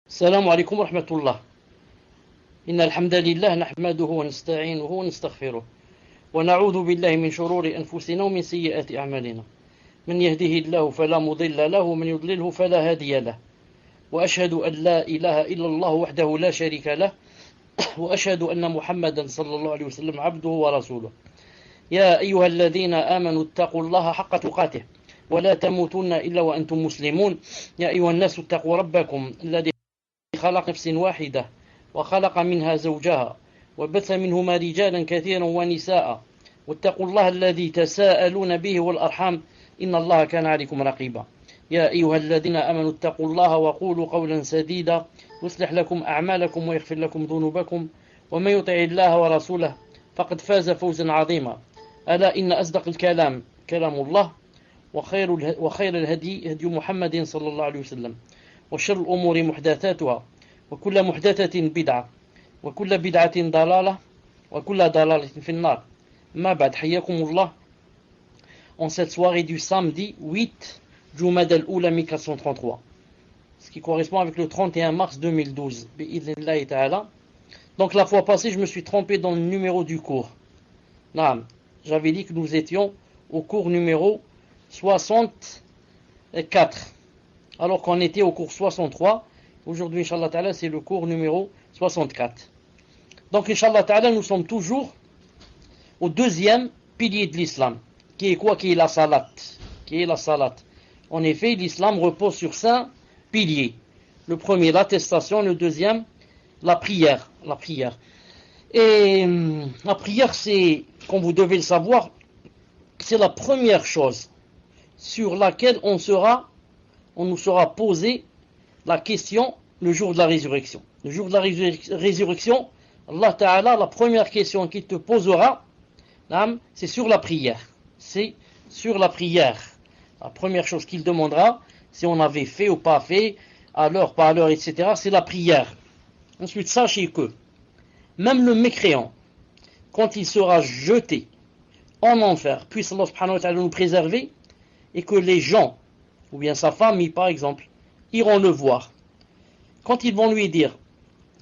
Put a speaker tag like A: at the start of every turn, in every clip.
A: السلام عليكم ورحمة الله. إن الحمد لله نحمده ونستعينه ونستغفره ونعوذ بالله من شرور أنفسنا ومن سيئات أعمالنا. من يهده الله فلا مضل له ومن يضلله فلا هادي له، وأشهد أن لا إله إلا الله وحده لا شريك له، وأشهد أن محمدا صلى الله عليه وسلم عبده ورسوله. يا أيها الذين آمنوا اتقوا الله حق تقاته ولا تموتن إلا وأنتم مسلمون. يا أيها الناس اتقوا ربكم الذي خلق نفس واحدة وخلق منها زوجها وبث منهما رجالا كثيرا ونساء، واتقوا الله الذي تساءلون به والأرحام إن الله كان عليكم رقيبا. يا أيها الذين آمنوا اتقوا الله وقولوا قولا سديدا يصلح لكم أعمالكم ويغفر لكم ذنوبكم، ومن يطع الله ورسوله فقد فاز فوزا عظيما. ألا إن أصدق الكلام كلام الله، وخير الهدي هدي محمد صلى الله عليه وسلم، وشر الأمور محدثاتها وكل محدثة بدعة وكل بدعة ضلالة وكل ضلالة في النار. ما بعد، حياكم الله en cette soirée du samedi 8 Jumada al-Oula 1433, ce qui correspond avec le 31 mars 2012. Donc la fois passée, je me suis trompé dans le numéro du cours. J'avais dit que nous étions au cours numéro 64, alors qu'on était au cours 63. Aujourd'hui, Inch'Allah Ta'ala, c'est le cours numéro 64. Donc, Inch'Allah Ta'ala, nous sommes toujours au deuxième pilier de l'islam, qui est quoi? Qui est la salat. Qui est la salat. En effet, l'islam repose sur 5 piliers. Le premier, l'attestation. Le deuxième, la prière. La prière. Et la prière, c'est, comme vous devez le savoir, c'est la première chose sur laquelle on nous sera posé la question le jour de la résurrection. Le jour de la résurrection, Allah Ta'ala, la première question qu'il te posera, c'est sur la prière. C'est sur la prière. La première chose qu'il demandera, si on avait fait ou pas fait, à l'heure, pas à l'heure, etc., c'est la prière. Ensuite, sachez que même le mécréant, quand il sera jeté en enfer, puisse Allah subhanahu wa ta'ala nous préserver, et que les gens, ou bien sa famille par exemple, iront le voir. Quand ils vont lui dire,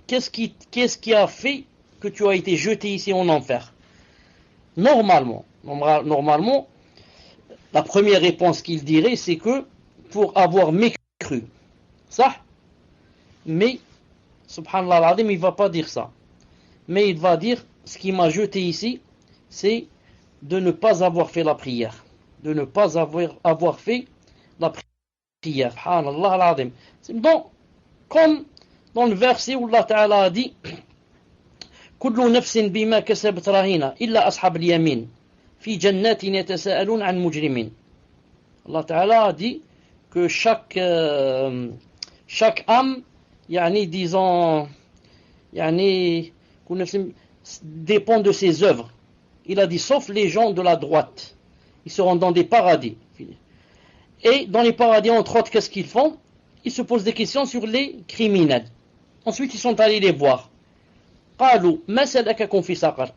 A: qu'est-ce qui a fait que tu as été jeté ici en enfer? Normalement, la première réponse qu'il dirait, c'est que pour avoir mécru. Ça? Mais, subhanallah al-azim, il ne va pas dire ça. Mais il va dire, ce qui m'a jeté ici, c'est de ne pas avoir fait la prière. De ne pas avoir fait la prière. Subhanallah al-azim. Donc, comme dans le verset où Allah Ta'ala a dit كل نفس بما كسبت رهينة إلا أصحاب اليمين في جنات يتساءلون عن مجرمين. Allah Ta'ala a dit que chaque âme, disons, dépend de ses œuvres. Il a dit sauf les gens de la droite, ils seront dans des paradis. Et dans les paradis, entre autres, qu'est-ce qu'ils font? Ils se posent des questions sur les criminels. Ensuite, ils sont allés les voir. قالوا ما سلككم في سقر.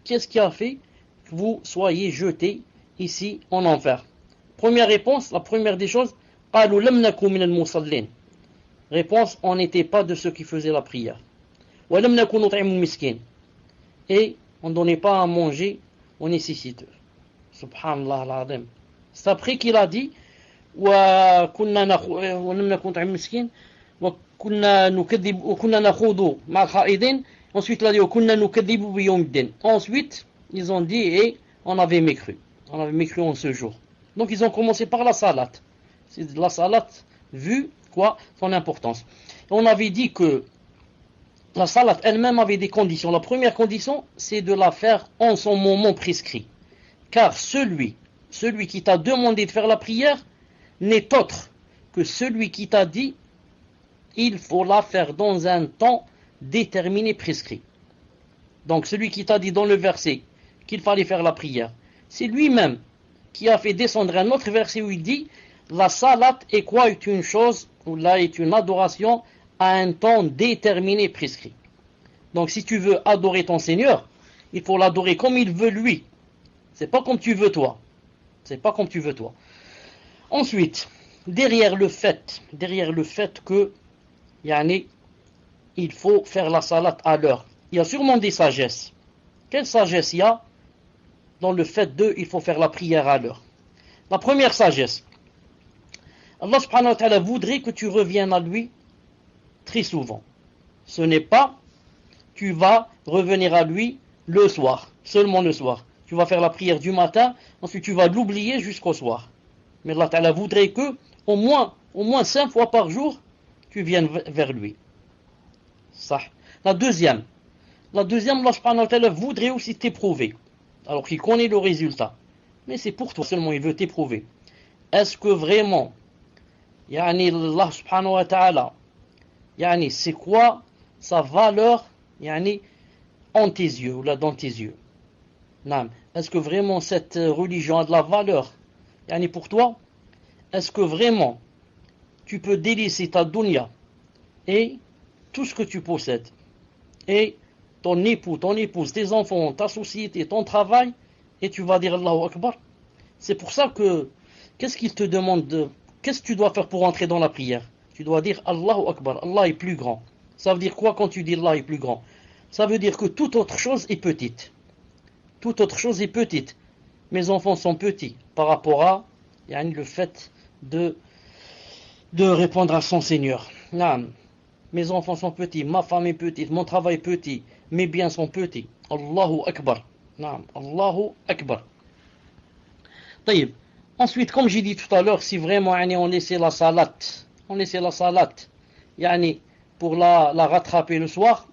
A: Qu'est-ce qui a fait que vous soyez jetés ici en enfer? Première réponse, la première des choses, قالوا لم نكن من المصلين. Réponse, on n'était pas de ceux qui faisaient la prière. ولم نكن نطعم المسكين. Et on ne donnait pas à manger aux nécessiteux. Subhanallah al-azim. C'est après qu'il a dit وكنا ولم نكن نطعم المسكين وكنا نخوض مع الخائضين. Ensuite, il a dit وكنا نكذب بيوم الدين. Ensuite, ils ont dit et on avait mécru. On avait mécru en ce jour. Donc, ils ont commencé par la salat. C'est la salat vu quoi son importance. Et on avait dit que la salat elle-même avait des conditions. La première condition, c'est de la faire en son moment prescrit. Car celui qui t'a demandé de faire la prière n'est autre que celui qui t'a dit il faut la faire dans un temps déterminé, prescrit. Donc celui qui t'a dit dans le verset qu'il fallait faire la prière, c'est lui-même qui a fait descendre un autre verset où il dit la salat est quoi? Est une chose, ou là est une adoration à un temps déterminé, prescrit. Donc si tu veux adorer ton Seigneur, il faut l'adorer comme il veut lui. C'est pas comme tu veux toi. C'est pas comme tu veux toi. Ensuite, derrière le fait que yani, il faut faire la salat à l'heure. Il y a sûrement des sagesses. Quelle sagesse il y a dans le fait il faut faire la prière à l'heure? La première sagesse, Allah subhanahu wa ta'ala voudrait que tu reviennes à lui très souvent. Ce n'est pas, tu vas revenir à lui le soir, seulement le soir. Tu vas faire la prière du matin, ensuite tu vas l'oublier jusqu'au soir. Mais Allah ta'ala voudrait que, au moins 5 fois par jour, tu viennes vers lui. Ça. La deuxième, Allah subhanahu wa ta'ala voudrait aussi t'éprouver. Alors qu'il connaît le résultat. Mais c'est pour toi seulement, il veut t'éprouver. Est-ce que vraiment, yani Allah subhanahu wa ta'ala, yani c'est quoi sa valeur, yani en tes yeux, ou là dans tes yeux? Est-ce que vraiment cette religion a de la valeur, yani pour toi? Est-ce que vraiment tu peux délaisser ta dunya et tout ce que tu possèdes, et ton époux, ton épouse, tes enfants, ta société, ton travail, et tu vas dire Allahu Akbar? C'est pour ça que, qu'est-ce qu'il te demande, qu'est-ce que tu dois faire pour entrer dans la prière? Tu dois dire Allahu Akbar, Allah est plus grand. Ça veut dire quoi quand tu dis Allah est plus grand? Ça veut dire que toute autre chose est petite. Toute autre chose est petite. Mes enfants sont petits par rapport à le fait de répondre à son Seigneur. Mes enfants sont petits, ma femme est petite, mon travail est petit, mes biens sont petits. Allahu Akbar. Allahu Akbar. طيب. Ensuite, comme j'ai dit tout à l'heure, si vraiment on laissait la salat, pour la rattraper le soir,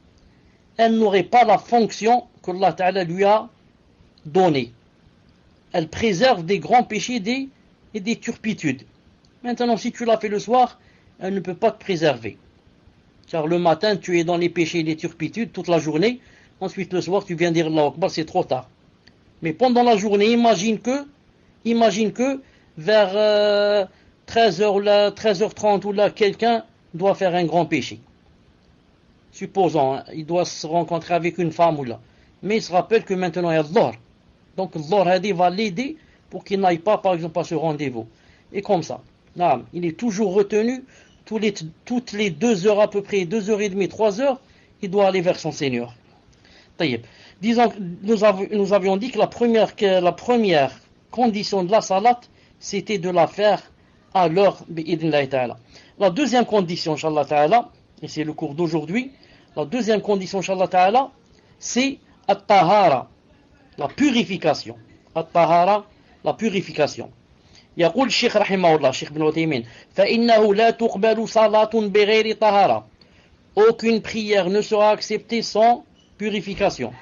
A: elle n'aurait pas la fonction que Allah Ta'ala lui a donnée. Elle préserve des grands péchés et des turpitudes. Maintenant, si tu l'as fait le soir, elle ne peut pas te préserver. Car le matin, tu es dans les péchés et les turpitudes toute la journée. Ensuite, le soir, tu viens dire Allahu Akbar, c'est trop tard. Mais pendant la journée, imagine que vers 13h ou là, 13h30 ou là, quelqu'un doit faire un grand péché. Supposons, il doit se rencontrer avec une femme ou là. Mais il se rappelle que maintenant il y a l'or. Donc l'or va l'aider pour qu'il n'aille pas, par exemple, à ce rendez-vous. Et comme ça. Il est toujours retenu. Toutes les 2 heures à peu près, 2h30, 3 heures, il doit aller vers son Seigneur. Disons, nous avions dit que la première condition de la salat, c'était de la faire à l'heure bi'idhnillahi ta'ala. La deuxième condition, inshallah ta'ala, et c'est le cours d'aujourd'hui, la deuxième condition, inshallah ta'ala, c'est at-tahara, la purification. At-tahara, la purification. يقول الشيخ رحمه الله الشيخ بن عثيمين فإنه لا تقبل صلاة بغير طهارة. Aucune prière ne sera acceptée sans purification.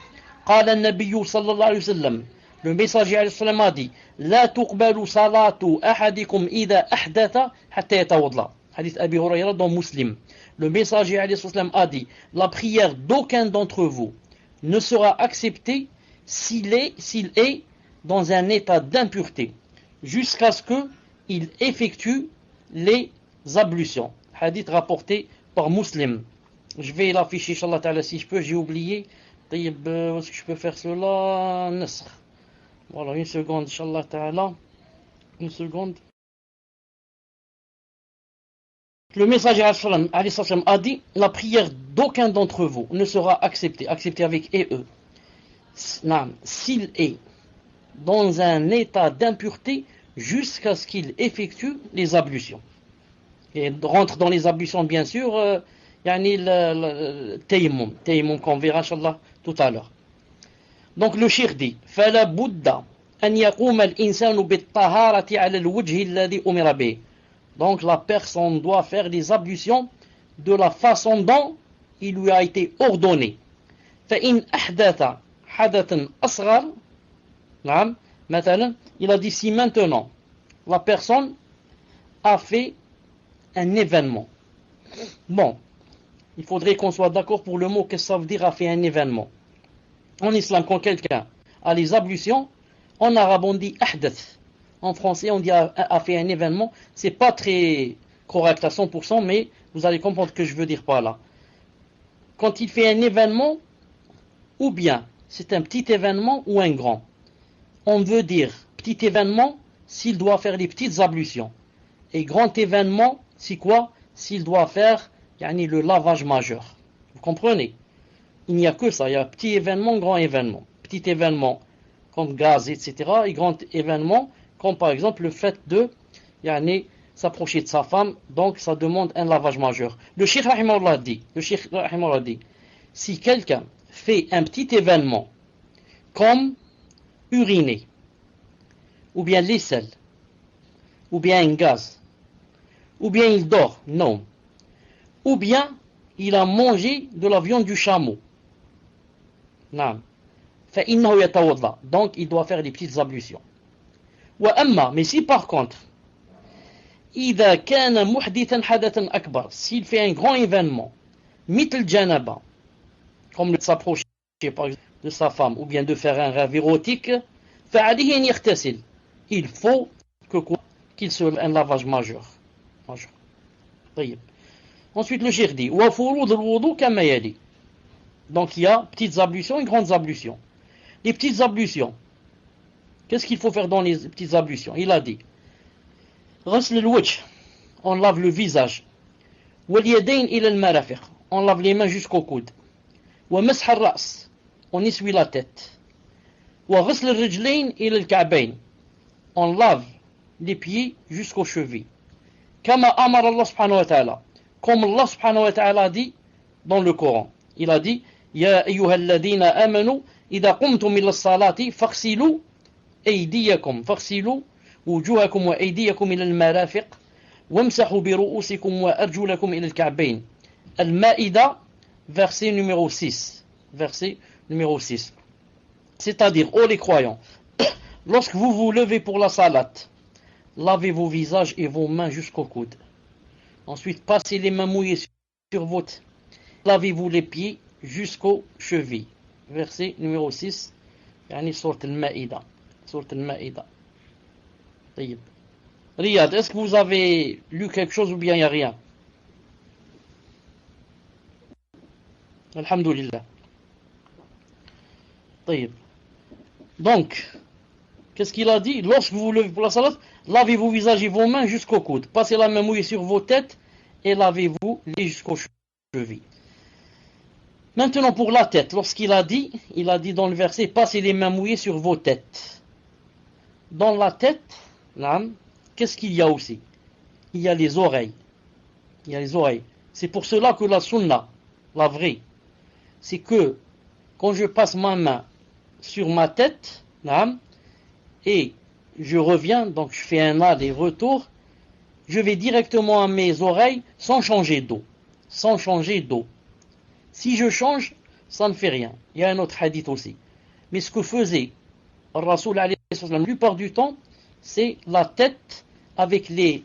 A: قال النبي صلى الله عليه وسلم, le messager عليه السلام a dit لا تقبل صلاة أحدكم إذا أحدث حتى يتوضأ. Hadith Abi Hurayra dans Muslim. Le messager عليه السلام a dit la prière d'aucun d'entre vous ne sera acceptée s'il est dans un état d'impureté, jusqu'à ce qu'il effectue les ablutions. Hadith rapporté par Muslim. Je vais l'afficher, Inch'Allah Ta'ala, si je peux, j'ai oublié. Est-ce que je peux faire cela? Nasr. Voilà, une seconde, Inch'Allah Ta'ala. Une seconde. Le messager a dit la prière d'aucun d'entre vous ne sera acceptée avec E. S'il est dans un état d'impureté jusqu'à ce qu'il effectue les ablutions. Et rentre dans les ablutions, bien sûr, le tayammum qu'on verra, Inch'Allah, tout à l'heure. Donc le cheikh dit فَلَا بُدَّ أَنْ يَقُومَ الْإِنسَانُ بِالطَّهَارَةِ عَلَى الْوُجْهِ الَّذِي أُمِرَ بِهِ. Donc la personne doit faire les ablutions de la façon dont il lui a été ordonné. فَإِنْ أَحْدَثَ حَدَثًا أَصْغَرَ. Maintenant, il a dit si maintenant la personne a fait un événement. Bon, il faudrait qu'on soit d'accord pour le mot, qu'est-ce que ça veut dire a fait un événement. En islam, quand quelqu'un a les ablutions, en arabe on dit ahdath. En français on dit a fait un événement. C'est pas très correct à 100%, mais vous allez comprendre ce que je veux dire par là. Quand il fait un événement, ou bien c'est un petit événement ou un grand. On veut dire petit événement s'il doit faire les petites ablutions. Et grand événement, c'est quoi? S'il doit faire yani le lavage majeur. Vous comprenez? Il n'y a que ça, il y a petit événement, grand événement. Petit événement comme gaz, etc. et grand événement comme par exemple le fait de yani, s'approcher de sa femme, donc ça demande un lavage majeur. Le Cheikh Rahimahullah dit, si quelqu'un fait un petit événement comme uriner, ou bien l'aisselle, ou bien un gaz, ou bien il dort, non, ou bien il a mangé de la viande du chameau, non, donc il doit faire des petites ablutions. Mais si par contre إذا كان محدثا حدثا أكبر, s'il fait un grand événement, مثل janaba, comme de s'approcher par exemple de sa femme, ou bien de faire un rêve érotique, فعليه أن يغتسل, il faut qu'il se un lavage majeur. طيب. Ensuite le cheikh dit وفروض الوضوء كما يلي. Donc il y a petites ablutions et grandes ablutions. Les petites ablutions, qu'est-ce qu'il faut faire dans les petites ablutions? Il a dit غسل الوجه, on lave le visage. واليدين إلى المرافق, on lave les mains jusqu'au coude. ومسح الرأس, on essuie la tête. وغسل الرجلين إلى الكعبين, on lave les pieds jusqu'aux chevilles. كما أمر الله سبحانه وتعالى, comme Allah subhanahu wa ta'ala dit dans le Coran. Il a dit يا أيها الذين آمنوا إذا قمتم إلى الصلاة فاغسلوا أيديكم فاغسلوا وجوهكم وأيديكم إلى المرافق وامسحوا برؤوسكم وأرجلكم إلى الكعبين. Al-Maïda, verset numéro 6. Verset numéro 6. C'est-à-dire, ô les croyants, lorsque vous vous levez pour la salat, lavez vos visages et vos mains jusqu'au coude. Ensuite, passez les mains mouillées sur votre. Lavez-vous les pieds jusqu'aux chevilles. Verset numéro 6. Yani sourate Al-Maïda. Sourate Al-Maïda. Riyad, est-ce que vous avez lu quelque chose ou bien il n'y a rien? Alhamdulillah. Donc, qu'est-ce qu'il a dit? Lorsque vous vous levez pour la salat, lavez vos visages et vos mains jusqu'au coude. Passez la main mouillée sur vos têtes et lavez-vous les jusqu'aux chevilles. Maintenant pour la tête, lorsqu'il a dit dans le verset, passez les mains mouillées sur vos têtes. Dans la tête, qu'est-ce qu'il y a aussi? Il y a les oreilles. Il y a les oreilles. C'est pour cela que la sunna, la vraie, c'est que quand je passe ma main sur ma tête, et je reviens, donc je fais un aller-retour, je vais directement à mes oreilles sans changer d'eau. Sans changer d'eau. Si je change, ça ne fait rien. Il y a un autre hadith aussi. Mais ce que faisait Rasoul alayhi la plupart du temps, c'est la tête avec les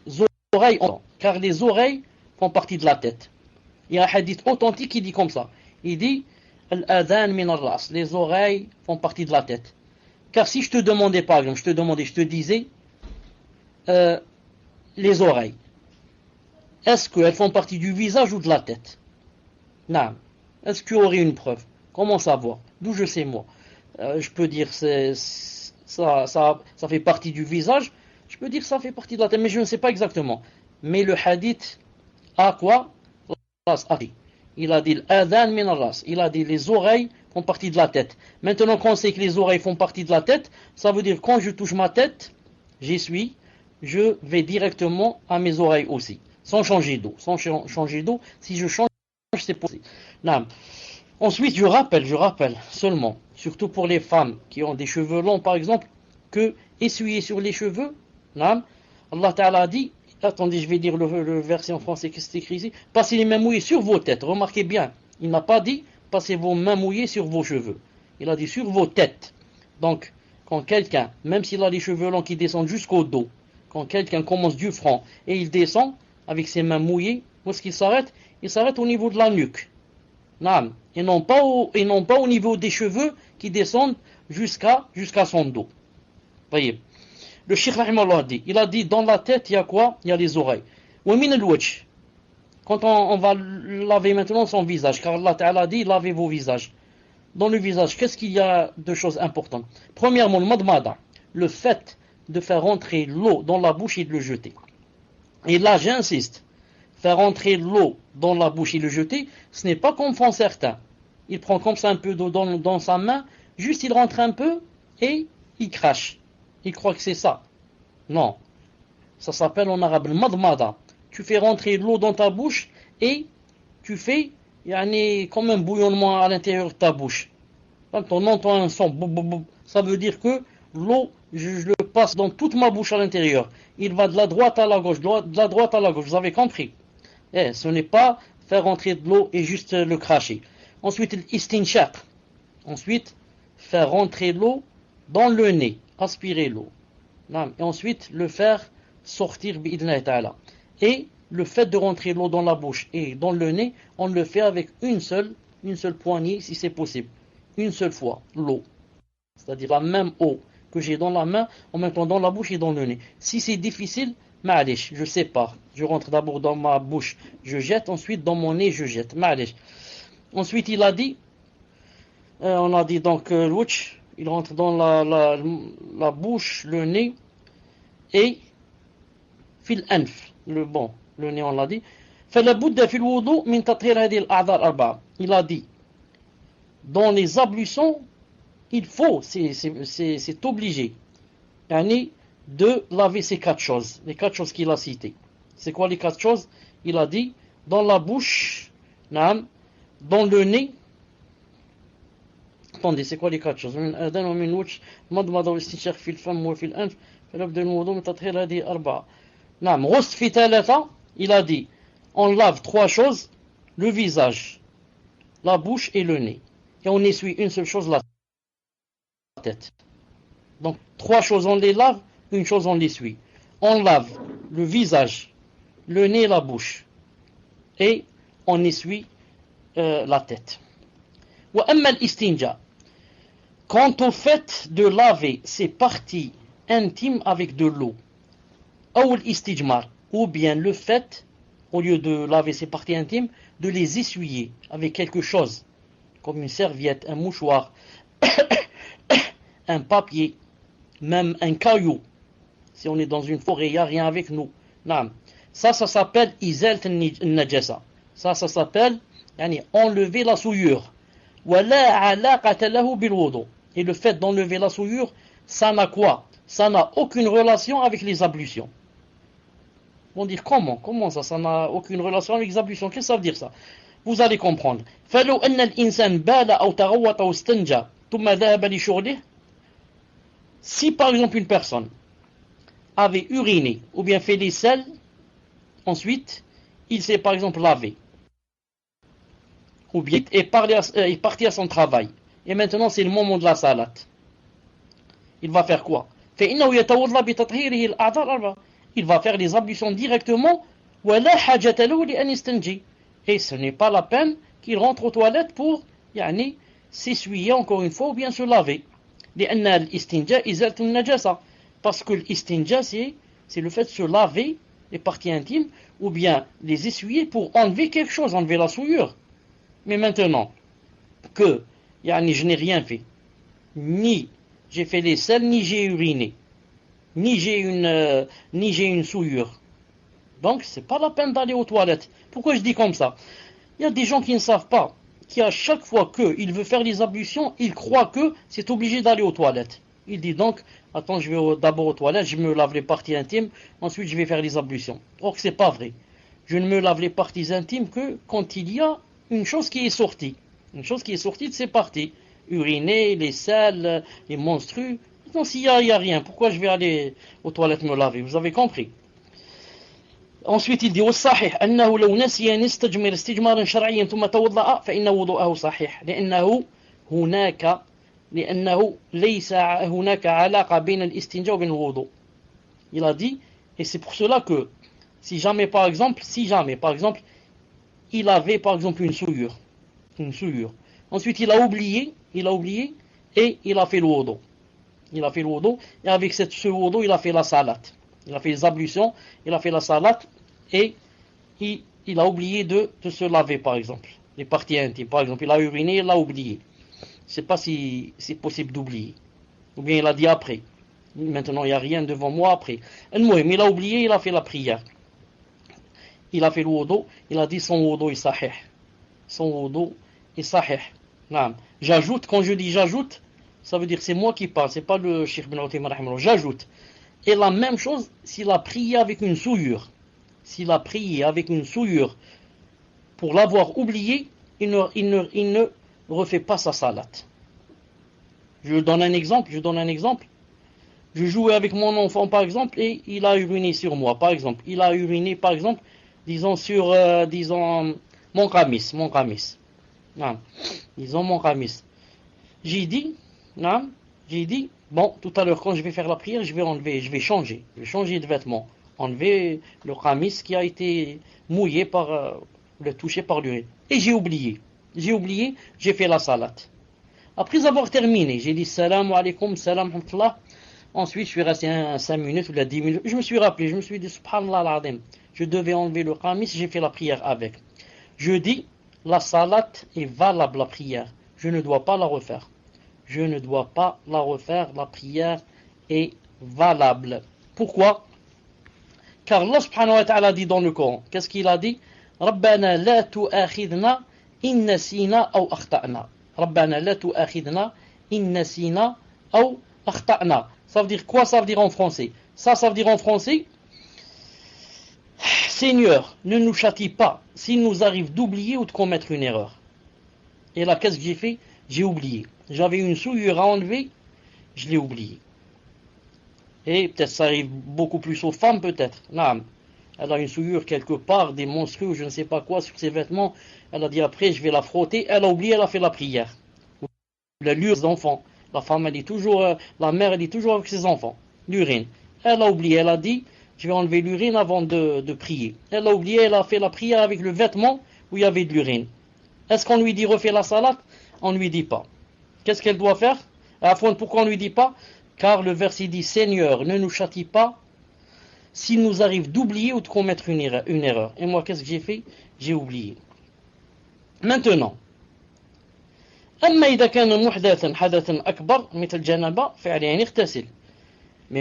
A: oreilles, car les oreilles font partie de la tête. Il y a un hadith authentique qui dit comme ça. Il dit Al-adhan min al-ras, les oreilles font partie de la tête. Car si je te demandais par exemple, je te disais les oreilles, est-ce qu'elles font partie du visage ou de la tête? Non. Est-ce qu'il y aurait une preuve? Comment savoir? D'où je sais moi? Je peux dire ça fait partie du visage, je peux dire ça fait partie de la tête, mais je ne sais pas exactement. Mais le hadith a quoi? Il a dit l'adhan min al-ras, il a dit les oreilles font partie de la tête. Maintenant qu'on sait que les oreilles font partie de la tête, ça veut dire quand je touche ma tête, j'essuie, je vais directement à mes oreilles aussi, sans changer d'eau. Sans changer d'eau, si je change, c'est possible. Ensuite, je rappelle seulement, surtout pour les femmes qui ont des cheveux longs par exemple, que essuyer sur les cheveux, Allah Ta'ala a dit, attendez, je vais dire le verset en français qui c'est écrit ici, passez les mains mouillées sur vos têtes. Remarquez bien, il n'a pas dit passez vos mains mouillées sur vos cheveux. Il a dit sur vos têtes. Donc, quand quelqu'un, même s'il a les cheveux longs qui descendent jusqu'au dos, quand quelqu'un commence du front et il descend avec ses mains mouillées, où est-ce qu'il s'arrête? Il s'arrête au niveau de la nuque. Et non pas au niveau des cheveux qui descendent jusqu'à son dos. Voyez. Le Cheikh Rahimahullah dit, il a dit dans la tête il y a quoi? Il y a les oreilles. Quand on va laver maintenant son visage, car Allah Ta'ala dit lavez vos visages. Dans le visage, qu'est-ce qu'il y a de choses importantes? Premièrement, le madmada, le fait de faire rentrer l'eau dans la bouche et de le jeter. Et là, j'insiste, faire entrer l'eau dans la bouche et le jeter, ce n'est pas comme font certains. Il prend comme ça un peu d'eau dans sa main, juste il rentre un peu et il crache. Il croit que c'est ça. Non. Ça s'appelle en arabe le madmada. Tu fais rentrer l'eau dans ta bouche et tu fais comme un bouillonnement à l'intérieur de ta bouche. Quand on entend un son, ça veut dire que l'eau, je le passe dans toute ma bouche à l'intérieur. Il va de la droite à la gauche, de la droite à la gauche. Vous avez compris? Ce n'est pas faire rentrer de l'eau et juste le cracher. Ensuite, l'istinshaq. Ensuite, faire rentrer l'eau dans le nez, aspirer l'eau. Et ensuite, le faire sortir bi'idhnillah ta'ala. Et le fait de rentrer l'eau dans la bouche et dans le nez, on le fait avec une seule poignée si c'est possible. Une seule fois, l'eau. C'est-à-dire la même eau que j'ai dans la main, en même temps dans la bouche et dans le nez. Si c'est difficile, ma'alish, je sépare. Je rentre d'abord dans ma bouche, je jette, ensuite dans mon nez, je jette. Ma'alish. Ensuite, il a dit, on a dit donc l'ouch, il rentre dans la bouche, le nez et fil anf, le nez on l'a dit. فلا بد في الوضوء من تطهير هذه الأعضاء الأربعة. Il a dit, dans les ablutions, il faut, c'est obligé, de laver ces 4 choses, les 4 choses qu'il a citées. C'est quoi les 4 choses? Il a dit, dans la bouche, dans le nez. Attendez, c'est quoi les 4 choses? من آذان ومن وجه مضمضة والاستنشاق في الفم وفي الأنف فلا بد من الوضوء من تطهير هذه الأربعة. نعم غسل في ثلاثة. Il a dit, on lave 3 choses, le visage, la bouche et le nez. Et on essuie une seule chose, la tête. Donc 3 choses on les lave, une chose on l'essuie. On lave le visage, le nez et la bouche. Et on essuie la tête. وأما الاستنجاء. Quant au fait de laver ses parties intimes avec de l'eau, أو الاستجمار, ou bien le fait, au lieu de laver ses parties intimes, de les essuyer avec quelque chose, comme une serviette, un mouchoir, un papier, même un caillou. Si on est dans une forêt, il n'y a rien avec nous. Ça s'appelle izalt al-najasa. Ça s'appelle enlever la souillure. Et le fait d'enlever la souillure, ça n'a quoi? Ça n'a aucune relation avec les ablutions. On dit comment ça n'a aucune relation avec les ablutions? Qu'est-ce que ça veut dire ça? Vous allez comprendre. فلو أن الإنسان بال أو تغوط أو استنجى ثم ذهب لشغله. Si par exemple une personne avait uriné ou bien fait des selles, ensuite il s'est par exemple lavé, ou bien est parti à son travail, et maintenant c'est le moment de la salat, il va faire quoi? فإنه يتوضأ بتطهيره الأعضاء الأربعة. Il va faire les ablutions directement, ولا حاجة له لأن يستنجي. Et ce n'est pas la peine qu'il rentre aux toilettes pour s'essuyer encore une fois ou bien se laver. لأن الاستنجاء إزالة النجاسة. Parce que l'istinja, c'est le fait de se laver les parties intimes ou bien les essuyer pour enlever quelque chose, enlever la souillure. Mais maintenant que je n'ai rien fait, ni j'ai fait les selles, ni j'ai uriné, ni j'ai une souillure, donc c'est pas la peine d'aller aux toilettes. Pourquoi je dis comme ça? Il y a des gens qui ne savent pas, qui à chaque fois qu'il veut faire les ablutions, il croit que c'est obligé d'aller aux toilettes. Il dit donc, attends, je vais d'abord aux toilettes, je me lave les parties intimes, ensuite je vais faire les ablutions. Or que c'est pas vrai. Je ne me lave les parties intimes que quand il y a une chose qui est sortie. Une chose qui est sortie de ces parties. Uriner, les selles, les menstrues. Donc s'il n'y a rien, pourquoi je vais aller aux toilettes me laver? Vous avez compris? Ensuite il dit والصحيح أنه لو نسي أن يستجمر استجمارا شرعيا ثم توضأ فإن وضوءه صحيح لأنه ليس هناك علاقة بين الاستنجاء وبين الوضوء. Il a dit, et c'est pour cela que si jamais par exemple il avait par exemple une souillure, ensuite il a oublié et il a fait le wudu. Et avec ce wudu il a fait la salat, il a fait les ablutions, il a fait la salat et il a oublié de se laver par exemple les parties intimes. Par exemple il a uriné, il l'a oublié. Je ne sais pas si c'est possible d'oublier. Ou bien il a dit après. Maintenant, il n'y a rien devant moi après. Mais il a oublié, il a fait la prière. il a fait le wudu, il a dit son wudu est sahih. Son wudu est sahih. Naam. J'ajoute, quand je dis j'ajoute, ça veut dire c'est moi qui parle, c'est pas le Cheikh Ibn Uthaymin rahimahullah. J'ajoute. Et la même chose s'il a prié avec une souillure. S'il a prié avec une souillure pour l'avoir oublié, il ne refait pas sa salat. Je donne un exemple. Je jouais avec mon enfant, par exemple, et il a uriné sur moi, par exemple. Il a uriné, par exemple, disons, sur, mon camis. Non. Disons mon camis. J'ai dit, non, bon, tout à l'heure, quand je vais faire la prière, je vais changer de vêtement. Enlever le camis qui a été mouillé par, le touché par l'urine. Et j'ai oublié, j'ai fait la salat. Après avoir terminé, j'ai dit salam alaikum, salam alaikum. Ensuite, je suis resté 5 minutes ou 10 minutes. Je me suis rappelé, je me suis dit subhanallah al-azim. Je devais enlever le camis, j'ai fait la prière avec. Je dis, la salat est valable, la prière. Je ne dois pas la refaire. La prière est valable. Pourquoi? Car Allah subhanahu wa ta'ala dit dans le Coran, qu'est-ce qu'il a dit? Rabbana la tu'akhidna in nasina aw akhta'na. Rabbana la tu'akhidna in nasina aw akhta'na. Ça veut dire quoi? Ça veut dire en français. Ça veut dire en français, Seigneur, ne nous châtie pas s'il nous arrive d'oublier ou de commettre une erreur. Et là, qu'est-ce que j'ai fait? J'ai oublié. J'avais une souillure à enlever, je l'ai oublié. Et peut-être ça arrive beaucoup plus aux femmes, peut-être. Non. Elle a une souillure quelque part, des monstrueux, je ne sais pas quoi, sur ses vêtements. Elle a dit après, je vais la frotter. Elle a oublié, elle a fait la prière. La lure des enfants. La femme, elle est toujours, la mère, elle est toujours avec ses enfants. L'urine. Elle a oublié, elle a dit, je vais enlever l'urine avant de prier. Elle a oublié, elle a fait la prière avec le vêtement où il y avait de l'urine. Est-ce qu'on lui dit refais la salat? On ne lui dit pas. Qu'est-ce qu'elle doit faire? Pourquoi on ne lui dit pas? Car le verset dit, Seigneur, ne nous châtie pas s'il nous arrive d'oublier ou de commettre une erreur. Et moi, qu'est-ce que j'ai fait? J'ai oublié. Maintenant, mais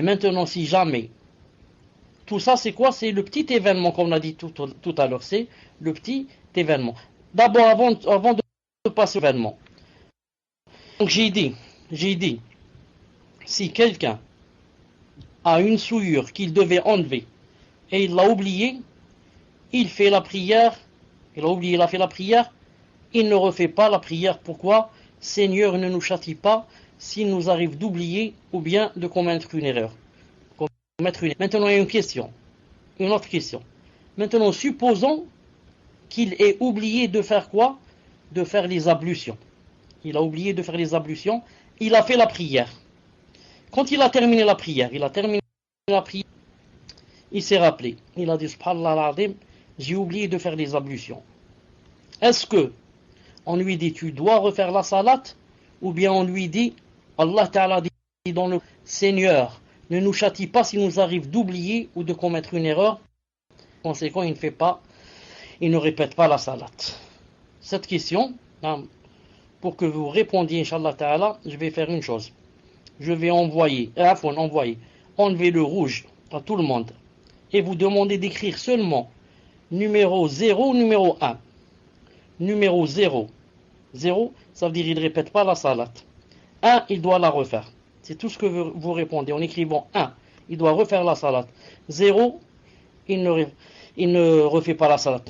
A: maintenant, si jamais, tout ça c'est quoi? C'est le petit événement qu'on a dit tout à l'heure, c'est le petit événement. D'abord, avant de passer au événement, donc j'ai dit, si quelqu'un a une souillure qu'il devait enlever et il l'a oublié, il fait la prière, il a fait la prière, il ne refait pas la prière. Pourquoi? Seigneur, ne nous châtie pas s'il nous arrive d'oublier ou bien de commettre une erreur. Maintenant, il y a une autre question. Maintenant, supposons qu'il ait oublié de faire quoi? De faire les ablutions. Il a oublié de faire les ablutions, il a fait la prière. Quand il a terminé la prière, il s'est rappelé. Il a dit, subhanallah al-azim, j'ai oublié de faire les ablutions. Est-ce que on lui dit, tu dois refaire la salat, ou bien on lui dit, Allah Ta'ala dit dans le Seigneur, ne nous châtie pas s'il nous arrive d'oublier ou de commettre une erreur. Conséquent, il ne répète pas la salat. Cette question, pour que vous répondiez, Inch'Allah Ta'ala, je vais faire une chose. Je vais enlever le rouge à tout le monde et vous demander d'écrire seulement numéro 0, numéro 1. Numéro 0, ça veut dire qu'il ne répète pas la salat. 1, il doit la refaire. C'est tout ce que vous répondez. En écrivant 1, il doit refaire la salat. 0, il ne refait pas la salat.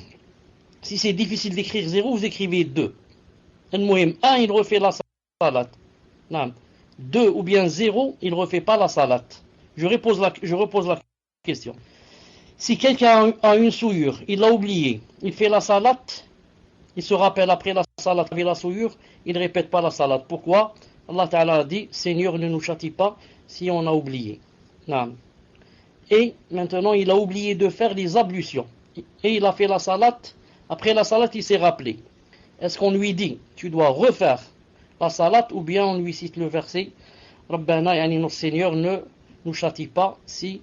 A: Si c'est difficile d'écrire 0, vous écrivez 2. 1, il refait la salat. 2 ou bien 0, il ne refait pas la salat. Je repose la question. Si quelqu'un a une souillure, il l'a oublié, il fait la salat, il se rappelle après la salat avec la souillure, il ne répète pas la salat. Pourquoi? Allah Ta'ala a dit, Seigneur, ne nous châtie pas si on a oublié. Et maintenant, il a oublié de faire les ablutions. Et il a fait la salat. Après la salat, il s'est rappelé. Est-ce qu'on lui dit, tu dois refaire la salat, ou bien on lui cite le verset, Rabbana, notre Seigneur, ne nous châtie pas si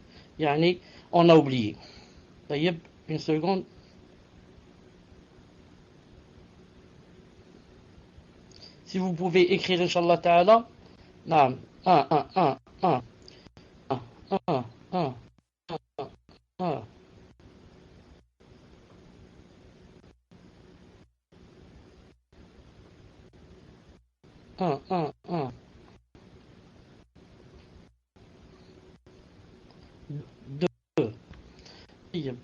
A: on a oublié. Taïeb, une seconde. Si vous pouvez écrire, Inch'Allah Ta'ala, 1, 1, 1, 1, 1, 1, 1, 1, 1. 1. Deux. طيب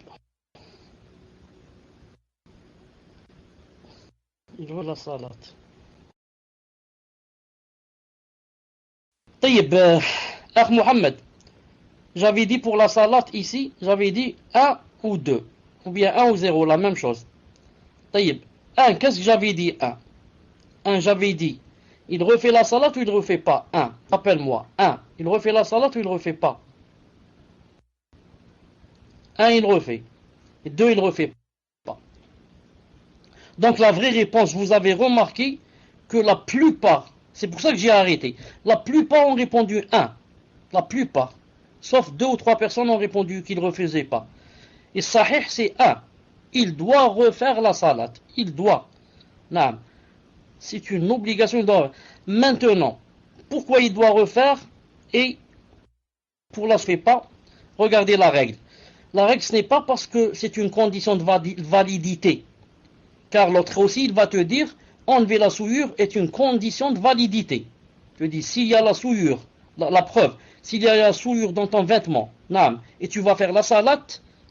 A: il veut la salade. طيب Akh Mohamed, j'avais dit pour la salade ici, j'avais dit 1 ou 2, ou bien 1 ou 0, la même chose. طيب 1, qu'est-ce que j'avais dit 1? 1, j'avais dit, il refait la salade ou il refait pas? 1, rappelle-moi, 1, il refait la salade ou il refait pas? 1, il refait. Et 2, il refait pas. Donc la vraie réponse, vous avez remarqué que la plupart, c'est pour ça que j'ai arrêté, la plupart ont répondu 1. La plupart. Sauf 2 ou 3 personnes ont répondu qu'ils ne refaisaient pas. Et sahih, c'est 1. Il doit refaire la salade. Il doit. Non. C'est une obligation. Maintenant, pourquoi il doit refaire et pour la fait pas? Regardez la règle. La règle, ce n'est pas parce que c'est une condition de validité. Car l'autre aussi, il va te dire, enlever la souillure est une condition de validité. Je dis, s'il y a la souillure, la preuve, s'il y a la souillure dans ton vêtement, et tu vas faire la salade,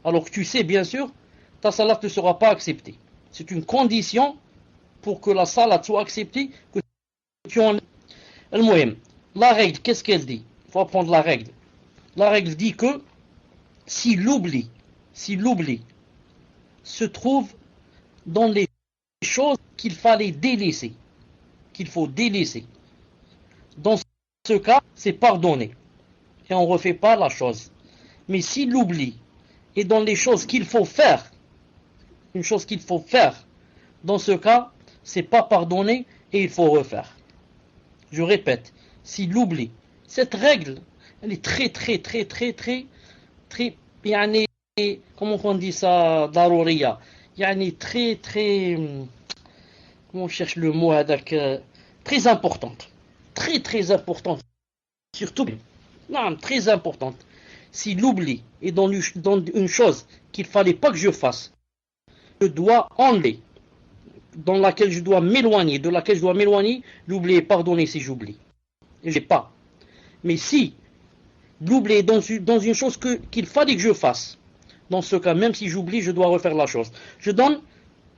A: alors que tu sais bien sûr, ta salade ne sera pas acceptée. C'est une condition pour que la salade soit acceptée, que tu en... La règle, qu'est-ce qu'elle dit? Il faut apprendre la règle. La règle dit que si l'oubli se trouve dans les choses qu'il fallait délaisser, qu'il faut délaisser, dans ce cas, c'est pardonné. Et on ne refait pas la chose. Mais si l'oubli est dans les choses qu'il faut faire, une chose qu'il faut faire, dans ce cas, c'est pas pardonné et il faut refaire. Je répète, si l'oubli, cette règle, elle est très, يعني, comment on dit ça, darouriya, يعني très, comment on cherche le mot, très importante. Très importante. Surtout, non, très importante. Si l'oubli est dans une chose qu'il ne fallait pas que je fasse, je dois enlever, dans laquelle je dois m'éloigner, l'oubli est pardonné si j'oublie. Et j'ai pas. Mais si l'oubli est dans une chose qu'il fallait que je fasse, dans ce cas, même si j'oublie, je dois refaire la chose. Je donne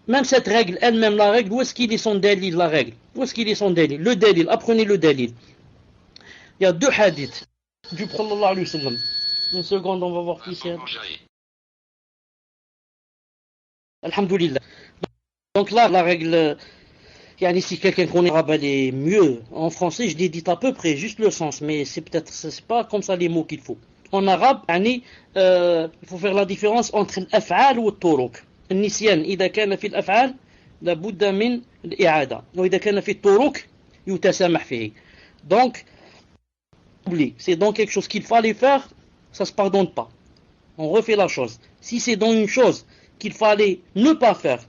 A: même cette règle, elle-même la règle, où est-ce qu'il est son dalil, la règle? Où est-ce qu'il est son dalil? Le dalil, apprenez le dalil. Il y a 2 hadiths du prophète sallallahu alayhi wa sallam. Une seconde, on va voir qui c'est. Alhamdulillah. Donc là, la règle, si quelqu'un connaît l'arabe, elle est mieux. En français, je l'ai dit à peu près, juste le sens, mais c'est pas comme ça les mots qu'il faut. En arabe, il faut faire la différence entre l'af'al ou l'turuq. النسيان إذا كان في الأفعال لابد من الإعادة وإذا كان في الطرق يتسامح فيه. Donc, c'est dans quelque chose qu'il fallait faire, ça ne se pardonne pas. On refait la chose. Si c'est dans une chose qu'il fallait ne pas faire,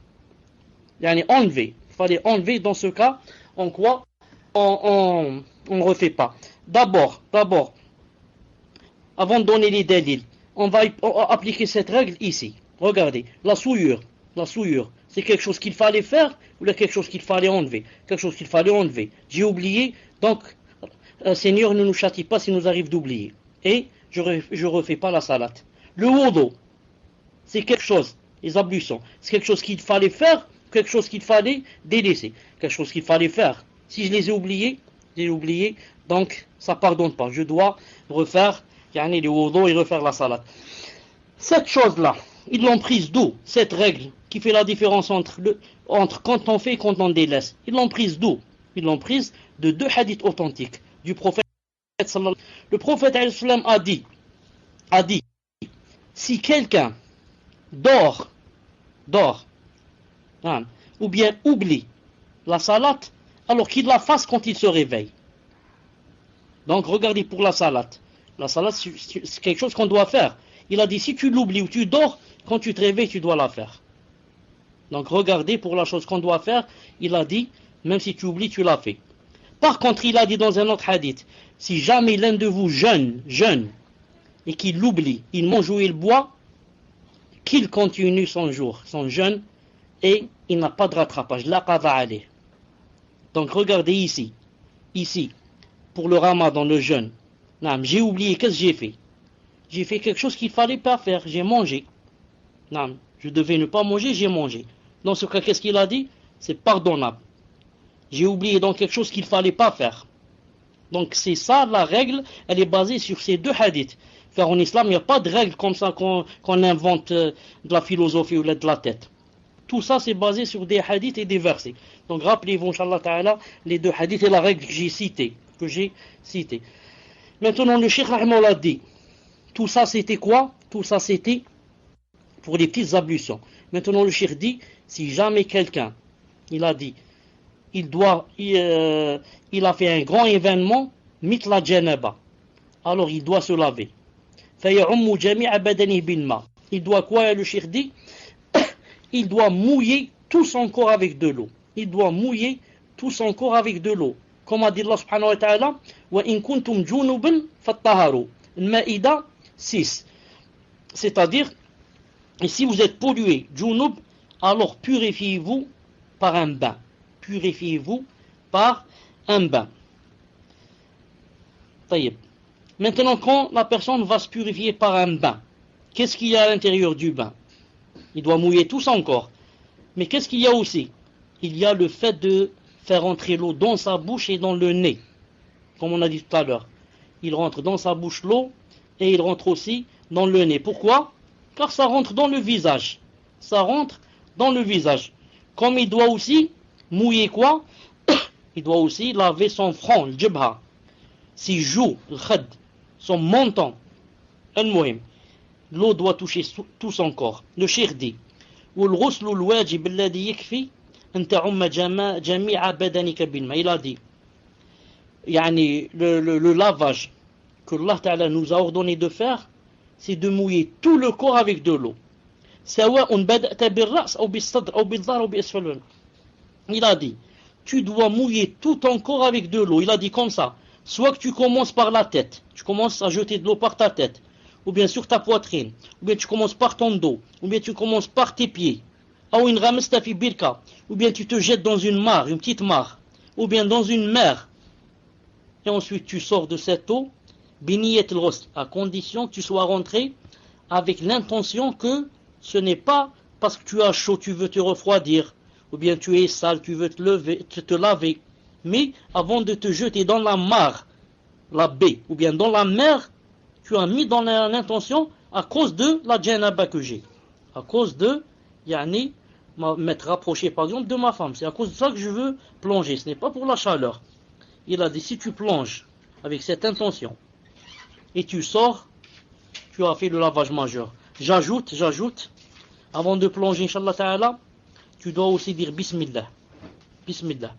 A: enlever, il fallait enlever, dans ce cas, en quoi on ne refait pas. D'abord, avant de donner les dalils, on va appliquer cette règle ici. Regardez, la souillure, c'est quelque chose qu'il fallait faire ou quelque chose qu'il fallait enlever? Quelque chose qu'il fallait enlever. J'ai oublié, donc, Seigneur ne nous châtie pas s'il nous arrive d'oublier. Et je refais pas la salade. Le wudu, c'est quelque chose, les ablutions, c'est quelque chose qu'il fallait faire, quelque chose qu'il fallait délaisser, quelque chose qu'il fallait faire. Si je les ai oubliés, donc ça pardonne pas. Je dois refaire le wudu et refaire la salade. Cette chose-là, ils l'ont prise d'où? Cette règle qui fait la différence entre quand on fait et quand on délaisse. Ils l'ont prise d'où? Ils l'ont prise de 2 hadiths authentiques du prophète. Le prophète a dit, si quelqu'un dort, ou bien oublie la salade, alors qu'il la fasse quand il se réveille. Donc regardez pour la salade. La salade, c'est quelque chose qu'on doit faire. Il a dit, si tu l'oublies ou tu dors, quand tu te réveilles, tu dois la faire. Donc regardez pour la chose qu'on doit faire, il a dit, même si tu oublies, tu la fais. Par contre, il a dit dans un autre hadith, si jamais l'un de vous jeûne, et qu'il l'oublie, il mange ou il boit, qu'il continue son jeûne, et il n'a pas de rattrapage. La qada alayh. Donc regardez ici, ici, pour le ramadan, le jeûne, j'ai oublié, qu'est-ce que j'ai fait? J'ai fait quelque chose qu'il ne fallait pas faire, j'ai mangé. Je devais ne pas manger, j'ai mangé. Dans ce cas, qu'est-ce qu'il a dit? C'est pardonnable. J'ai oublié donc quelque chose qu'il ne fallait pas faire. Donc c'est ça la règle, elle est basée sur ces deux hadiths. Car en islam, il n'y a pas de règle comme ça qu'on invente de la philosophie ou de la tête. Tout ça c'est basé sur des hadiths et des versets. Donc rappelez-vous, Inch'Allah Ta'ala, les deux hadiths et la règle que j'ai citée. Maintenant le Cheikh Rahimahullah dit, tout ça c'était quoi? Tout ça c'était pour les petites ablutions. Maintenant le Cheikh dit, si jamais quelqu'un, il a dit, il a fait un grand événement, mitla janaba, alors il doit se laver. Il doit quoi, le Cheikh dit? Il doit mouiller tout son corps avec de l'eau. Il doit mouiller tout son corps avec de l'eau. Comme a dit Allah subhanahu wa ta'ala, wa in kuntum junuban fattaharu. Al-Maïda 6. C'est-à-dire, et si vous êtes pollué, junub, alors purifiez-vous par un bain. Purifiez-vous par un bain. Taïeb. Maintenant, quand la personne va se purifier par un bain, qu'est-ce qu'il y a à l'intérieur du bain? Il doit mouiller tout son corps. Mais qu'est-ce qu'il y a aussi? Il y a le fait de faire entrer l'eau dans sa bouche et dans le nez. Comme on a dit tout à l'heure. Il rentre dans sa bouche l'eau et il rentre aussi dans le nez. Pourquoi? Car ça rentre dans le visage. Ça rentre dans le visage. Comme il doit aussi mouiller quoi? Il doit aussi laver son front, le jibha. Ses joues, le khad, son menton. Al-muhim. L'eau doit toucher tout son corps. Le cheikh dit, والغسل الواجب الذي يكفي أن تعم جميع بدنك بالماء. Il a dit, le lavage que Allah Ta'ala nous a ordonné de faire, c'est de mouiller tout le corps avec de l'eau. سواء بدأت بالرأس أو بالصدر أو بالظهر أو بأسفل. Il a dit, tu dois mouiller tout ton corps avec de l'eau. Il a dit comme ça, soit que tu commences par la tête, tu commences à jeter de l'eau par ta tête, ou bien sur ta poitrine, ou bien tu commences par ton dos, ou bien tu commences par tes pieds, ou bien tu te jettes dans une mare, une petite mare, ou bien dans une mer, et ensuite tu sors de cette eau, à condition que tu sois rentré avec l'intention que ce n'est pas parce que tu as chaud, tu veux te refroidir, ou bien tu es sale, tu veux te laver, mais avant de te jeter dans la mare, la baie, ou bien dans la mer, tu as mis dans l'intention à cause de la janaba que j'ai. À cause de, m'être rapproché par exemple de ma femme. C'est à cause de ça que je veux plonger. Ce n'est pas pour la chaleur. Il a dit, si tu plonges avec cette intention et tu sors, tu as fait le lavage majeur. J'ajoute, avant de plonger, Inch'Allah Ta'ala, tu dois aussi dire Bismillah. Bismillah.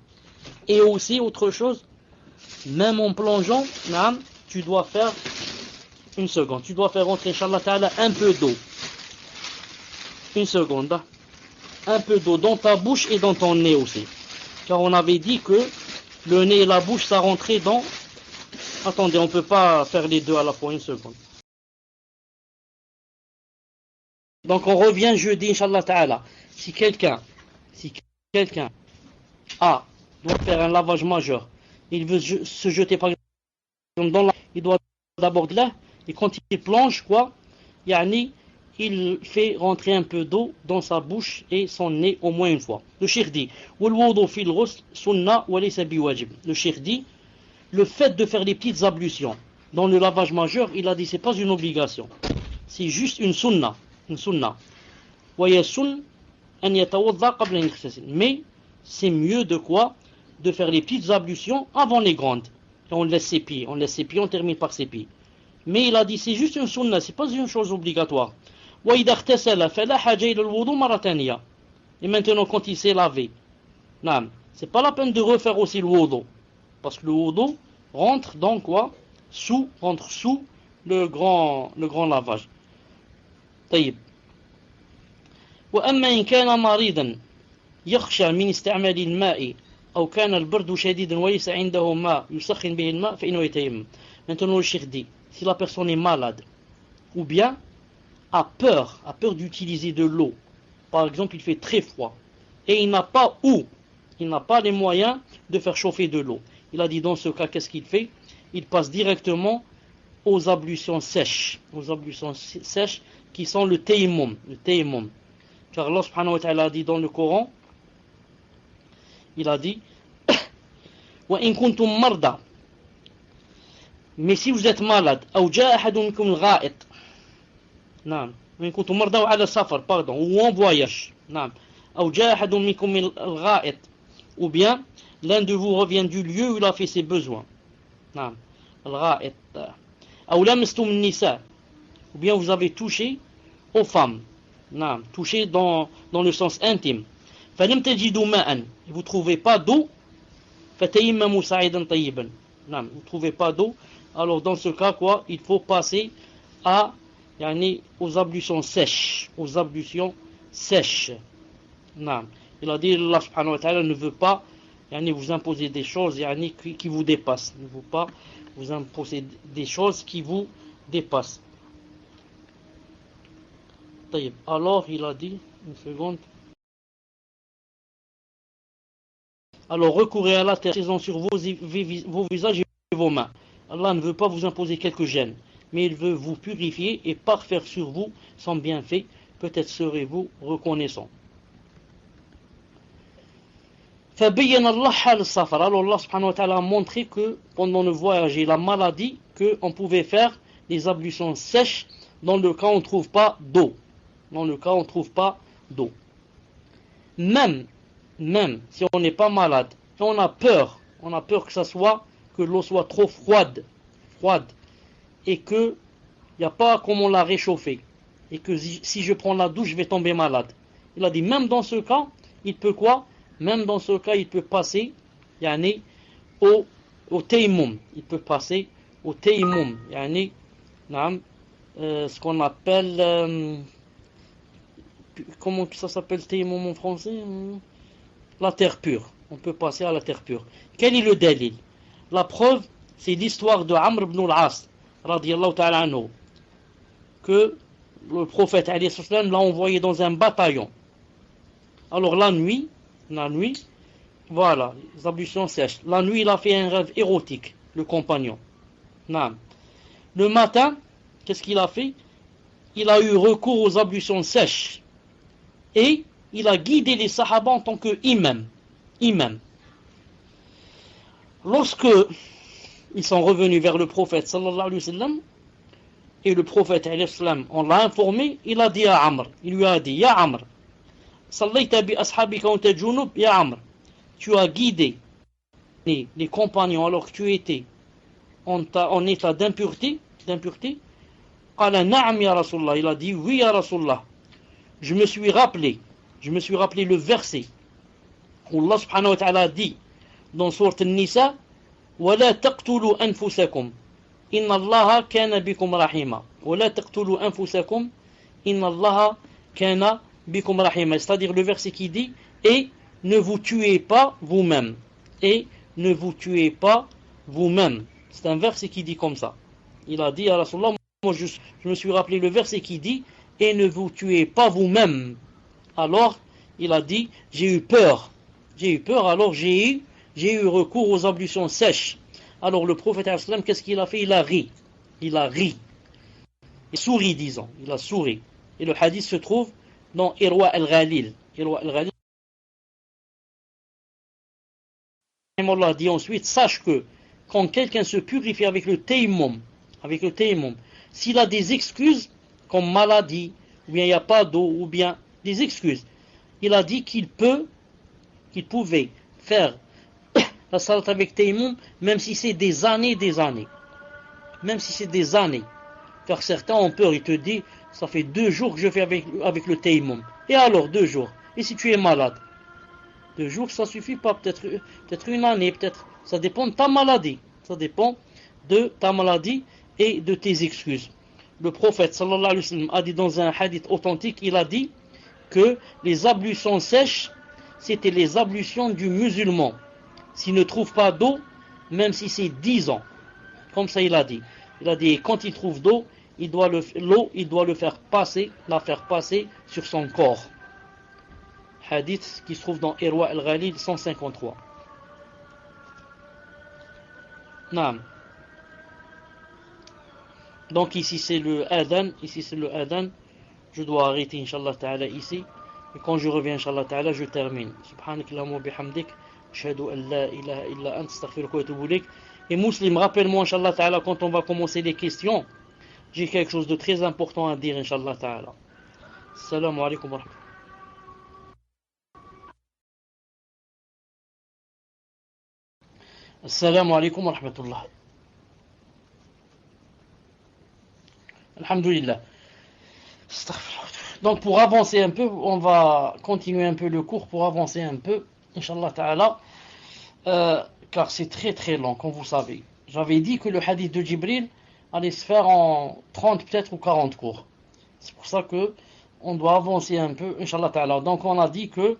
A: Et aussi, autre chose, même en plongeant, tu dois faire une seconde. Tu dois faire rentrer, Inch'Allah Ta'ala, un peu d'eau. Une seconde. Un peu d'eau dans ta bouche et dans ton nez aussi. Car on avait dit que le nez et la bouche, ça rentrait dans... Attendez, on ne peut pas faire les deux à la fois. Une seconde. Donc on revient jeudi, Inch'Allah Ta'ala. Si quelqu'un doit faire un lavage majeur, il veut se jeter par exemple dans la... Il doit d'abord de là. Et quand il plonge, il fait rentrer un peu d'eau dans sa bouche et son nez au moins une fois. Le cheikh dit, le cheikh dit, le fait de faire les petites ablutions dans le lavage majeur, il a dit, c'est pas une obligation. C'est juste une sunna. Une sunna. Mais c'est mieux de quoi? De faire les petites ablutions avant les grandes. Et on laisse ses pieds, on termine par ses pieds. Mais il a dit, c'est juste une sunna, c'est pas une chose obligatoire. Et maintenant, quand il s'est lavé, c'est pas la peine de refaire aussi le wudu. Parce que le wudu rentre dans quoi? Rentre sous le grand lavage. طيب. وأما إن كان مريضا يخشى من استعمال الماء أو كان البرد شديدا وليس عنده ماء يسخن به الماء فإنه يتيمم. Maintenant le cheikh dit, si la personne est malade ou bien a peur d'utiliser de l'eau, par exemple il fait très froid et il n'a pas les moyens de faire chauffer de l'eau, il a dit dans ce cas, qu'est-ce qu'il fait? Il passe directement aux ablutions sèches, qui sont le tayammum, Car Allah subhanahu wa ta'ala a dit dans le Coran, il a dit wa in kuntum marda, mais si vous êtes malade, ou jaa ahadun minkum al-gha'it, naam, wa in kuntum marda ou ala safar, pardon, ou en voyage, naam, ou jaa ahadun minkum al-gha'it, ou bien l'un de vous revient du lieu où il a fait ses besoins, naam, al-gha'it, ou lamastum an-nisa, ou bien vous avez touché aux femmes, naam, touché dans le sens intime. فلم تجدوا ماء, vous ne trouvez pas d'eau, فتيمموا صعيدا طيبا, vous ne trouvez pas d'eau, alors dans ce cas quoi, il faut passer aux ablutions sèches, naam. Il a dit, Allah subhanahu wa ta'ala ne veut pas vous imposer des choses qui vous dépassent, ne veut pas vous imposer des choses qui vous dépassent. Alors il a dit, une seconde, alors recourez à la terre sur vos visages et vos mains. Allah ne veut pas vous imposer quelques gênes, mais il veut vous purifier et parfaire sur vous son bienfait. Peut-être serez-vous reconnaissant. Alors Allah subhanahu wa ta'ala a montré que pendant le voyage et la maladie, qu'on pouvait faire des ablutions sèches dans le cas où on ne trouve pas d'eau. Même si on n'est pas malade, et on a peur que l'eau soit trop froide, et que il n'y a pas comme on l'a réchauffé, et que si je prends la douche, je vais tomber malade. Il a dit, même dans ce cas, il peut quoi? Même dans ce cas, il peut passer au tayammum. Il peut passer au tayammum, ce qu'on appelle, comment ça s'appelle tayammum en français? La terre pure. On peut passer à la terre pure. Quel est le dalil? La preuve, c'est l'histoire de Amr ibn al-As, radiyallahu ta'ala anhu, que le prophète alayhi salam l'a envoyé dans un bataillon. Alors la nuit, voilà, les ablutions sèches. La nuit, il a fait un rêve érotique, le compagnon. Le matin, qu'est-ce qu'il a fait? Il a eu recours aux ablutions sèches. Et il a guidé les sahaba en tant que imam. Lorsque ils sont revenus vers le prophète sallallahu alayhi wa sallam, et le prophète alayhi sallam, on l'a informé, il a dit à Amr, il lui a dit, Ya Amr, sallayta bi ashabika wa anta junub, Ya Amr, tu as guidé les compagnons alors que tu étais en état d'impureté. Qala na'am ya Rasulullah, il a dit, oui ya Rasulullah. Je me suis rappelé le verset où Allah subhanahu wa ta'ala dit dans sourate An-Nisa, وَلَا تَقْتُلُوا أَنفُسَكُمْ إِنَّ اللَّهَ كَانَ بِكُمْ رَحِيمًا وَلَا تَقْتُلُوا أَنفُسَكُمْ إِنَّ اللَّهَ كَانَ بِكُمْ رَحِيمًا, c'est-à-dire le verset qui dit, et ne vous tuez pas vous-même. C'est un verset qui dit comme ça. Il a dit à Rasulullah, moi je me suis rappelé le verset qui dit, et ne vous tuez pas vous-même. Alors il a dit, j'ai eu peur, alors j'ai eu recours aux ablutions sèches. Alors le prophète qu'est-ce qu'il a fait? Il a ri. Il sourit, disons. Il a souri. Et le hadith se trouve dans Irwa al-Ghalil. Allah dit ensuite, sache que quand quelqu'un se purifie avec le tayammum, s'il a des excuses comme maladie, ou bien il n'y a pas d'eau, ou bien des excuses, il a dit qu'il pouvait faire la salat avec tayammum, même si c'est des années. Car certains ont peur, ils te disent, ça fait 2 jours que je fais avec le tayammum. Et alors 2 jours? Et si tu es malade? 2 jours, ça suffit pas, peut-être une année, peut-être. Ça dépend de ta maladie. Et de tes excuses. Le prophète sallallahu alayhi wa sallam a dit dans un hadith authentique, il a dit que les ablutions sèches, c'était les ablutions du musulman. S'il ne trouve pas d'eau, même si c'est 10 ans. Comme ça il a dit. Il a dit, quand il trouve d'eau, il doit la faire passer sur son corps. Hadith qui se trouve dans Irwa al-Ghalil 153. Naam. Donc ici c'est le adhan, je dois arrêter Inch'Allah Ta'ala ici, et quand je reviens Inch'Allah Ta'ala je termine. Subhanakallahumma bihamdik, ashhadu an la ilaha illa ant, astaghfiruka wa atubu ilayk. Et Muslim, rappelle-moi Inch'Allah Ta'ala quand on va commencer les questions, j'ai quelque chose de très important à dire Inch'Allah Ta'ala. Assalamu alaikum wa rahmatullah. Assalamu alaikum wa rahmatullah. Alhamdulillah. Donc pour avancer un peu, on va continuer un peu le cours pour avancer un peu, Inch'Allah Ta'ala, car c'est très très long, comme vous savez. J'avais dit que le hadith de Jibril allait se faire en 30 peut-être ou 40 cours. C'est pour ça que on doit avancer un peu, Inch'Allah Ta'ala. Donc on a dit que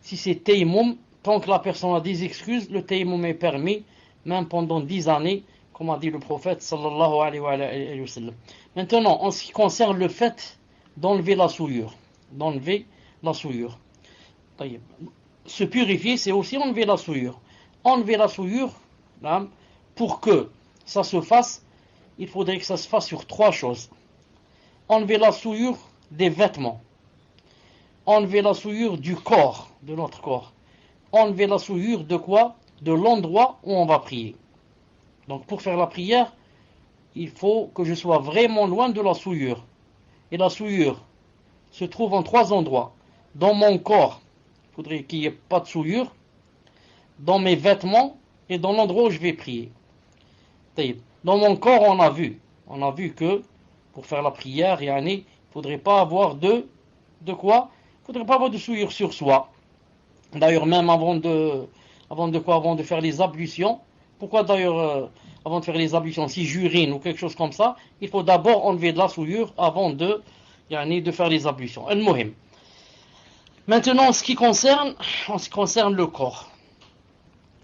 A: si c'est tayammum, tant que la personne a des excuses, le tayammum est permis, même pendant 10 années, comme a dit le prophète sallallahu alayhi wa sallam. Maintenant, en ce qui concerne le fait d'enlever la souillure, se purifier, c'est aussi enlever la souillure. Enlever la souillure, là, pour que ça se fasse, il faudrait que ça se fasse sur 3 choses. Enlever la souillure des vêtements, enlever la souillure du corps, de notre corps, enlever la souillure de quoi? De l'endroit où on va prier. Donc pour faire la prière, il faut que je sois vraiment loin de la souillure. Et la souillure se trouve en 3 endroits. Dans mon corps, il faudrait qu'il n'y ait pas de souillure. Dans mes vêtements et dans l'endroit où je vais prier. Dans mon corps, on a vu que pour faire la prière, il ne faudrait pas avoir de quoi? Il ne faudrait pas avoir de souillure sur soi. D'ailleurs, même avant de faire les ablutions. Pourquoi d'ailleurs, avant de faire les ablutions, si j'urine ou quelque chose comme ça, il faut d'abord enlever de la souillure avant de faire les ablutions. Al-Muhim. Maintenant, en ce qui concerne le corps.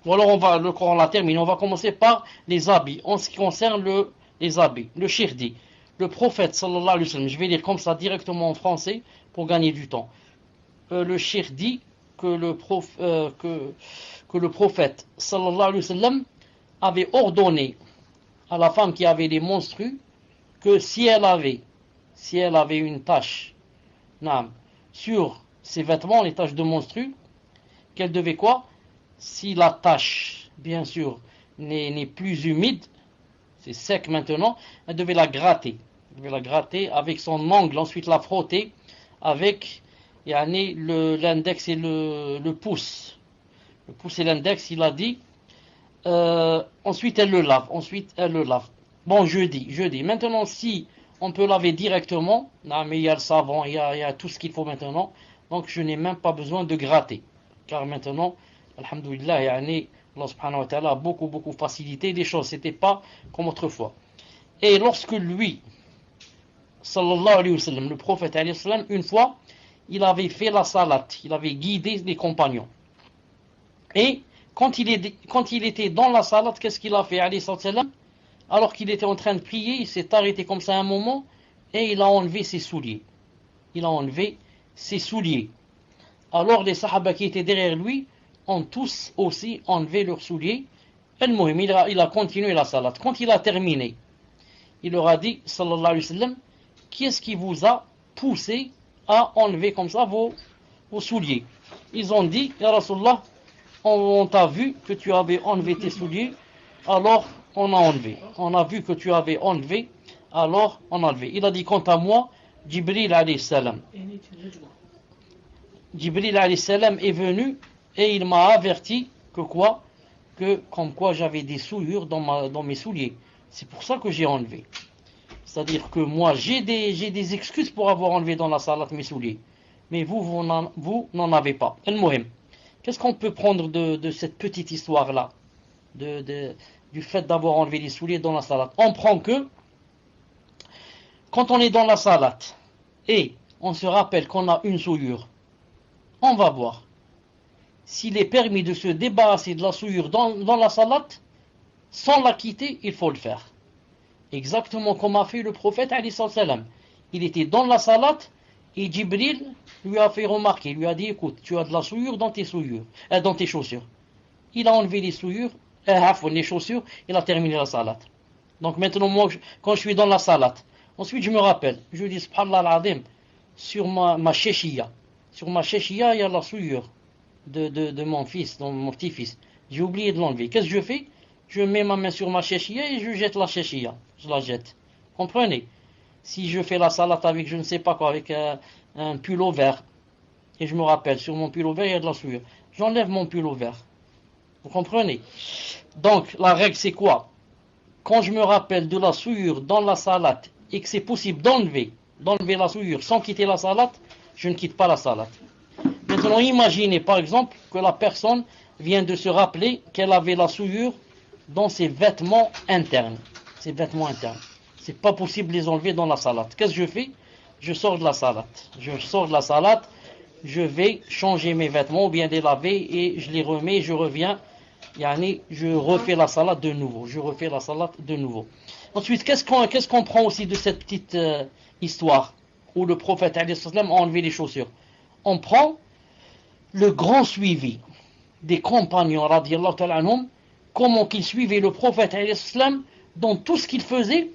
A: Ou alors le corps on l'a terminé. On va commencer par les habits. En ce qui concerne les habits, le shirdi. Le prophète sallallahu alayhi wa sallam, je vais lire comme ça directement en français pour gagner du temps. Le shirdi que le prophète sallallahu alayhi wa sallam avait ordonné à la femme qui avait les menstrues que si elle avait une tache sur ses vêtements, les taches de menstrues, qu'elle devait quoi? Si la tache, bien sûr, n'est plus humide, c'est sec maintenant, elle devait la gratter. Elle devait la gratter avec son ongle, ensuite la frotter avec l'index et le pouce. Le pouce et l'index, il a dit. Ensuite, elle le lave. Bon, jeudi. Maintenant, si on peut laver directement, mais il y a le savon, il y a tout ce qu'il faut maintenant. Donc, je n'ai même pas besoin de gratter. Car maintenant, alhamdoulilah, Allah subhanahu wa ta'ala a beaucoup facilité les choses. C'était pas comme autrefois. Et lorsque lui, sallallahu alayhi wa sallam, le prophète alayhi wa sallam, une fois, il avait fait la salat, il avait guidé les compagnons. Et quand il était dans la salat, qu'est-ce qu'il a fait, alayhi sallam? Alors qu'il était en train de prier, il s'est arrêté comme ça un moment et il a enlevé ses souliers. Alors les sahaba qui étaient derrière lui ont tous aussi enlevé leurs souliers. Al-Muhim, il a continué la salat. Quand il a terminé, il leur a dit, sallallahu alayhi wa sallam, qui est-ce qui vous a poussé à enlever comme ça vos souliers? Ils ont dit, Ya Rasulallah, on t'a vu que tu avais enlevé tes souliers, alors on a enlevé. On a vu que tu avais enlevé, alors on a enlevé. Il a dit, quant à moi, Jibril alayhi salam. Jibril alayhi salam est venu et il m'a averti que comme quoi j'avais des souillures dans mes souliers. C'est pour ça que j'ai enlevé. C'est-à-dire que moi, j'ai des excuses pour avoir enlevé dans la salat mes souliers. Mais vous n'en avez pas. Al-Muhim. Qu'est-ce qu'on peut prendre de cette petite histoire-là, du fait d'avoir enlevé les souliers dans la salat? On prend que, quand on est dans la salat, et on se rappelle qu'on a une souillure, on va voir. S'il est permis de se débarrasser de la souillure dans la salat, sans la quitter, il faut le faire. Exactement comme a fait le prophète alayhi salam. Il était dans la salat et Jibril lui a fait remarquer, lui a dit, écoute, tu as de la souillure dans tes chaussures. Il a enlevé les souillures les chaussures, il a terminé la salat. Donc maintenant, moi, quand je suis dans la salat, ensuite je me rappelle, je dis subhanallah al-azim, sur ma chéchia, il y a la souillure de mon fils, mon petit-fils. J'ai oublié de l'enlever. Qu'est-ce que je fais? Je mets ma main sur ma chéchia et je jette la chéchia. Je la jette. Comprenez? Si je fais la salat avec je ne sais pas quoi, avec un pull vert, et je me rappelle, sur mon pull vert, il y a de la souillure. J'enlève mon pull vert. Vous comprenez? Donc, la règle, c'est quoi? Quand je me rappelle de la souillure dans la salat et que c'est possible d'enlever la souillure sans quitter la salat, je ne quitte pas la salat. Maintenant, imaginez par exemple que la personne vient de se rappeler qu'elle avait la souillure dans ses vêtements internes. Ses vêtements internes. C'est pas possible de les enlever dans la salat. Qu'est-ce que je fais? Je sors de la salat. Je vais changer mes vêtements ou bien les laver et je les remets, je reviens. Je refais la salat de nouveau. Ensuite, qu'est-ce qu'on prend aussi de cette petite histoire où le prophète alayhi salam a enlevé les chaussures? On prend le grand suivi des compagnons radiyallahu ta'ala anhum, comment qu'ils suivaient le prophète alayhi salam dans tout ce qu'il faisait,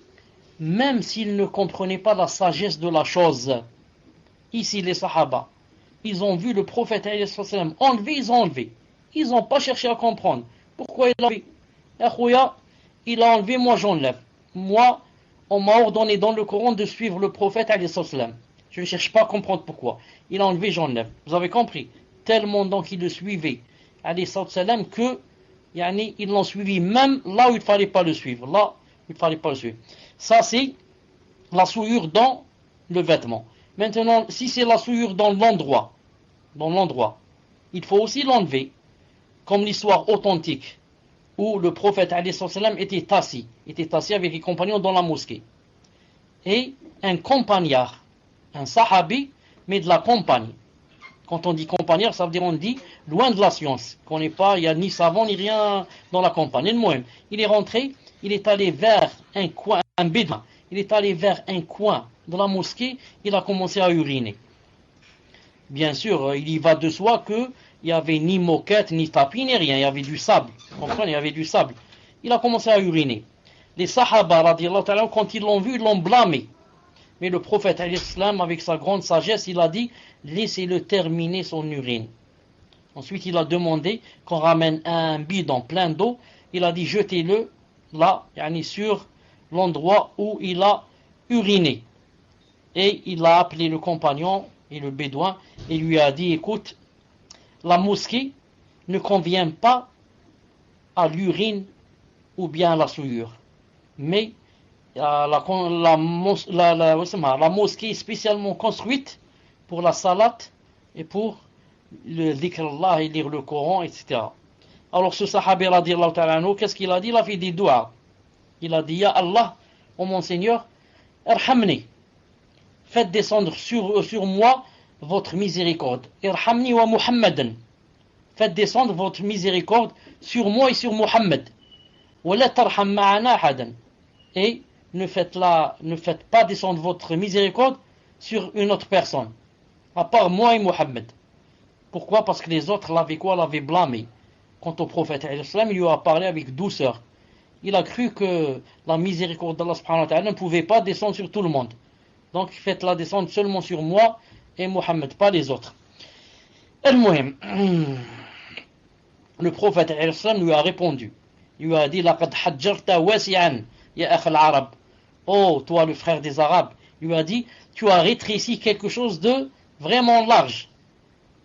A: même s'ils ne comprenaient pas la sagesse de la chose. Ici, les sahaba, ils ont vu le prophète alayhi salam enlever, ils ont enlevé. Ils n'ont pas cherché à comprendre. Pourquoi il a enlevé? Il a enlevé, moi j'enlève. Moi, on m'a ordonné dans le Coran de suivre le prophète alayhi salam. Je ne cherche pas à comprendre pourquoi. Il a enlevé, j'enlève. Vous avez compris? Tellement donc ils le suivaient alayhi salam que ils l'ont suivi même là où il ne fallait pas le suivre. Ça c'est la souillure dans le vêtement. Maintenant, si c'est la souillure dans l'endroit, il faut aussi l'enlever, comme l'histoire authentique où le prophète alayhi salam était assis avec les compagnons dans la mosquée. Et un compagnard, un sahabi, mais de la compagnie. Quand on dit compagnard, ça veut dire on dit loin de la science, qu'on n'est pas, il n'y a ni savant ni rien dans la compagnie. Il est rentré, il est allé vers un coin, un bédouin, il est allé vers un coin de la mosquée, il a commencé à uriner. Bien sûr, il y va de soi que il n'y avait ni moquette, ni tapis, ni rien, il y avait du sable. Vous comprenez, il y avait du sable. Il a commencé à uriner. Les sahaba, radiyallahu ta'ala, quand ils l'ont vu, ils l'ont blâmé. Mais le prophète, alayhi salam, avec sa grande sagesse, il a dit, laissez-le terminer son urine. Ensuite, il a demandé qu'on ramène un bidon plein d'eau. Il a dit, jetez-le là, sur l'endroit où il a uriné. Et il a appelé le compagnon et le bédouin et lui a dit, écoute, la mosquée ne convient pas à l'urine ou bien à la souillure. Mais la mosquée est spécialement construite pour la salat et pour le dhikr Allah et lire le Coran, etc. Alors ce sahabi radiyallahu ta'ala anhu, qu'est-ce qu'il a dit? Il a fait des doigts. Il a dit, Ya Allah, ô mon Seigneur, irhamni, faites descendre sur moi votre miséricorde. Irhamni wa Muhammadan, faites descendre votre miséricorde sur moi et sur Muhammad. Wa la tarham ma'ana ahadan, et ne faites pas descendre votre miséricorde sur une autre personne, à part moi et Muhammad. Pourquoi? Parce que les autres l'avaient blâmé. Quant au prophète, il lui a parlé avec douceur. Il a cru que la miséricorde d'Allah subhanahu wa ta'ala ne pouvait pas descendre sur tout le monde. Donc faites-la descendre seulement sur moi et Muhammad, pas les autres. Al-Muhim, le prophète lui a répondu. Il lui a dit, laqad hajjarta wasi'an ya akh al-arab. Oh, toi le frère des Arabes. Il lui a dit, tu as rétréci quelque chose de vraiment large.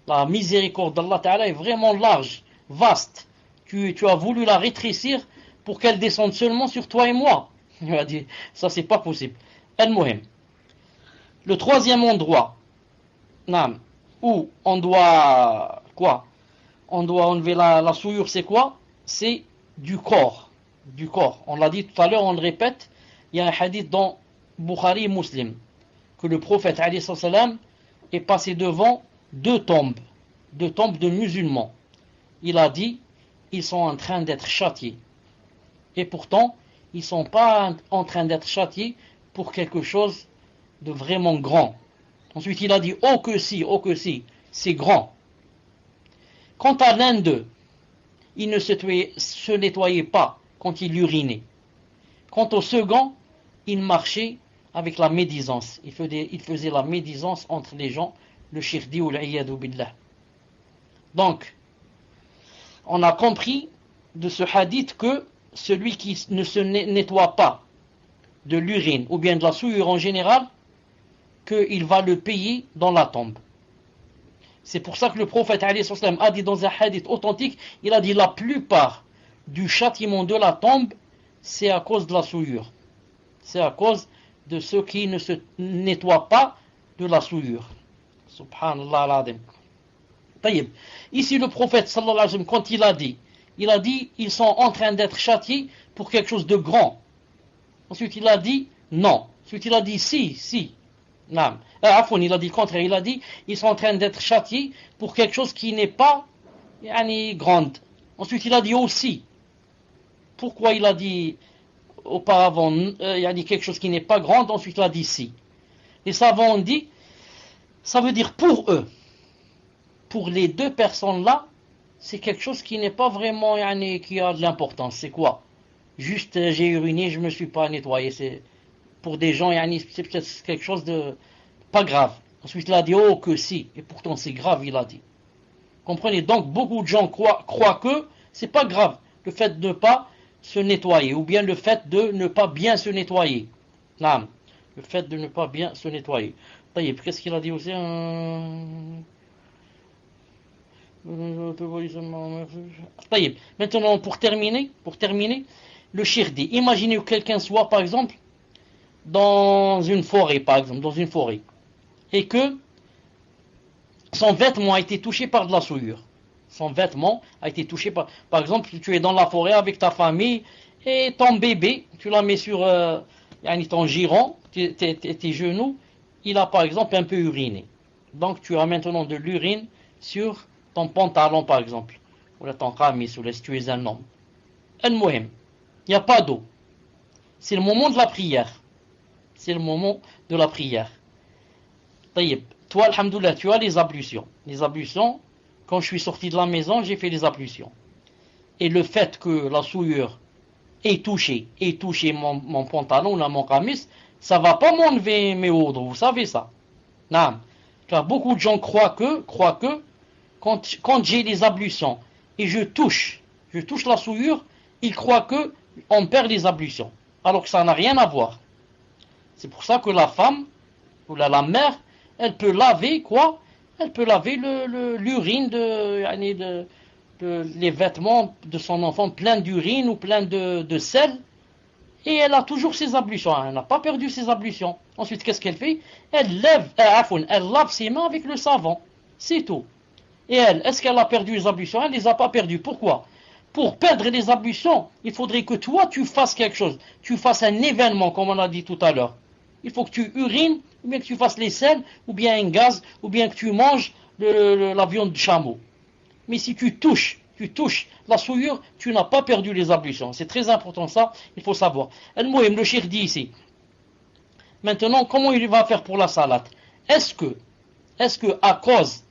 A: La miséricorde d'Allah Ta'ala est vraiment large, vaste. Tu as voulu la rétrécir pour qu'elle descende seulement sur toi et moi. Il lui a dit, ça c'est pas possible. Al-Muhim. Le troisième endroit, où on doit quoi? On doit enlever la souillure, c'est quoi? C'est du corps. Du corps. On l'a dit tout à l'heure, on le répète. Il y a un hadith dans Bukhari et Muslim que le prophète alayhi salam est passé devant deux tombes de musulmans. Il a dit, ils sont en train d'être châtiés. Et pourtant, ils ne sont pas en train d'être châtiés pour quelque chose de vraiment grand. Ensuite, il a dit, oh que si, c'est grand. Quant à l'un d'eux, il ne se nettoyait pas quand il urinait. Quant au second, il marchait avec la médisance. Il faisait la médisance entre les gens, le shirdi ou l'iyadou billah. Donc, on a compris de ce hadith que celui qui ne se nettoie pas de l'urine ou bien de la souillure en général, qu'il va le payer dans la tombe. C'est pour ça que le prophète a dit dans un hadith authentique, il a dit la plupart du châtiment de la tombe, c'est à cause de la souillure. C'est à cause de ceux qui ne se nettoient pas de la souillure. Subhanallah al-Adim. Ici le prophète sallallahu alayhi wa sallam, quand il a dit, ils sont en train d'être châtiés pour quelque chose de grand. Ensuite il a dit non. Ensuite il a dit si. Il a dit le contraire, il a dit ils sont en train d'être châtiés pour quelque chose qui n'est pas grande. Ensuite il a dit aussi. Pourquoi il a dit auparavant il a dit quelque chose qui n'est pas grande, ensuite il a dit si. Les savants ont dit, ça veut dire pour eux. Pour les deux personnes-là, c'est quelque chose qui n'est pas vraiment qui a de l'importance. C'est quoi? Juste j'ai uriné, je ne me suis pas nettoyé. C'est pour des gens, c'est peut-être quelque chose de pas grave. Ensuite, il a dit oh que si, et pourtant c'est grave, il a dit. Comprenez? Donc beaucoup de gens croient que c'est pas grave le fait de ne pas se nettoyer, ou bien le fait de ne pas bien se nettoyer. Non, le fait de ne pas bien se nettoyer. Qu'est-ce qu'il a dit aussi? Maintenant, pour terminer, le shirdi. Imaginez que quelqu'un soit, par exemple, dans une forêt, et que son vêtement a été touché par de la souillure. Son vêtement a été touché par exemple, tu es dans la forêt avec ta famille, et ton bébé, tu l'as mis sur ton giron, tes genoux, il a par exemple un peu uriné. Donc tu as maintenant de l'urine sur ton pantalon par exemple, ou ton camis, ou si tu es un homme. Al-Muhim, il n'y a pas d'eau. C'est le moment de la prière. Toi, alhamdoulilah, tu as les ablutions. Les ablutions, quand je suis sorti de la maison, j'ai fait les ablutions. Et le fait que la souillure ait touché mon pantalon ou mon camis, ça ne va pas m'enlever mes ordres, vous savez ça. Non. Car beaucoup de gens croient que quand j'ai les ablutions et je touche la souillure, ils croient que on perd les ablutions. Alors que ça n'a rien à voir. C'est pour ça que la femme, ou la mère, elle peut laver quoi? Elle peut laver l'urine les vêtements de son enfant plein d'urine ou plein de sel, et elle a toujours ses ablutions. Elle n'a pas perdu ses ablutions. Ensuite, qu'est-ce qu'elle fait? Elle lave ses mains avec le savon. C'est tout. Et est-ce qu'elle a perdu les ablutions? Elle ne les a pas perdues. Pourquoi? Pour perdre les ablutions, il faudrait que toi, tu fasses quelque chose. Tu fasses un événement, comme on a dit tout à l'heure. Il faut que tu urines, ou bien que tu fasses les selles, ou bien un gaz, ou bien que tu manges la viande de chameau. Mais si tu touches la souillure, tu n'as pas perdu les ablutions. C'est très important ça, il faut savoir. Le cheikh dit ici. Maintenant, comment il va faire pour la salade? Est-ce que à cause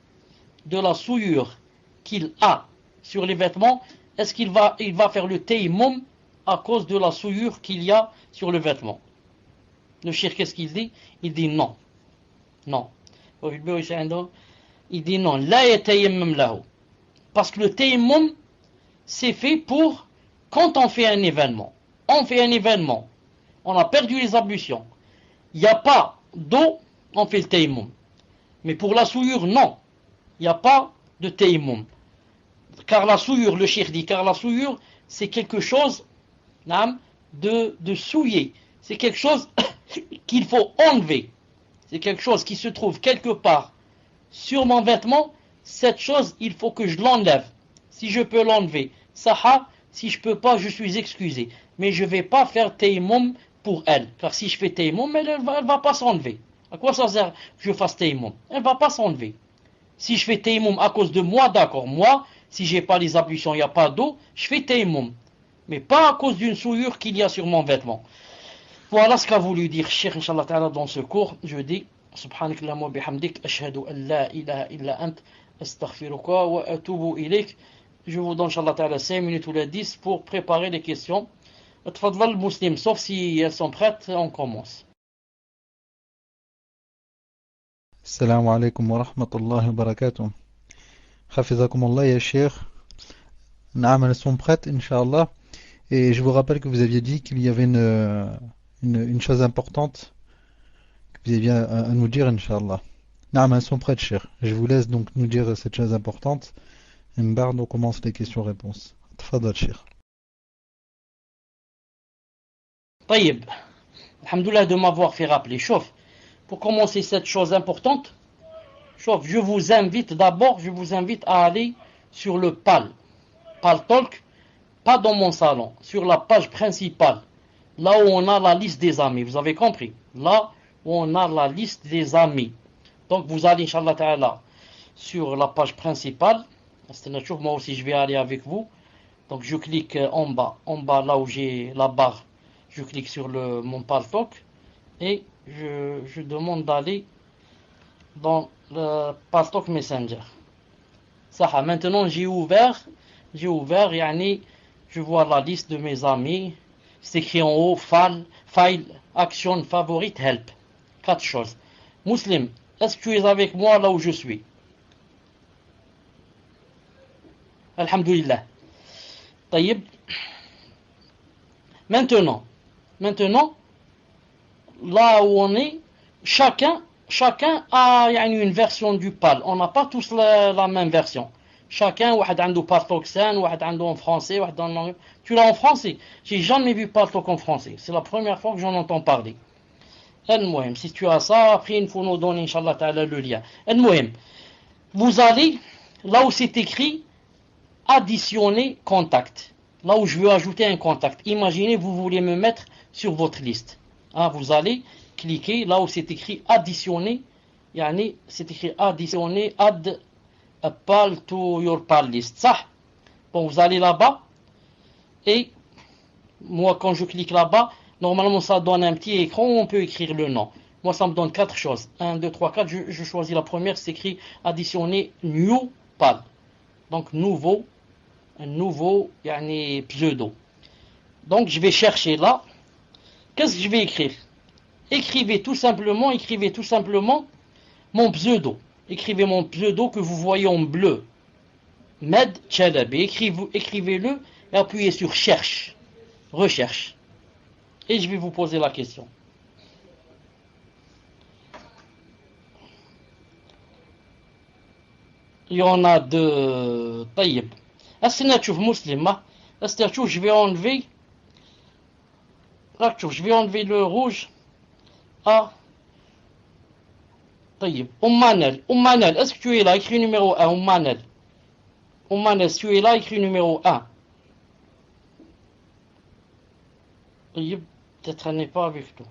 A: de la souillure qu'il a sur les vêtements, est-ce qu'il va faire le tayammum à cause de la souillure qu'il y a sur le vêtement? Le cheikh, qu'est-ce qu'il dit? Il dit non. Non. Il dit non. La yatayammam lahu. Parce que le tayammum, c'est fait pour quand on fait un événement. On a perdu les ablutions. Il n'y a pas d'eau, on fait le tayammum. Mais pour la souillure, non. Il n'y a pas de tayammum. Car la souillure, le cheikh dit, c'est quelque chose de souillé. C'est quelque chose qu'il faut enlever. C'est quelque chose qui se trouve quelque part sur mon vêtement. Cette chose, il faut que je l'enlève. Si je peux l'enlever, saha. Si je peux pas, je suis excusé. Mais je ne vais pas faire tayammum pour elle. Car si je fais tayammum, elle va pas s'enlever. À quoi ça sert que je fasse tayammum? Elle va pas s'enlever. Si je fais tayammum à cause de moi, d'accord. Moi, si j'ai pas les ablutions, il n'y a pas d'eau, je fais tayammum. Mais pas à cause d'une souillure qu'il y a sur mon vêtement. Voilà ce qu'a voulu dire Cheikh Inch'Allah Ta'ala dans ce cours. Je dis, Subhanakallahumma bihamdik, ashhadu an la ilaha illa ant, astaghfiruka wa atubu ilayk. je vous donne, Inch'Allah Ta'ala, 5 minutes ou les 10 pour préparer les questions. Tfadval Muslim, sauf si elles sont prêtes, on commence.
B: Assalamu alaikum wa rahmatullahi wa barakatuh. Hafizakumullah ya Cheikh. Naam, elles sont prêtes, Inch'Allah. Et je vous rappelle que vous aviez dit qu'il y avait une chose importante que vous aviez à nous dire, Inch'Allah. Naam, elles sont prêtes, Cheikh. Je vous laisse donc nous dire cette chose importante. Et Mbardo on commence les questions-réponses. Tfadal, Cheikh.
A: طيب, alhamdoulilah de m'avoir fait rappeler. Chauffe, pour commencer cette chose importante, chauffe, je vous invite à aller sur le PAL Talk, pas dans mon salon, sur la page principale, là où on a la liste des amis, vous avez compris? Là où on a la liste des amis. Donc vous allez, Inch'Allah Ta'ala, sur la page principale. Moi aussi je vais aller avec vous. Donc je clique en bas là où j'ai la barre, je clique sur mon Talk et je demande d'aller dans le Talk Messenger. Ça, maintenant j'ai ouvert, yani, je vois la liste de mes amis, c'est écrit en haut, file, action, favorite, help. 4 choses. Muslim, est-ce que tu es avec moi là où je suis? Alhamdulillah. Taïb. Maintenant, là où on est, chacun a une version du PAL. On n'a pas tous la même version. Chacun, واحد عنده Partoxan, واحد عنده en français, واحد en anglais. Tu l'as en français? J'ai jamais vu Partok en français. C'est la première fois que j'en entends parler. المهم, si tu as ça, après il faut nous donner, Inch'Allah Ta'ala, le lien. المهم, vous allez, là où c'est écrit, additionner contact. Là où je veux ajouter un contact. Imaginez, vous voulez me mettre sur votre liste. Hein, vous allez cliquer là où c'est écrit additionner. Yani, c'est écrit additionner, add a pal to your pal list. Ça. Bon, vous allez là-bas. Et moi, quand je clique là-bas, normalement, ça donne un petit écran où on peut écrire le nom. Moi, ça me donne 4 choses. 1, 2, 3, 4. Je choisis la première. C'est écrit additionner new pal. Donc, un nouveau yani, pseudo. Donc je vais chercher là. Qu'est-ce que je vais écrire? Écrivez tout simplement mon pseudo. Écrivez mon pseudo que vous voyez en bleu. Med Chalabi. Écrivez-le et appuyez sur cherche. Recherche. Et je vais vous poser la question. Il y en a deux. Taïb. Muslima, je vais enlever le rouge à Oumanel, est-ce que tu es là? Écris numéro 1, Oumanel, si tu es là, écris numéro 1. Peut-être elle n'est pas avec toi.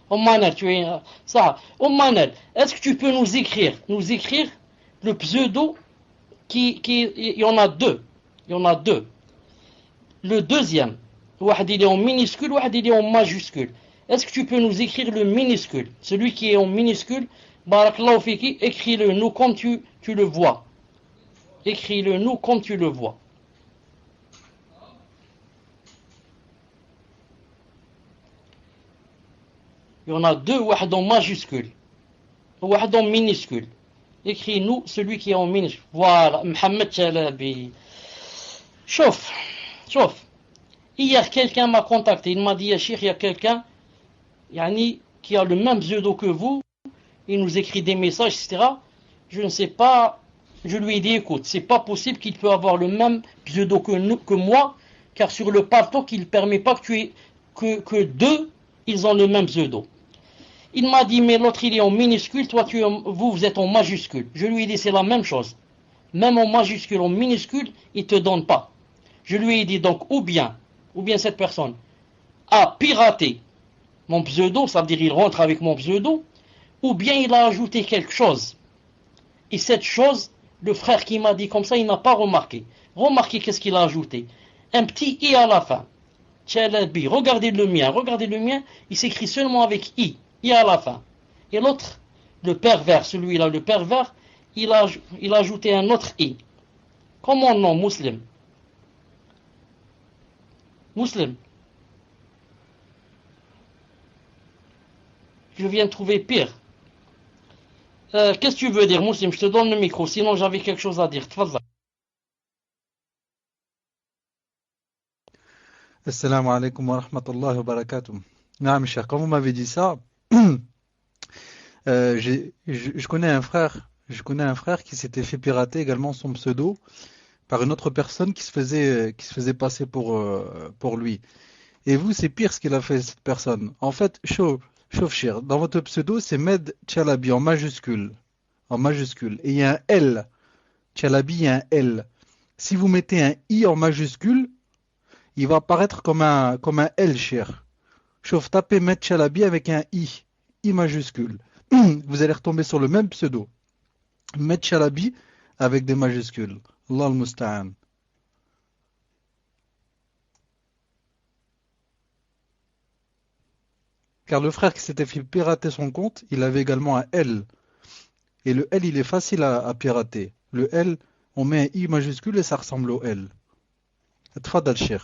A: Oumanel, tu es ça. Oumanel, est-ce que tu peux nous écrire le pseudo qui il y en a deux. Le deuxième, il est en minuscule, il est en majuscule. Est-ce que tu peux nous écrire le minuscule? Celui qui est en minuscule, barakallahu fiki, écris-le nous comme tu le vois. Écris-le nous comme tu le vois. Il y en a deux, واحد en majuscule, واحد en minuscule. Écris-nous celui qui est en minuscule. Voilà, Mohamed Chalabi. Chauffe. Hier, quelqu'un m'a contacté. Il m'a dit, ya Cheikh, il y a quelqu'un qui a le même pseudo que vous. Il nous écrit des messages, etc. Je ne sais pas. Je lui ai dit, écoute, c'est pas possible qu'il peut avoir le même pseudo que moi, car sur le Talk, il ne permet pas que deux, ils ont le même pseudo. Il m'a dit, mais l'autre il est en minuscule, toi vous êtes en majuscule. Je lui ai dit, c'est la même chose. Même en majuscule, en minuscule, il ne te donne pas. Je lui ai dit donc, ou bien cette personne a piraté mon pseudo, ça veut dire il rentre avec mon pseudo, ou bien il a ajouté quelque chose. Et cette chose, le frère qui m'a dit comme ça, il n'a pas remarqué. Remarquez qu'est-ce qu'il a ajouté. Un petit i à la fin. Regardez le mien, il s'écrit seulement avec i à la fin. Et l'autre, Le pervers, celui-là, le pervers, il a ajouté un autre i. Comment non, Muslim? Muslim. Je viens de trouver pire. Qu'est-ce que tu veux dire, Muslim? Je te donne le micro, sinon j'avais quelque chose à dire. Tfadla.
B: Assalamu alaikum wa rahmatullahi wa barakatuh. Non, mes chers, quand vous m'avez dit ça, je connais je connais un frère qui s'était fait pirater également son pseudo par une autre personne qui se faisait passer pour lui. Et vous, c'est pire ce qu'il a fait cette personne. En fait, chauffe cher. Dans votre pseudo, c'est Med Chalabi en majuscule. En majuscule. Et il y a un L. Chalabi, il y a un L. Si vous mettez un I en majuscule, il va apparaître comme un L, cher. Chauffe, tapez Med Chalabi avec un I majuscule. Vous allez retomber sur le même pseudo. Med Chalabi avec des majuscules. Allah al-Musta'an. Car le frère qui s'était fait pirater son compte, il avait également un L. Et le L, il est facile à pirater. Le L, on met un I majuscule et ça ressemble au L. Tfadal Cheikh.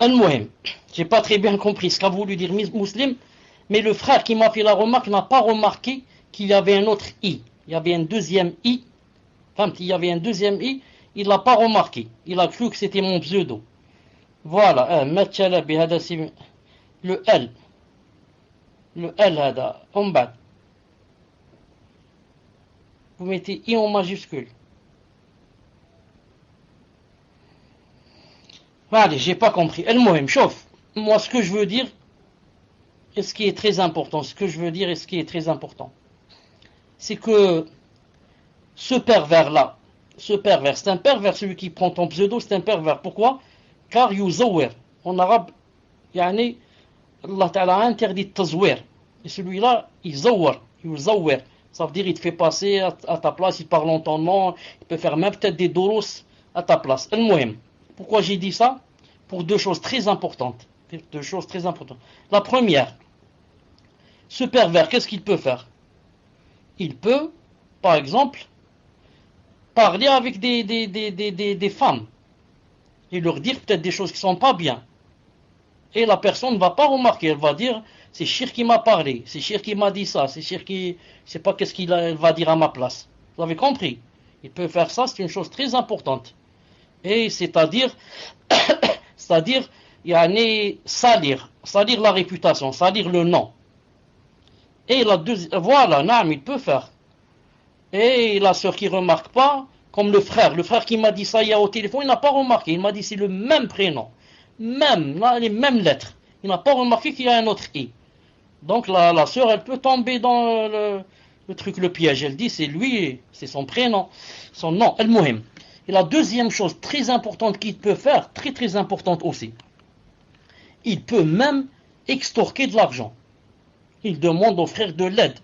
A: Al-Muhim. J'ai pas très bien compris ce qu'a voulu dire Muslim, mais le frère qui m'a fait la remarque n'a pas remarqué qu'il y avait un autre i. Il y avait un deuxième i. Enfin, il y avait un deuxième i, il l'a pas remarqué. Il a cru que c'était mon pseudo. Voilà, le L. Le L, en bas. Vous mettez i en majuscule. Allez, j'ai pas compris. Al-Muhim, chauffe. Moi, ce que je veux dire, et ce qui est très important, c'est que ce pervers-là, c'est un pervers, celui qui prend ton pseudo, c'est un pervers. Pourquoi? Car yuzawir. En arabe, yani, Allah Ta'ala a interdit de tazwir. Et celui-là, yuzawir. Ça veut dire il te fait passer à ta place, il parle en ton nom, il peut faire même peut-être des doros à ta place. Al-Muhim. Pourquoi j'ai dit ça? Pour deux choses très importantes. La première, ce pervers, qu'est-ce qu'il peut faire? Il peut, par exemple, parler avec des femmes et leur dire peut-être des choses qui ne sont pas bien. Et la personne ne va pas remarquer, elle va dire, c'est Chir qui m'a parlé, c'est Chir qui m'a dit ça, c'est Chir qui... Je ne sais pas qu'est-ce qu'il va dire à ma place. Vous avez compris? Il peut faire ça, c'est une chose très importante. Et c'est-à-dire, salir la réputation, salir le nom. Et la deuxième, voilà, Naam, il peut faire. Et la sœur qui ne remarque pas, comme le frère qui m'a dit ça hier au téléphone, il n'a pas remarqué, il m'a dit c'est le même prénom, les mêmes lettres. Il n'a pas remarqué qu'il y a un autre i. Donc la sœur, elle peut tomber dans le truc, le piège. Elle dit c'est lui, c'est son prénom, son nom, al-Muhim. Et la deuxième chose très importante qu'il peut faire, très très importante aussi, il peut même extorquer de l'argent. Il demande aux frères de l'aide.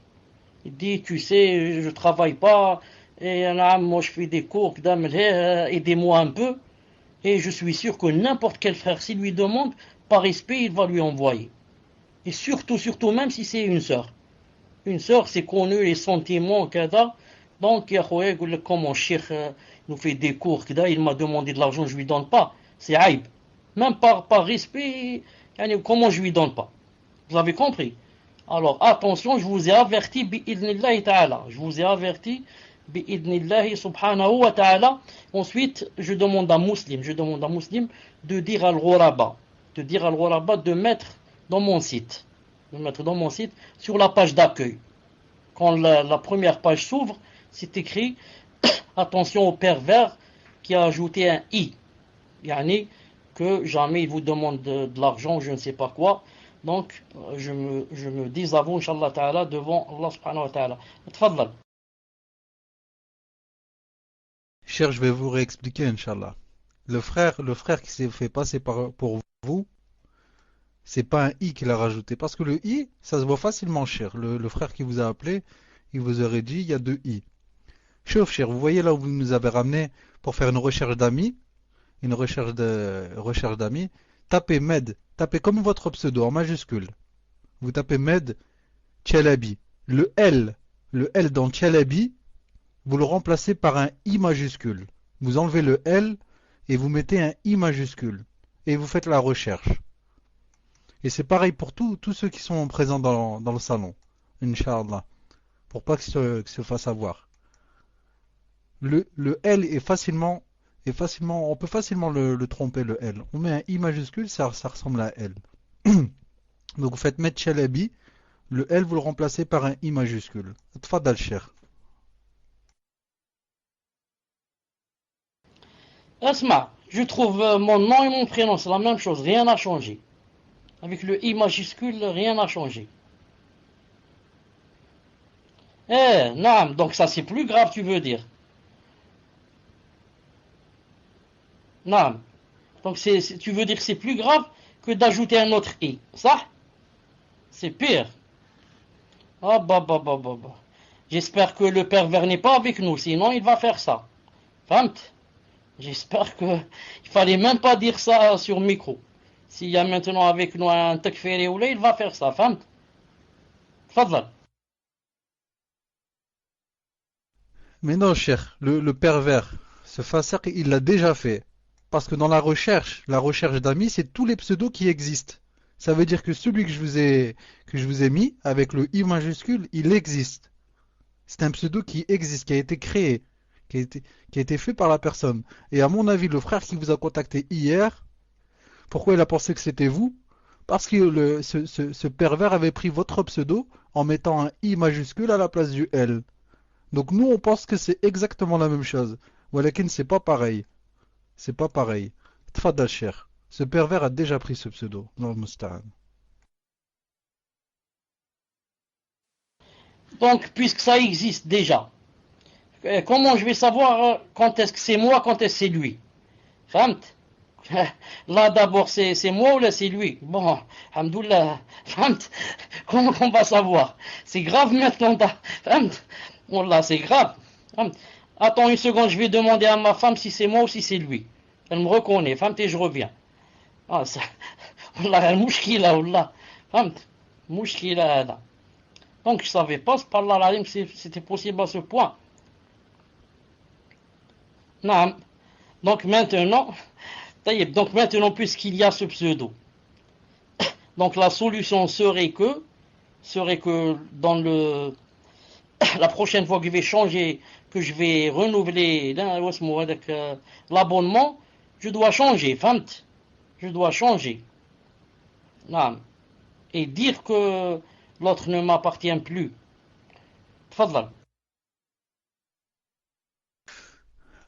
A: Il dit, tu sais, je travaille pas, et moi je fais des cours, aidez-moi un peu. Et je suis sûr que n'importe quel frère, s'il lui demande, par respect, il va lui envoyer. Et surtout même si c'est une sœur. Une sœur, c'est connu les sentiments, kada. Donc, comme mon cheikh nous fait des cours, il m'a demandé de l'argent, je lui donne pas. C'est aïb. Même par respect, comment je lui donne pas. Vous avez compris? Alors, attention, je vous ai averti, bi'idnillahi ta'ala. Je vous ai averti, bi'idnillahi subhanahu wa ta'ala. Ensuite, je demande à Muslim de dire al-Ghuraba. De mettre dans mon site. Sur la page d'accueil. Quand la première page s'ouvre, c'est écrit attention au pervers qui a ajouté un i. Yani que jamais il vous demande de l'argent, je ne sais pas quoi. Donc, je me désavoue, Inch'Allah Ta'ala, devant Allah Subhanahu wa Ta'ala. Tfadlal.
B: Cher, je vais vous réexpliquer, Inch'Allah. Le frère qui s'est fait passer pour vous, c'est pas un i qu'il a rajouté. Parce que le i, ça se voit facilement, cher. Le frère qui vous a appelé, il vous aurait dit, il y a deux i. Chauffe, cher, vous voyez là où vous nous avez ramené pour faire une recherche d'amis, tapez Med, tapez comme votre pseudo en majuscule. Vous tapez Med Chalabi. Le L dans Chalabi, vous le remplacez par un I majuscule. Vous enlevez le L et vous mettez un I majuscule. Et vous faites la recherche. Et c'est pareil pour tous ceux qui sont présents dans le salon. Inch'Allah. Pour pas qu'ils se fassent avoir. Le L est facilement, on peut facilement le tromper, le L. On met un I majuscule, ça ressemble à L. Donc vous faites mettre Chalabi, le L vous le remplacez par un I majuscule. Tfadal cher.
A: Asma, je trouve mon nom et mon prénom, c'est la même chose, rien n'a changé. Avec le I majuscule, rien n'a changé. Non, donc ça c'est plus grave, tu veux dire. Non, donc tu veux dire que c'est plus grave que d'ajouter un autre I, ça? C'est pire. Ah bah. J'espère que le pervers n'est pas avec nous, sinon il va faire ça. Famt? J'espère que il fallait même pas dire ça sur micro. S'il y a maintenant avec nous un takfiri ou là, il va faire ça. Famt? Fadlan.
B: Mais non, cher, le pervers, ce fassaq, il l'a déjà fait. Parce que dans la recherche d'amis, c'est tous les pseudos qui existent. Ça veut dire que celui que je vous ai mis, avec le I majuscule, il existe. C'est un pseudo qui existe, qui a été créé, qui a été fait par la personne. Et à mon avis, le frère qui vous a contacté hier, pourquoi il a pensé que c'était vous? Parce que ce pervers avait pris votre pseudo en mettant un I majuscule à la place du L. Donc nous, on pense que c'est exactement la même chose. Walakin, c'est pas pareil. C'est pas pareil. Tfadal cher. Ce pervers a déjà pris ce pseudo. Non, Musta'an.
A: Donc, puisque ça existe déjà, comment je vais savoir quand est-ce que c'est moi, quand est-ce que c'est lui? Famt? Là d'abord c'est moi ou là c'est lui? Bon, alhamdoulilah. Famt? Comment on va savoir? C'est grave maintenant. Famt? Bon là c'est grave. Famt? Attends une seconde, je vais demander à ma femme si c'est moi ou si c'est lui. Elle me reconnaît. Famt? Et je reviens. Ah ça. Wallah, mouchkila, wallah. Famt? Mouchkila là. Donc je savais pas, par là, que c'était possible à ce point. Non. Donc maintenant, donc maintenant, puisqu'il y a ce pseudo, donc la solution serait que dans la prochaine fois que je vais changer, que je vais renouveler l'abonnement, je dois changer, famt, je dois changer. Non. Et dire que l'autre ne m'appartient plus. Tfadal.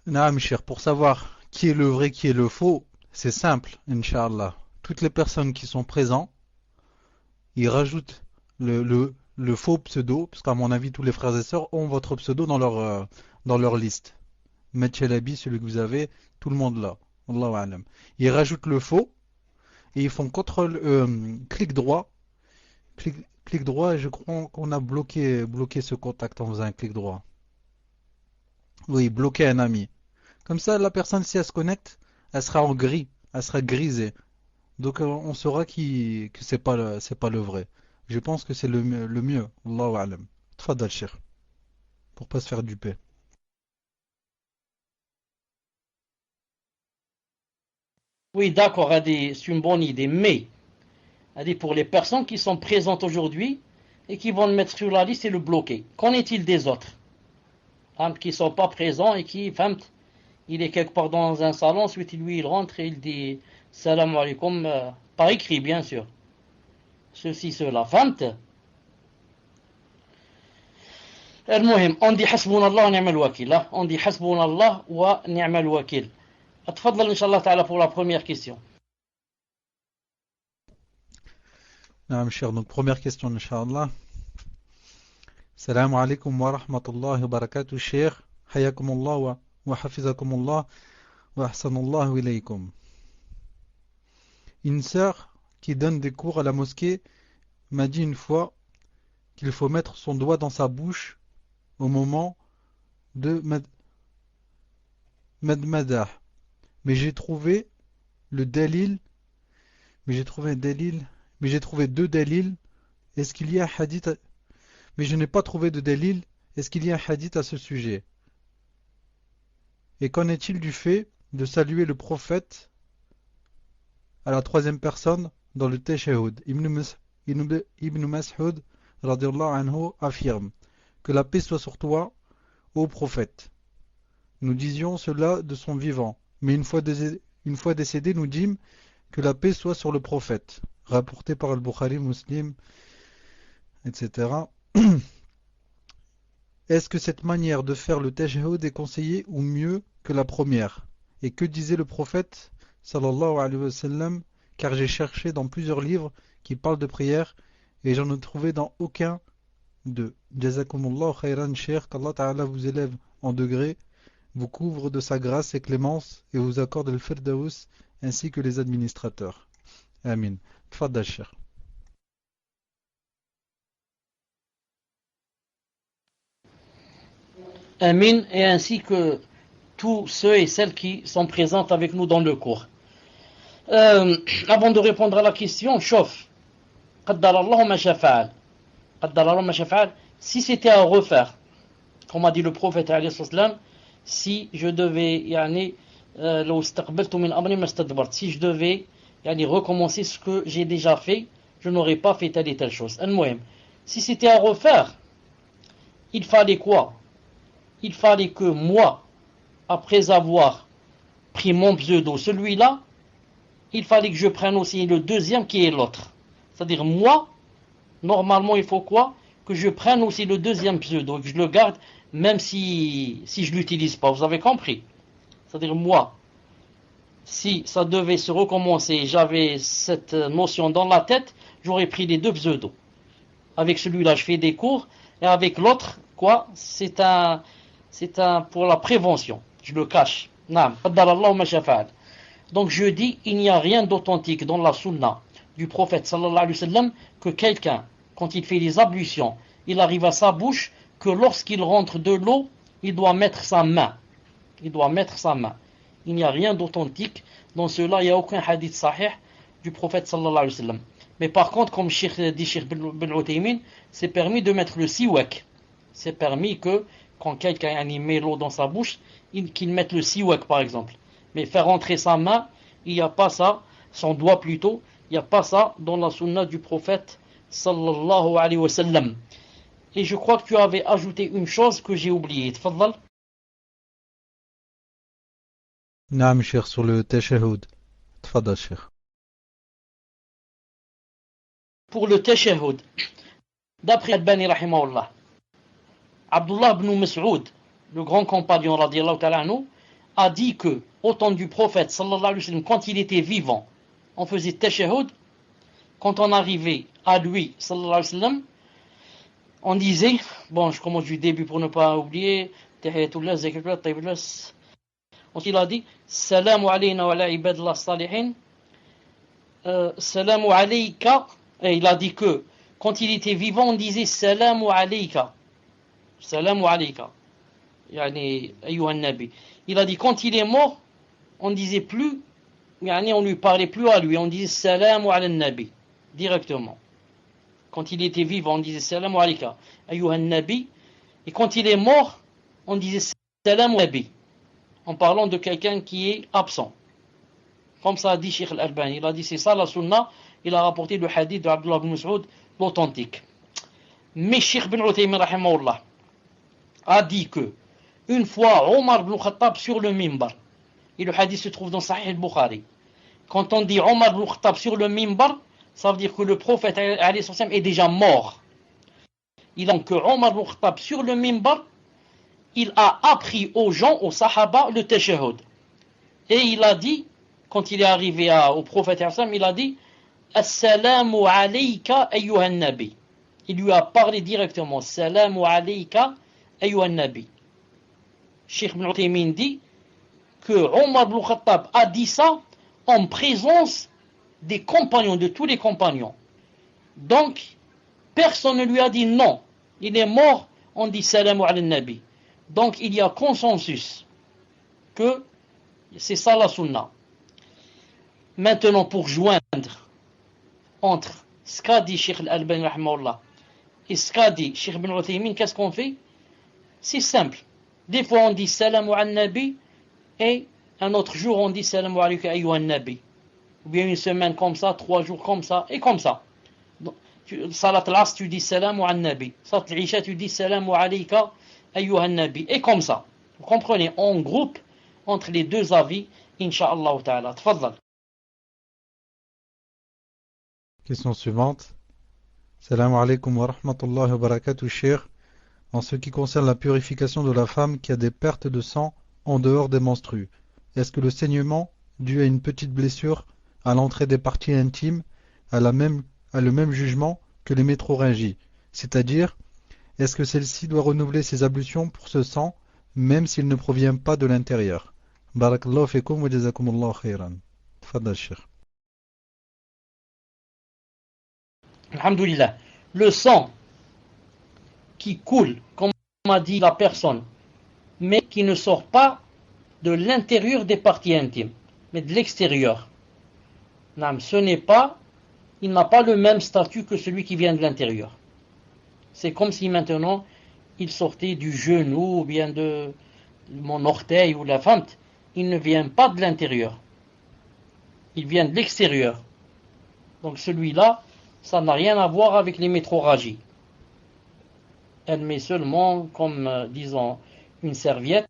B: Naam, cher. Pour savoir qui est le vrai, qui est le faux, c'est simple, Inch'Allah. Toutes les personnes qui sont présentes, ils rajoutent le faux pseudo, parce qu'à mon avis, tous les frères et sœurs ont votre pseudo dans leur liste. Metchelabi, celui que vous avez, tout le monde là. Allahu alam. Ils rajoutent le faux et ils font clic droit. Clic droit et je crois qu'on a bloqué ce contact en faisant un clic droit. Oui, bloquer un ami. Comme ça, la personne, si elle se connecte, elle sera en gris, elle sera grisée. Donc on saura que c'est pas le vrai. Je pense que c'est le mieux. Allahu alam. Tfadal, cher. Pour pas se faire duper.
A: Oui, d'accord, c'est une bonne idée, mais pour les personnes qui sont présentes aujourd'hui et qui vont le mettre sur la liste et le bloquer. Qu'en est-il des autres qui ne sont pas présents et qui, il est quelque part dans un salon, ensuite lui il rentre et il dit salam alaikum, par écrit bien sûr. Ceci, cela. فهمت؟ المهم on dit حسبنا الله ونعم الوكيل. On dit حسبنا الله ونعم الوكيل. اتفضل إن شاء الله تعالى pour la première question.
B: Naam, cher. Donc première question, Inch'Allah. Salam alaikum wa rahmatullahi wa barakatuh, cher. Hayakumullah wa hafizakumullah wa ahsanallahu ilaykum. Une sœur qui donne des cours à la mosquée m'a dit une fois qu'il faut mettre son doigt dans sa bouche au moment de madmadah. Mais j'ai trouvé le dalil Mais j'ai trouvé un dalil, mais j'ai trouvé deux dalils. Est-ce qu'il y a un hadith Mais je n'ai pas trouvé de dalil. Est-ce qu'il y a un hadith à ce sujet? Et qu'en est-il du fait de saluer le prophète à la troisième personne dans le Tashahhud? Ibn Mas'ud radiallahu anhu affirme que la paix soit sur toi, ô prophète. Nous disions cela de son vivant, mais une fois décédé, nous dîmes que la paix soit sur le prophète, rapporté par Al-Bukhari, Muslim, etc. Est-ce que cette manière de faire le tashahhud est conseillée ou mieux que la première? Et que disait le prophète sallallahu alayhi wa sallam? Car j'ai cherché dans plusieurs livres qui parlent de prière et j'en ai trouvé dans aucun d'eux. Jazakumullah khayran cheikh, qu'Allah Ta'ala vous élève en degrés, vous couvre de sa grâce et clémence et vous accorde le firdaus ainsi que les administrateurs. Amin. Tfaddal cheikh.
A: Amin, et ainsi que tous ceux et celles qui sont présentes avec nous dans le cours. Avant de répondre à la question, chauffe. Qaddarallahu ma shafa'al. Qaddarallahu ma shafa'al. Si c'était à refaire, comme a dit le prophète alayhi salam, si je devais si je devais recommencer ce que j'ai déjà fait, je n'aurais pas fait telle et telle chose. Si c'était à refaire, il fallait quoi? Il fallait que moi, après avoir pris mon pseudo, celui-là, il fallait que je prenne aussi le deuxième qui est l'autre. C'est-à-dire moi, normalement il faut quoi? Que je prenne aussi le deuxième pseudo, que je le garde même si je ne l'utilise pas. Vous avez compris? C'est-à-dire moi, si ça devait se recommencer, j'avais cette notion dans la tête, j'aurais pris les deux pseudos. Avec celui-là, je fais des cours, et avec l'autre, quoi? C'est un pour la prévention. Je le cache. Donc je dis, il n'y a rien d'authentique dans la sunna du prophète sallallahu alayhi wa sallam que quelqu'un, quand il fait les ablutions, il arrive à sa bouche, que lorsqu'il rentre de l'eau, il doit mettre sa main. Il doit mettre sa main. Il n'y a rien d'authentique dans cela, il n'y a aucun hadith sahih du prophète sallallahu alayhi wa sallam. Mais par contre, comme dit Cheikh Ben Uthaymin, c'est permis de mettre le siwak. C'est permis que quand quelqu'un met l'eau dans sa bouche, qu'il mette le siwak par exemple. Mais faire rentrer sa main, il n'y a pas ça, son doigt plutôt, il n'y a pas ça dans la sunna du prophète sallallahu alayhi wa sallam. Et je crois que tu avais ajouté une chose que j'ai oubliée. Tfaddal.
B: Naam cheikh, sur le tashahhud. Tfaddal cheikh.
A: Pour le tashahhud, d'après Al-Bani rahimahullah, Abdullah ibn Mas'ud, le grand compagnon radiyallahu ta'ala anhu, a dit que, au temps du prophète sallallahu alayhi wa sallam, quand il était vivant, on faisait tashahhud. Quand on arrivait à lui sallallahu alayhi wa sallam, on disait, bon, je commence du début pour ne pas oublier, tahiyatullah, zakatullah, tayyibullah. Il a dit, salamu alayna wa ala ibadillah salihin, salamu alayka, et il a dit que, quand il était vivant, on disait salamu alayka. Salamu alayka. Yani, ayyuhan nabi. Il a dit, quand il est mort, on disait plus, on lui parlait plus à lui, on disait salamu ala nabi, directement. Quand il était vivant, on disait salamu alayka, ayyuhan nabi. Et quand il est mort, on disait salamu nabi, en parlant de quelqu'un qui est absent. Comme ça a dit Cheikh Al-Albani. Il a dit c'est ça la sunna. Il a rapporté le hadith de Abdullah ibn Mas'ud, l'authentique. Mais Cheikh bin Uthaymin rahimahullah a dit que une fois Omar ibn Khattab sur le mimbar, et le hadith se trouve dans Sahih al-Bukhari, quand on dit Omar ibn Khattab sur le mimbar, ça veut dire que le prophète est déjà mort. Et donc que Omar ibn Khattab sur le mimbar, il a appris aux gens, aux sahaba, le tashahhud. Et il a dit, quand il est arrivé au prophète, il a dit Assalamu alayka ayyuhan nabi. Il lui a parlé directement. Assalamu alayka ayyuhan nabi. Cheikh Ibn Uthaymin dit que Omar ibn Khattab a dit ça en présence des compagnons, de tous les compagnons. Donc, personne ne lui a dit non. Il est mort, on dit Salamu ala nabi. Donc, il y a consensus que c'est ça la sunna. Maintenant, pour joindre entre ce qu'a dit Cheikh Al-Albani rahimahullah et ce qu'a dit Cheikh Ibn Uthaymin, qu'est-ce qu'on fait? C'est simple. Des fois on dit salam al nabi et un autre jour on dit salam alayka ayyuha nabi. Ou bien une semaine comme ça, 3 jours comme ça, et comme ça. Salat al-Asr, tu dis salam al nabi. Salat al-Isha, tu dis salam alayka ayyuha nabi. Et comme ça. Vous comprenez? On groupe entre les deux avis, incha'Allah ta'ala. Tfaddal.
B: Question suivante. Salam alaikum wa rahmatullahi wa barakatuh, Cheikh. En ce qui concerne la purification de la femme qui a des pertes de sang en dehors des menstrues, est-ce que le saignement, dû à une petite blessure à l'entrée des parties intimes, a le même jugement que les métrorragies? C'est-à-dire, est-ce que celle-ci doit renouveler ses ablutions pour ce sang, même s'il ne provient pas de l'intérieur? Barakallahu fikum wa jazakumullahu khairan. Tfaddal, Cheikh.
A: Alhamdulillah. Le sang qui coule, comme a dit la personne, mais qui ne sort pas de l'intérieur des parties intimes, mais de l'extérieur. Ce n'est pas, il n'a pas le même statut que celui qui vient de l'intérieur. C'est comme si maintenant il sortait du genou ou bien de mon orteil ou la fente. Il ne vient pas de l'intérieur. Il vient de l'extérieur. Donc celui-là, ça n'a rien à voir avec les métrorragies. Elle met seulement, comme disons, une serviette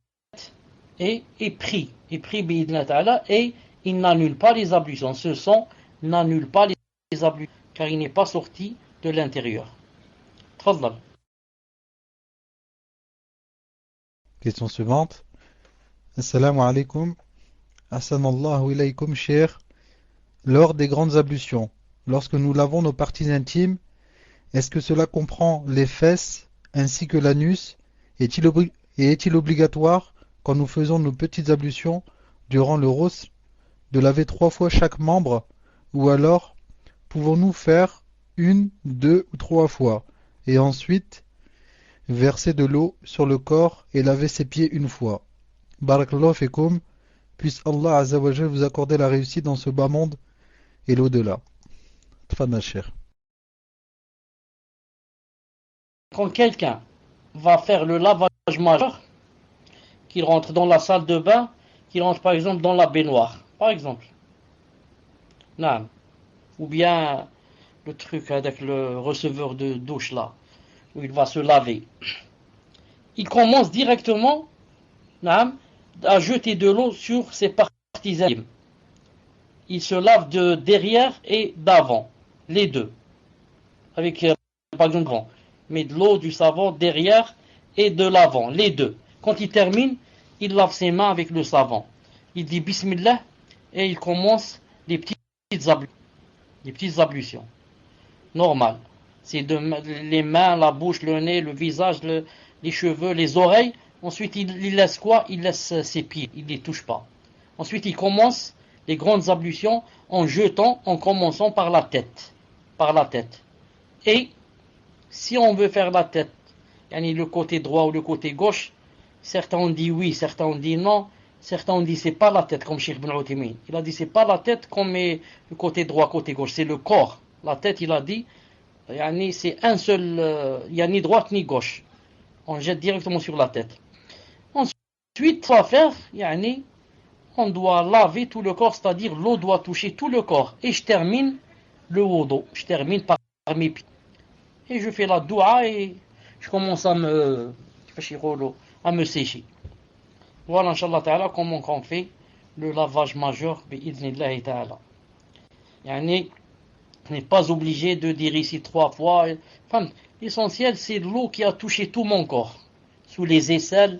A: et prie bi'idna ta'ala, et il n'annule pas les ablutions. Ce sang n'annule pas les ablutions, car il n'est pas sorti de l'intérieur. Tfaddal.
B: Question suivante. Assalamu alaikum. Assalamallahu ilaykum, Cheikh. Lors des grandes ablutions, lorsque nous lavons nos parties intimes, est-ce que cela comprend les fesses ainsi que l'anus? Est-il obligatoire, quand nous faisons nos petites ablutions durant le ghusl, de laver 3 fois chaque membre, ou alors pouvons-nous faire 1, 2 ou 3 fois, et ensuite verser de l'eau sur le corps et laver ses pieds 1 fois? Barakallahu fikum, puisse Allah Azza wa Jal vous accorder la réussite dans ce bas monde et l'au-delà. Tfadal, Cheikh.
A: Quand quelqu'un va faire le lavage majeur, qu'il rentre dans la salle de bain, qu'il rentre par exemple dans la baignoire, par exemple. Non. Ou bien le truc avec le receveur de douche là, où il va se laver. Il commence directement à jeter de l'eau sur ses parties intimes. Il se lave de derrière et d'avant, les deux. Avec, par exemple, mais de l'eau, du savon derrière et de l'avant, les deux. Quand il termine, il lave ses mains avec le savon. Il dit Bismillah et il commence les petites ablutions. Normal. C'est les mains, la bouche, le nez, le visage, les cheveux, les oreilles. Ensuite, il laisse quoi? Il laisse ses pieds. Il ne les touche pas. Ensuite, il commence les grandes ablutions en commençant par la tête. Par la tête. Et si on veut faire la tête, le côté droit ou le côté gauche, certains ont dit oui, certains ont dit non, certains ont dit c'est pas la tête comme Cheikh Ibn Uthaymin. Il a dit c'est pas la tête comme le côté droit, côté gauche, c'est le corps. La tête, il a dit, c'est un seul, il n'y a ni droite ni gauche. On jette directement sur la tête. Ensuite, on va faire, on doit laver tout le corps, c'est-à-dire l'eau doit toucher tout le corps. Et je termine le wudu, je termine par mes pieds. Et je fais la doua et je commence à me sécher. Voilà, Inch'Allah Ta'ala, comment on fait le lavage majeur, bi'idhnillahi Ta'ala. On n'est pas obligé de dire ici 3 fois. Enfin, l'essentiel, c'est l'eau qui a touché tout mon corps. Sous les aisselles,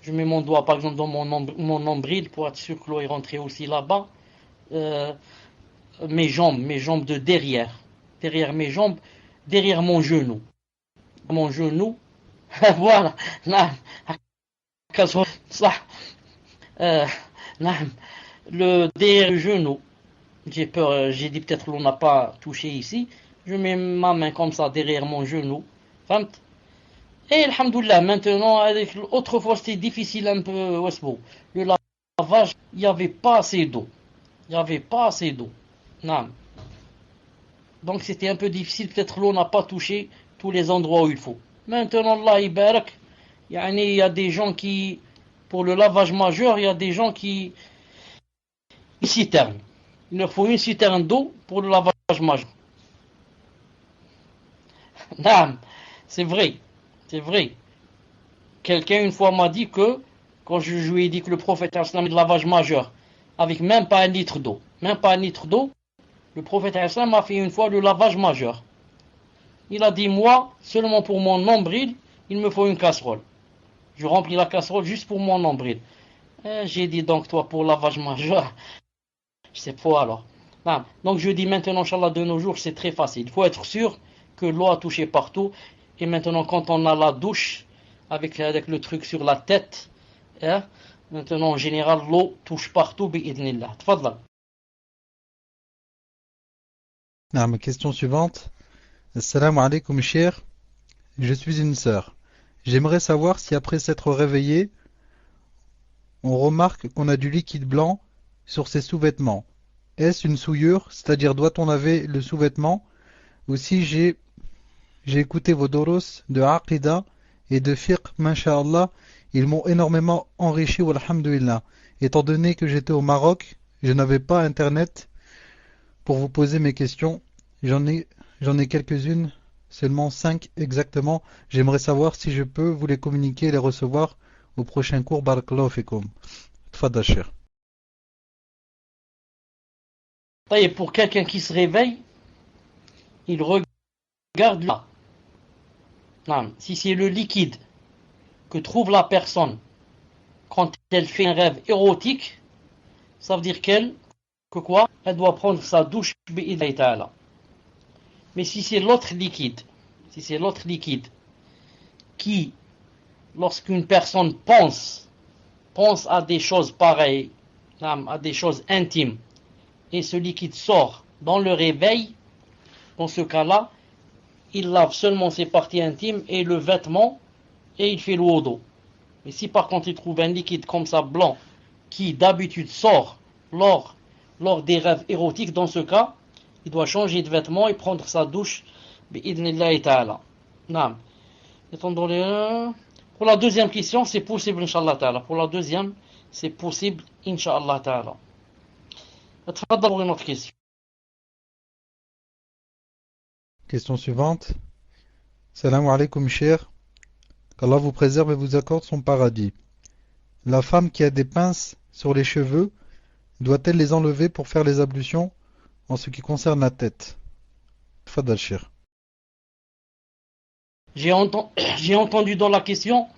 A: je mets mon doigt par exemple dans mon nombril pour être sûr que l'eau est rentrée aussi là-bas. Mes jambes de derrière mes jambes, derrière mon genou. Mon genou, voilà. Le derrière le genou. J'ai peur, j'ai dit peut-être l'eau n'a pas touché ici. Je mets ma main comme ça derrière mon genou. Et alhamdoulilah, maintenant, autrefois c'était difficile un peu. Le lavage, il n'y avait pas assez d'eau. Non. Donc c'était un peu difficile, peut-être l'eau n'a pas touché tous les endroits où il faut. Maintenant, Allah barak, il y a des gens qui, pour le lavage majeur, il y a des gens qui, une citerne. Il leur faut une citerne d'eau pour le lavage majeur. Non, c'est vrai, c'est vrai. Quelqu'un une fois m'a dit que, quand je lui ai dit que le prophète islam est de lavage majeur, avec même pas un litre d'eau, le prophète islam a fait une fois le lavage majeur. Il a dit, moi, seulement pour mon nombril, il me faut une casserole. Je remplis la casserole juste pour mon nombril. J'ai dit, donc toi, pour lavage majeur, je sais pas alors. Non. Donc je dis maintenant, Inch'Allah, de nos jours, c'est très facile. Il faut être sûr que l'eau a touché partout. Et maintenant, quand on a la douche, avec le truc sur la tête, hein, maintenant, en général, l'eau touche partout, bi'idnillah. Tfadla.
B: Ma question suivante. Assalamu alaikum, cher. Je suis une sœur. J'aimerais savoir si après s'être réveillé, on remarque qu'on a du liquide blanc sur ses sous-vêtements. Est-ce une souillure, c'est-à-dire doit-on laver le sous-vêtement? Aussi, j'ai écouté vos doros de Aqida et de Fiqh, masha'Allah, ils m'ont énormément enrichi, walhamdulillah. Étant donné que j'étais au Maroc, je n'avais pas internet pour vous poser mes questions. J'en ai quelques-unes, seulement 5 exactement. J'aimerais savoir si je peux vous les communiquer et les recevoir au prochain cours. Barakallahu fikum. Tfadal cher.
A: Et pour quelqu'un qui se réveille, il regarde là. Non, si c'est le liquide que trouve la personne quand elle fait un rêve érotique, ça veut dire que quoi? Elle doit prendre sa douche bi'idhnillah ta'ala. Mais si c'est l'autre liquide, qui, lorsqu'une personne pense à des choses pareilles, à des choses intimes, et ce liquide sort dans le réveil, dans ce cas-là, il lave seulement ses parties intimes et le vêtement, et il fait le wudu. Mais si par contre il trouve un liquide comme ça blanc, qui d'habitude sort lors des rêves érotiques, dans ce cas, il doit changer de vêtements et prendre sa douche, bi'idhnillahi ta'ala. Naam. Pour la deuxième question, c'est possible, Inch'Allah ta'ala. Pour la deuxième, c'est possible, Inch'Allah ta'ala. Pour une autre question.
B: Question suivante. Salam alaikum, cher. Qu'Allah vous préserve et vous accorde son paradis. La femme qui a des pinces sur les cheveux, doit-elle les enlever pour faire les ablutions en ce qui concerne la tête? Tfadal cher.
A: J'ai entendu dans la question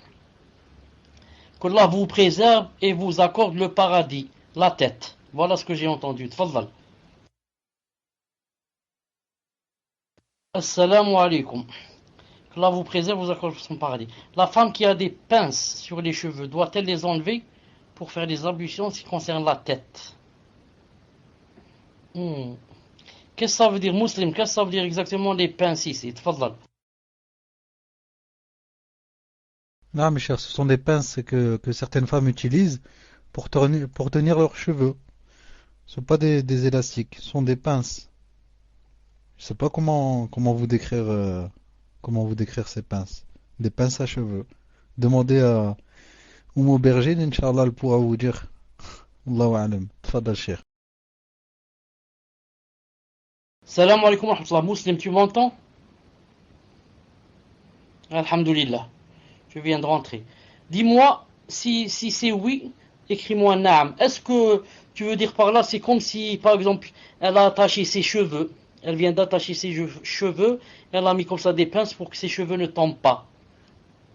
A: qu'Allah vous préserve et vous accorde le paradis, la tête. Voilà ce que j'ai entendu. Tfadal. Assalamu alaikum. qu'Allah vous préserve, vous accorde son paradis. La femme qui a des pinces sur les cheveux, doit-elle les enlever pour faire des ablutions en ce qui concerne la tête? Qu'est-ce que ça veut dire, musulman? Qu'est-ce que ça veut dire exactement les pinces ici? Tfadal.
B: Non, mes chers, ce sont des pinces que certaines femmes utilisent pour tenir leurs cheveux. Ce ne sont pas des élastiques, ce sont des pinces. Je ne sais pas comment vous décrire ces pinces. Des pinces à cheveux. Demandez à Oumo Berger, Inch'Allah, elle pourra vous dire. Allahu alam. Tfadal cher.
A: Salam alaikum wa rahmatullah. Muslim, tu m'entends? Alhamdulillah. Je viens de rentrer. Dis-moi, si c'est oui, écris-moi naam. Est-ce que tu veux dire par là, c'est comme si, par exemple, elle a attaché ses cheveux. Elle vient d'attacher ses cheveux. Elle a mis comme ça des pinces pour que ses cheveux ne tombent pas.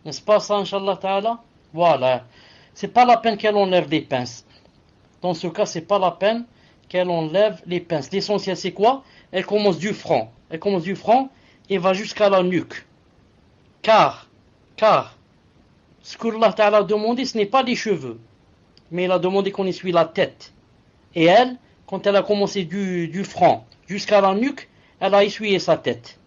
A: N'est-ce pas ça, Inch'Allah ta'ala? Voilà. C'est pas la peine qu'elle enlève des pinces. Dans ce cas, c'est pas la peine qu'elle enlève les pinces. L'essentiel, c'est quoi? Elle commence du front. Et va jusqu'à la nuque. Car, ce que Allah Ta'ala a demandé, ce n'est pas les cheveux. Mais il a demandé qu'on essuie la tête. Et elle, quand elle a commencé du front jusqu'à la nuque, elle a essuyé sa tête.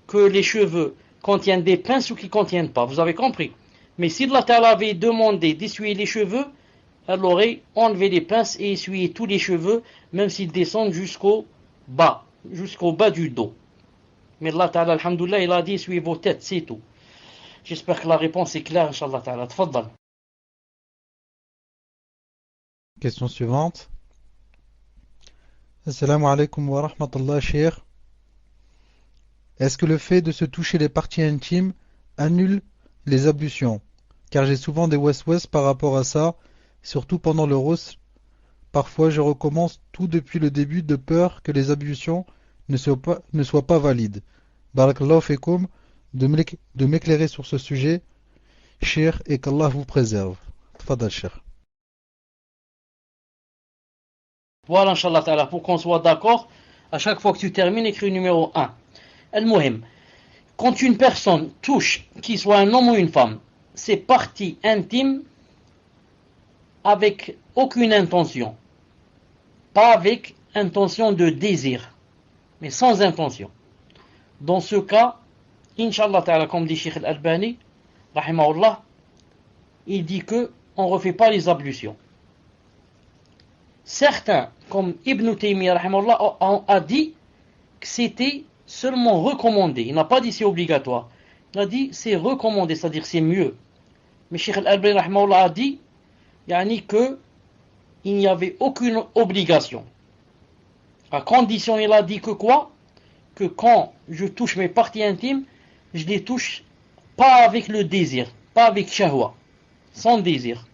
A: Que les cheveux contiennent des pinces ou qu'ils ne contiennent pas. Vous avez compris? Mais si Allah Ta'ala avait demandé d'essuyer les cheveux, elle aurait enlevé les pinces et essuyé tous les cheveux, même s'ils descendent jusqu'au bas. jusqu'au bas du dos. Mais Allah Ta'ala, alhamdoulilah, il a dit essuyez vos têtes, c'est tout. J'espère que la réponse est claire, Inch'Allah Ta'ala. Tfaddal.
B: Question suivante. Assalamu alaikum wa rahmatullah, Cheikh. Est-ce que le fait de se toucher les parties intimes annule les ablutions? Car j'ai souvent des west-west par rapport à ça, surtout pendant le rosl. Parfois je recommence tout depuis le début de peur que les ablutions ne soient pas valides. Barakallahu fekoum de m'éclairer sur ce sujet, Cheikh, et qu'Allah vous préserve. Tfadal, Cheikh.
A: Voilà, Inch'Allah Ta'ala, pour qu'on soit d'accord, à chaque fois que tu termines, écris numéro 1. Al-Muhim. Quand une personne touche, qu'il soit un homme ou une femme, ses parties intimes avec aucune intention, pas avec intention de désir, mais sans intention. Dans ce cas, Inch'Allah Ta'ala, comme dit Cheikh Al-Albani, rahimahullah, il dit que on ne refait pas les ablutions. Certains, comme Ibn Taymiyyah, rahimahullah, a dit que c'était seulement recommandé. Il n'a pas dit c'est obligatoire. Il a dit c'est recommandé, c'est-à-dire c'est mieux. Mais Cheikh Al-Albani, rahimahullah, a dit que il n'y avait aucune obligation. À condition, il a dit que quoi? Que quand je touche mes parties intimes, je les touche pas avec le désir, pas avec shahwa, sans désir.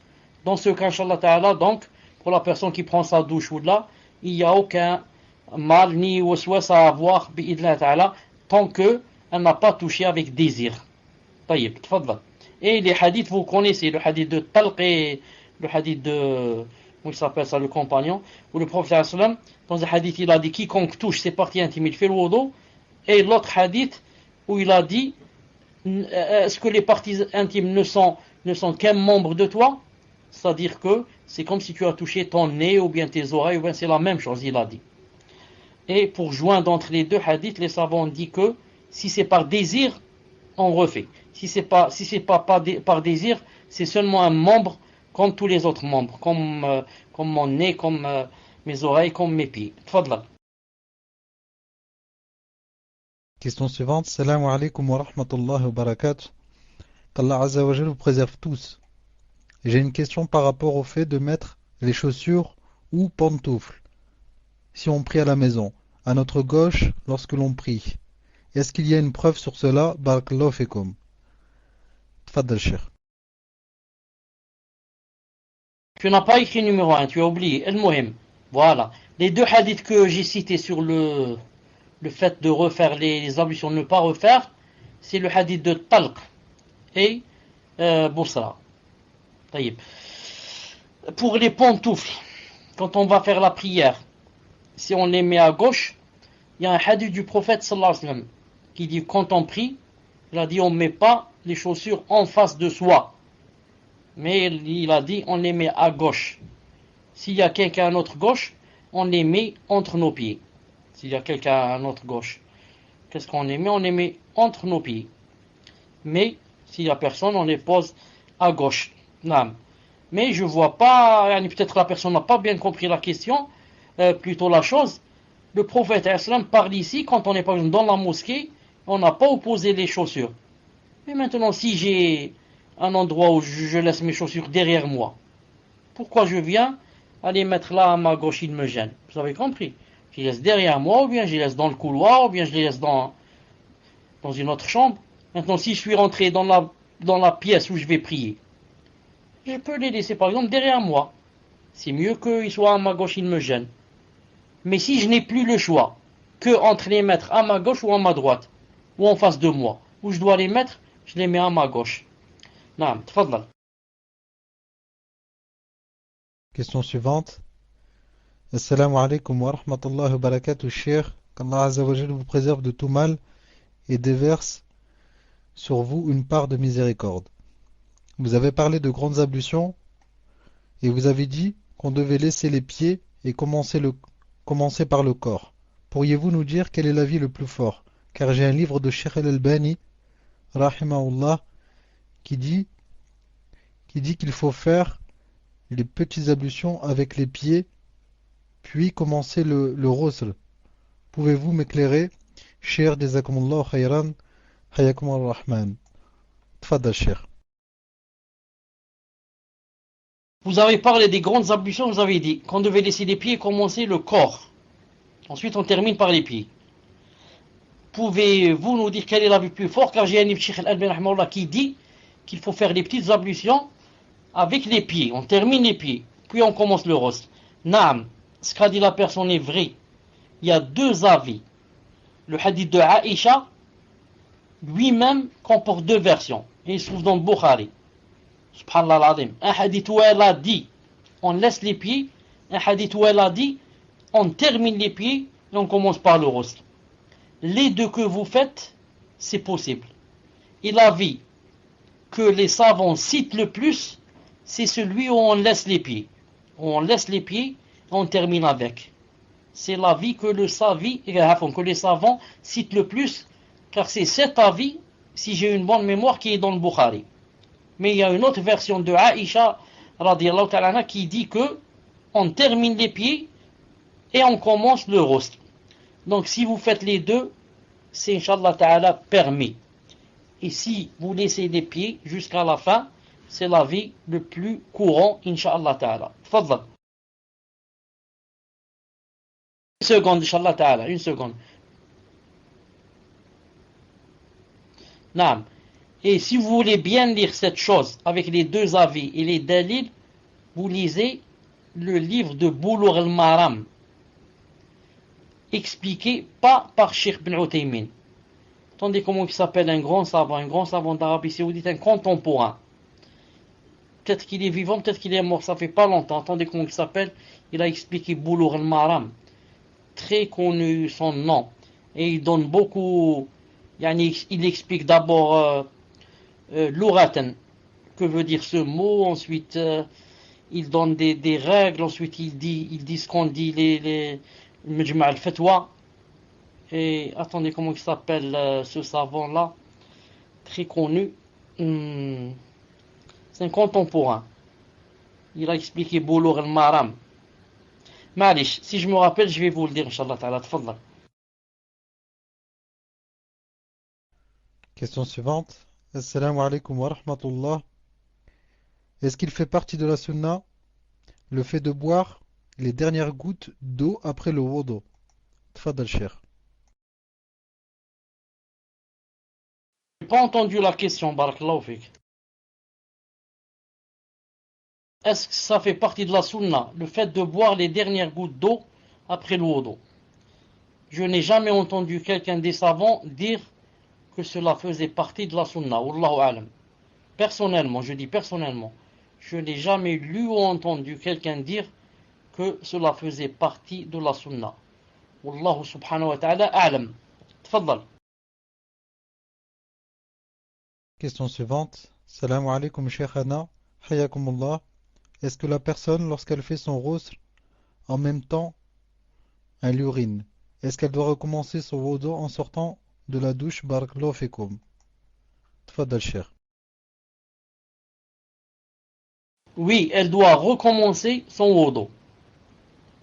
A: Dans ce cas, Inch'Allah Ta'ala, donc, pour la personne qui prend sa douche ou là, il n'y a aucun mal ni waswas à avoir, bi'idna Ta'ala, tant qu'elle n'a pas touché avec désir. Taïb, tfadla. Et les hadiths, vous connaissez, le hadith de Talq et le hadith de, comment il s'appelle ça, le compagnon, où le prophète sallam, dans un hadith, il a dit quiconque touche ses parties intimes, il fait le wudu. Et l'autre hadith, où il a dit, est-ce que les parties intimes ne sont qu'un membre de toi? C'est-à-dire que c'est comme si tu as touché ton nez ou bien tes oreilles, ou bien c'est la même chose, il a dit. Et pour joindre entre les deux hadiths, les savants ont dit que si c'est par désir, on refait. Si c'est pas par désir, c'est seulement un membre comme tous les autres membres, comme mon nez, comme mes oreilles, comme mes pieds. Tfadla.
B: Question suivante. Salam alaikum wa rahmatullahi wa barakatuh. Qu'Allah Azza wa Jalla vous préserve tous. J'ai une question par rapport au fait de mettre les chaussures ou pantoufles si on prie à la maison, à notre gauche lorsque l'on prie. Est-ce qu'il y a une preuve sur cela? Barakallahu fekum. Tfaddal, Cheikh.
A: Tu n'as pas écrit numéro 1, tu as oublié. Al-Muhim. Voilà. Les deux hadiths que j'ai cités sur le fait de refaire les ablutions, ne pas refaire, c'est le hadith de Talq et Boussra. Pour les pantoufles, quand on va faire la prière, si on les met à gauche, il y a un hadith du prophète sallallahu alayhi wa sallam qui dit quand on prie, il a dit on ne met pas les chaussures en face de soi, mais il a dit on les met à gauche. S'il y a quelqu'un à notre gauche, on les met entre nos pieds. S'il y a quelqu'un à notre gauche, qu'est-ce qu'on les met? On les met entre nos pieds. Mais s'il n'y a personne, on les pose à gauche. Non. Mais je vois pas, peut-être la personne n'a pas bien compris la question, plutôt la chose. Le prophète islam parle ici, quand on est par exemple dans la mosquée, on n'a pas opposé les chaussures. Mais maintenant, si j'ai un endroit où je laisse mes chaussures derrière moi, pourquoi je viens aller mettre là à ma gauche, il me gêne? Vous avez compris? Je les laisse derrière moi, ou bien je les laisse dans le couloir, ou bien je les laisse dans une autre chambre. Maintenant, si je suis rentré dans la pièce où je vais prier, je peux les laisser par exemple derrière moi. C'est mieux qu'ils soient à ma gauche, ils me gênent. Mais si je n'ai plus le choix que entre les mettre à ma gauche ou à ma droite, ou en face de moi, où je dois les mettre, je les mets à ma gauche. Naam, tfadlal.
B: Question suivante. Assalamu alaikum wa rahmatullahi wa barakatuh, Cheikh. Qu'Allah Azza wa Jalla vous préserve de tout mal et déverse sur vous une part de miséricorde. Vous avez parlé de grandes ablutions et vous avez dit qu'on devait laisser les pieds et commencer par le corps. Pourriez-vous nous dire quel est l'avis le plus fort? Car j'ai un livre de Cheikh Al-Albani, rahimahullah, qui dit qu'il faut faire les petites ablutions avec les pieds, puis commencer le ghusl Pouvez-vous m'éclairer? Cher Jazakumullah khayran, Hayakum ar-Rahman. Tfadal, cher.
A: Vous avez parlé des grandes ablutions, vous avez dit qu'on devait laisser les pieds et commencer le corps. Ensuite, on termine par les pieds. Pouvez-vous nous dire quel est l'avis plus fort? Car j'ai un Cheikh Al-Albani qui dit qu'il faut faire les petites ablutions avec les pieds. On termine les pieds, puis on commence le rostre. Naam, ce qu'a dit la personne est vrai. Il y a deux avis. Le hadith de Aïcha, lui-même, comporte deux versions. Et il se trouve dans le Bukhari. Subhanallah al-Azim. Un hadith où elle a dit, on laisse les pieds. Un hadith où elle a dit, on termine les pieds et on commence par le rostre. Les deux que vous faites, c'est possible. Et l'avis que les savants citent le plus, c'est celui où on laisse les pieds. Où on laisse les pieds et on termine avec. C'est l'avis que les savants citent le plus, car c'est cet avis, si j'ai une bonne mémoire, qui est dans le Bukhari. Mais il y a une autre version de Aïcha radiyallahu ta'ala qui dit que on termine les pieds et on commence le rostre. Donc si vous faites les deux, c'est Inch'Allah ta'ala permis. Et si vous laissez les pieds jusqu'à la fin, c'est l'avis le plus courant, Inch'Allah ta'ala. Fadlan. Une seconde, Inch'Allah ta'ala, une seconde. Naam. Et si vous voulez bien lire cette chose avec les deux avis et les dalils, vous lisez le livre de Boulough al-Maram, expliqué pas par Cheikh Ibn Uthaymin. Attendez, comment il s'appelle, un grand savant d'Arabie Saoudite, un contemporain. Peut-être qu'il est vivant, peut-être qu'il est mort, ça fait pas longtemps. Attendez, comment il s'appelle? Il a expliqué Boulough al-Maram. Très connu son nom. Et il donne beaucoup. Il explique d'abord l'ouratan, que veut dire ce mot, ensuite il donne des règles, ensuite il dit ce qu'on dit les Mujma' al-Fatwa. Et attendez, comment il s'appelle ce savant là, très connu, c'est un contemporain. Il a expliqué Boulough al-Maram. Malish, si je me rappelle, je vais vous le dire, Inch'Allah ta'ala. Tfadla.
B: Question suivante. Assalamu alaikum wa rahmatullah. Est-ce qu'il fait partie de la sunna le fait de boire les dernières gouttes d'eau après le wudu? Tfadal, cher.
A: Je n'ai pas entendu la question, barakallahu fik. Est-ce que ça fait partie de la sunna, le fait de boire les dernières gouttes d'eau après le wudu? Je n'ai jamais entendu quelqu'un des savants dire que cela faisait partie de la sunna. Wallahu alam. Personnellement, je dis personnellement, je n'ai jamais lu ou entendu quelqu'un dire que cela faisait partie de la sunna. Wallahu subhanahu wa ta'ala a'lam. Tfaddal.
B: Question suivante. Salam alaikum shaykhana. Hayakumullah. Est-ce que la personne, lorsqu'elle fait son rosr, en même temps, elle urine, est-ce qu'elle doit recommencer son wudu en sortant de la douche? Barakallahu fikum. Tfaddal, cher.
A: Oui, elle doit recommencer son wudu.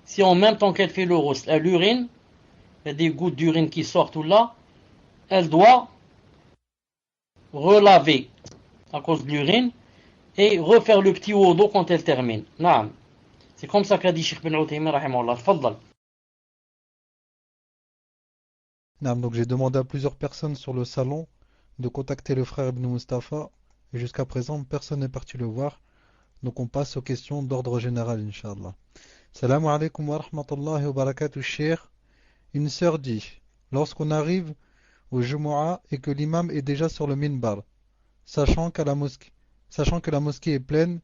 A: Si en même temps qu'elle fait le rosr, elle urine, il y a des gouttes d'urine qui sortent ou là, elle doit relaver à cause de l'urine et refaire le petit wudu quand elle termine. Naam. C'est comme ça qu'a dit Cheikh Ibn Uthaymin rahimahullah. Tfaddal.
B: Naam, donc j'ai demandé à plusieurs personnes sur le salon de contacter le frère Ibn Mustafa et jusqu'à présent personne n'est parti le voir. Donc on passe aux questions d'ordre général, Inch'Allah. Salam alaikum wa rahmatullahi wa barakatuh, cher. Une sœur dit, lorsqu'on arrive au Jumu'ah et que l'imam est déjà sur le minbar, sachant que la mosquée est pleine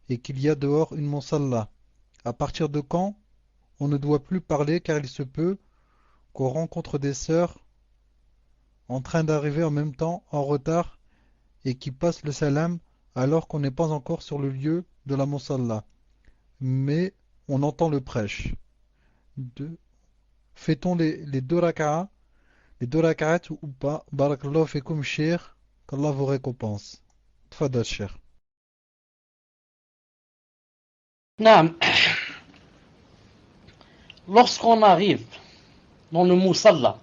B: et qu'il y a dehors une monsalla, à partir de quand on ne doit plus parler car il se peut qu'on rencontre des sœurs en train d'arriver en même temps, en retard, et qui passent le salam alors qu'on n'est pas encore sur le lieu de la monsalla, mais on entend le prêche. Fait-on les deux raka'at ou pas? Barakallahu fikum, cher, qu'Allah vous récompense. Tfadal, cher.
A: Naam. Lorsqu'on arrive, dans le Moussalla.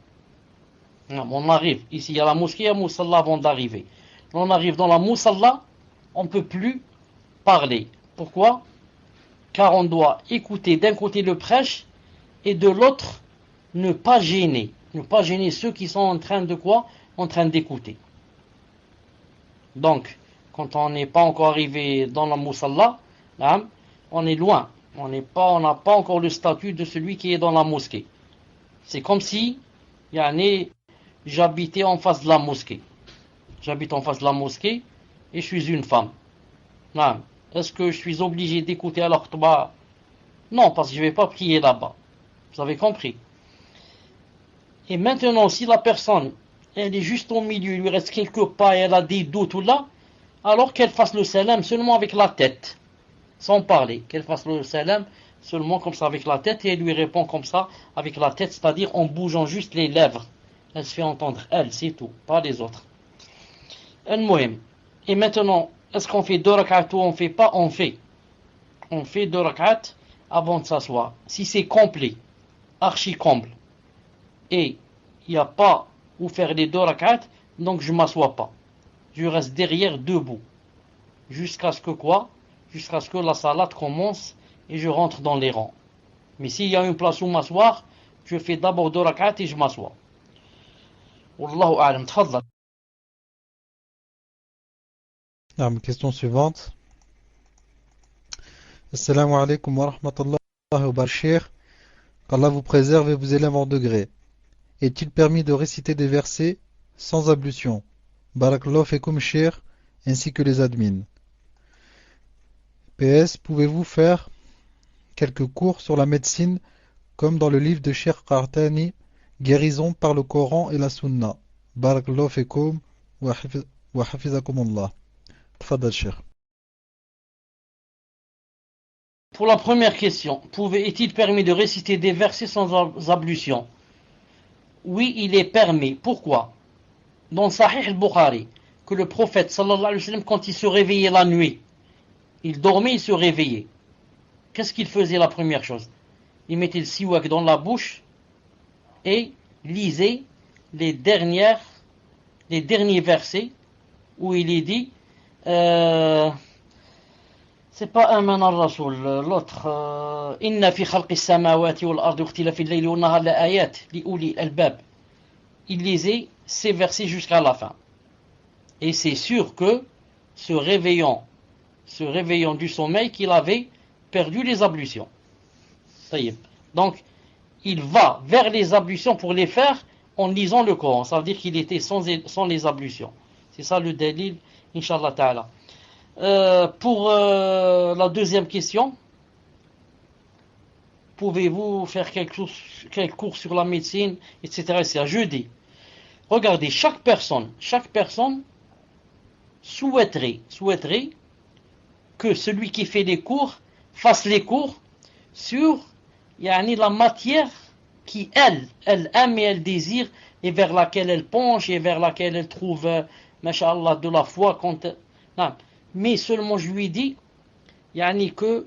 A: On arrive, ici il y a la mosquée, il y a Moussalla avant d'arriver. On arrive dans la Moussalla, on ne peut plus parler. Pourquoi? Car on doit écouter d'un côté le prêche et de l'autre ne pas gêner. Ne pas gêner ceux qui sont en train de quoi? En train d'écouter. Donc, quand on n'est pas encore arrivé dans la Moussalla, là, on est loin. On n'a pas encore le statut de celui qui est dans la mosquée. C'est comme si j'habitais en face de la mosquée. J'habite en face de la mosquée et je suis une femme. Là, est-ce que je suis obligé d'écouter al khutba? Non, parce que je ne vais pas prier là-bas. Vous avez compris? Et maintenant, si la personne, elle est juste au milieu, il lui reste quelques pas et elle a des doutes ou là, alors qu'elle fasse le salam seulement avec la tête, sans parler. Qu'elle fasse le salam seulement comme ça avec la tête et elle lui répond comme ça avec la tête, c'est-à-dire en bougeant juste les lèvres. Elle se fait entendre, elle, c'est tout, pas les autres. Et maintenant, est-ce qu'on fait 2 rak'at ou on fait pas? On fait. On fait 2 rak'at avant de s'asseoir. Si c'est complet, archi comble, et il n'y a pas où faire les 2 rak'at, donc je ne m'assois pas. Je reste derrière debout. Jusqu'à ce que quoi? Jusqu'à ce que la salade commence et je rentre dans les rangs. Mais s'il y a une place où m'asseoir, je fais d'abord 2 rak'at et je m'assois. Wallahu a'lam, tfadlal.
B: Question suivante. Assalamu alaikum wa rahmatullahi wa barakatuh. Qu'Allah vous préserve et vous élève en degré. Est-il permis de réciter des versets sans ablution? Barakallahu fekoum cheikh, ainsi que les admins. PS, pouvez-vous faire quelques cours sur la médecine comme dans le livre de Cheikh Qartani, Guérison par le Coran et la Sunna? Barakallahu fekoum wa hafizakumullah. Tfadal cheikh.
A: Pour la première question, est-il permis de réciter des versets sans ablution? Oui, il est permis. Pourquoi? Dans Sahih al-Bukhari, que le prophète sallallahu alayhi wa sallam, quand il se réveillait la nuit, il dormait, il se réveillait. Qu'est-ce qu'il faisait la première chose? Il mettait le siwak dans la bouche et lisait les derniers versets où il est dit c'est pas Aman al-Rasoul, l'autre Inna fi khalqi samawati wal ardi ikhtilafi al-layli wan nahari la ayat li uli al-albab. Il lisait ces versets jusqu'à la fin. Et c'est sûr que se réveillant du sommeil, qu'il avait perdu les ablutions. Ça y est. Donc, il va vers les ablutions pour les faire en lisant le Coran. Ça veut dire qu'il était sans les ablutions. C'est ça le dalil, Inch'Allah Ta'ala. Pour la deuxième question, pouvez-vous faire quelques cours sur la médecine, etc. C'est à jeudi. Regardez, chaque personne souhaiterait que celui qui fait les cours fasse les cours sur la matière qui elle aime et elle désire et vers laquelle elle penche et vers laquelle elle trouve masha'Allah de la foi non. Mais seulement je lui dis que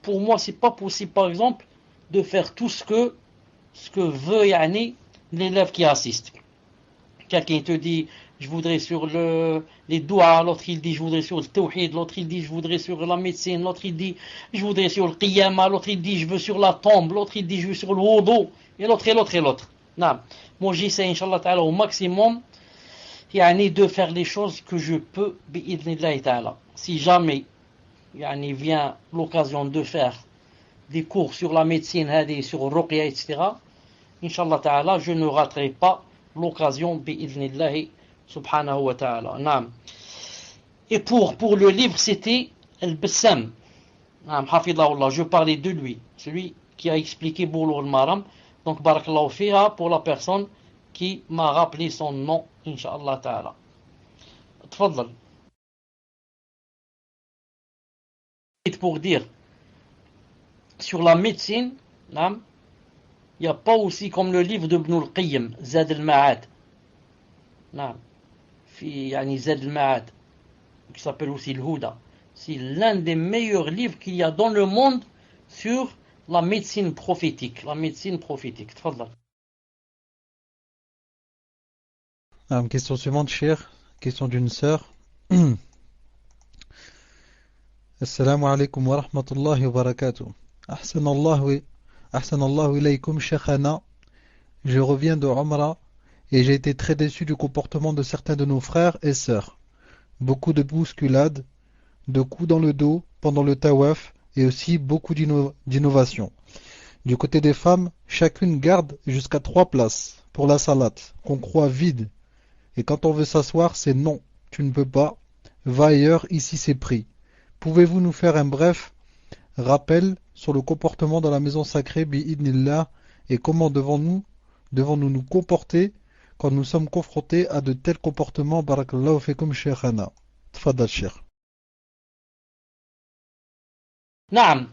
A: pour moi c'est pas possible par exemple de faire tout ce que veut l'élève qui assiste. Quelqu'un te dit je voudrais sur les doigts, l'autre il dit je voudrais sur le tawhid, l'autre il dit je voudrais sur la médecine, l'autre il dit je voudrais sur le qiyama, l'autre il dit je veux sur la tombe, l'autre il dit je veux sur le wudu, et l'autre. Non. Moi j'essaie Inch'Allah Ta'ala au maximum de faire les choses que je peux bi'idhnillahi ta'ala. Si jamais vient l'occasion de faire des cours sur la médecine, sur le ruqya, etc. Inch'Allah Ta'ala, je ne raterai pas l'occasion bi'idhnillahi subhanahu wa ta'ala. Naam. Et pour le livre, c'était Al-Bassam. Hafidahullah, je parlais de lui, celui qui a expliqué Boulough al-Maram. Donc, barakallahu fiha pour la personne qui m'a rappelé son nom, Inch'Allah Ta'ala. Tfadlal. Pour dire, sur la médecine, il n'y a pas aussi comme le livre de Ibn al-Qayyim, Zad al-Ma'ad. Zad al-Ma'ad, qui s'appelle aussi Al-Huda. C'est l'un des meilleurs livres qu'il y a dans le monde sur la médecine prophétique. Tfadlal.
B: Alors, question suivante, cher. Question d'une sœur. Assalamu alaikum wa rahmatullahi wa barakatuh. Ahsanallahu ilaykum, shaykhana. Je reviens de Umrah et j'ai été très déçu du comportement de certains de nos frères et sœurs. Beaucoup de bousculades, de coups dans le dos pendant le tawaf et aussi beaucoup d'innovations. Du côté des femmes, chacune garde jusqu'à 3 places pour la salat, qu'on croit vide. Et quand on veut s'asseoir, c'est non, tu ne peux pas. Va ailleurs, ici c'est pris. Pouvez-vous nous faire un bref rappel sur le comportement dans la maison sacrée, bi'idnillah, et comment devons-nous nous comporter quand nous sommes confrontés à de tels comportements? Barakallahu fikum shaykhana. Tfadal sheikh.
A: Naam.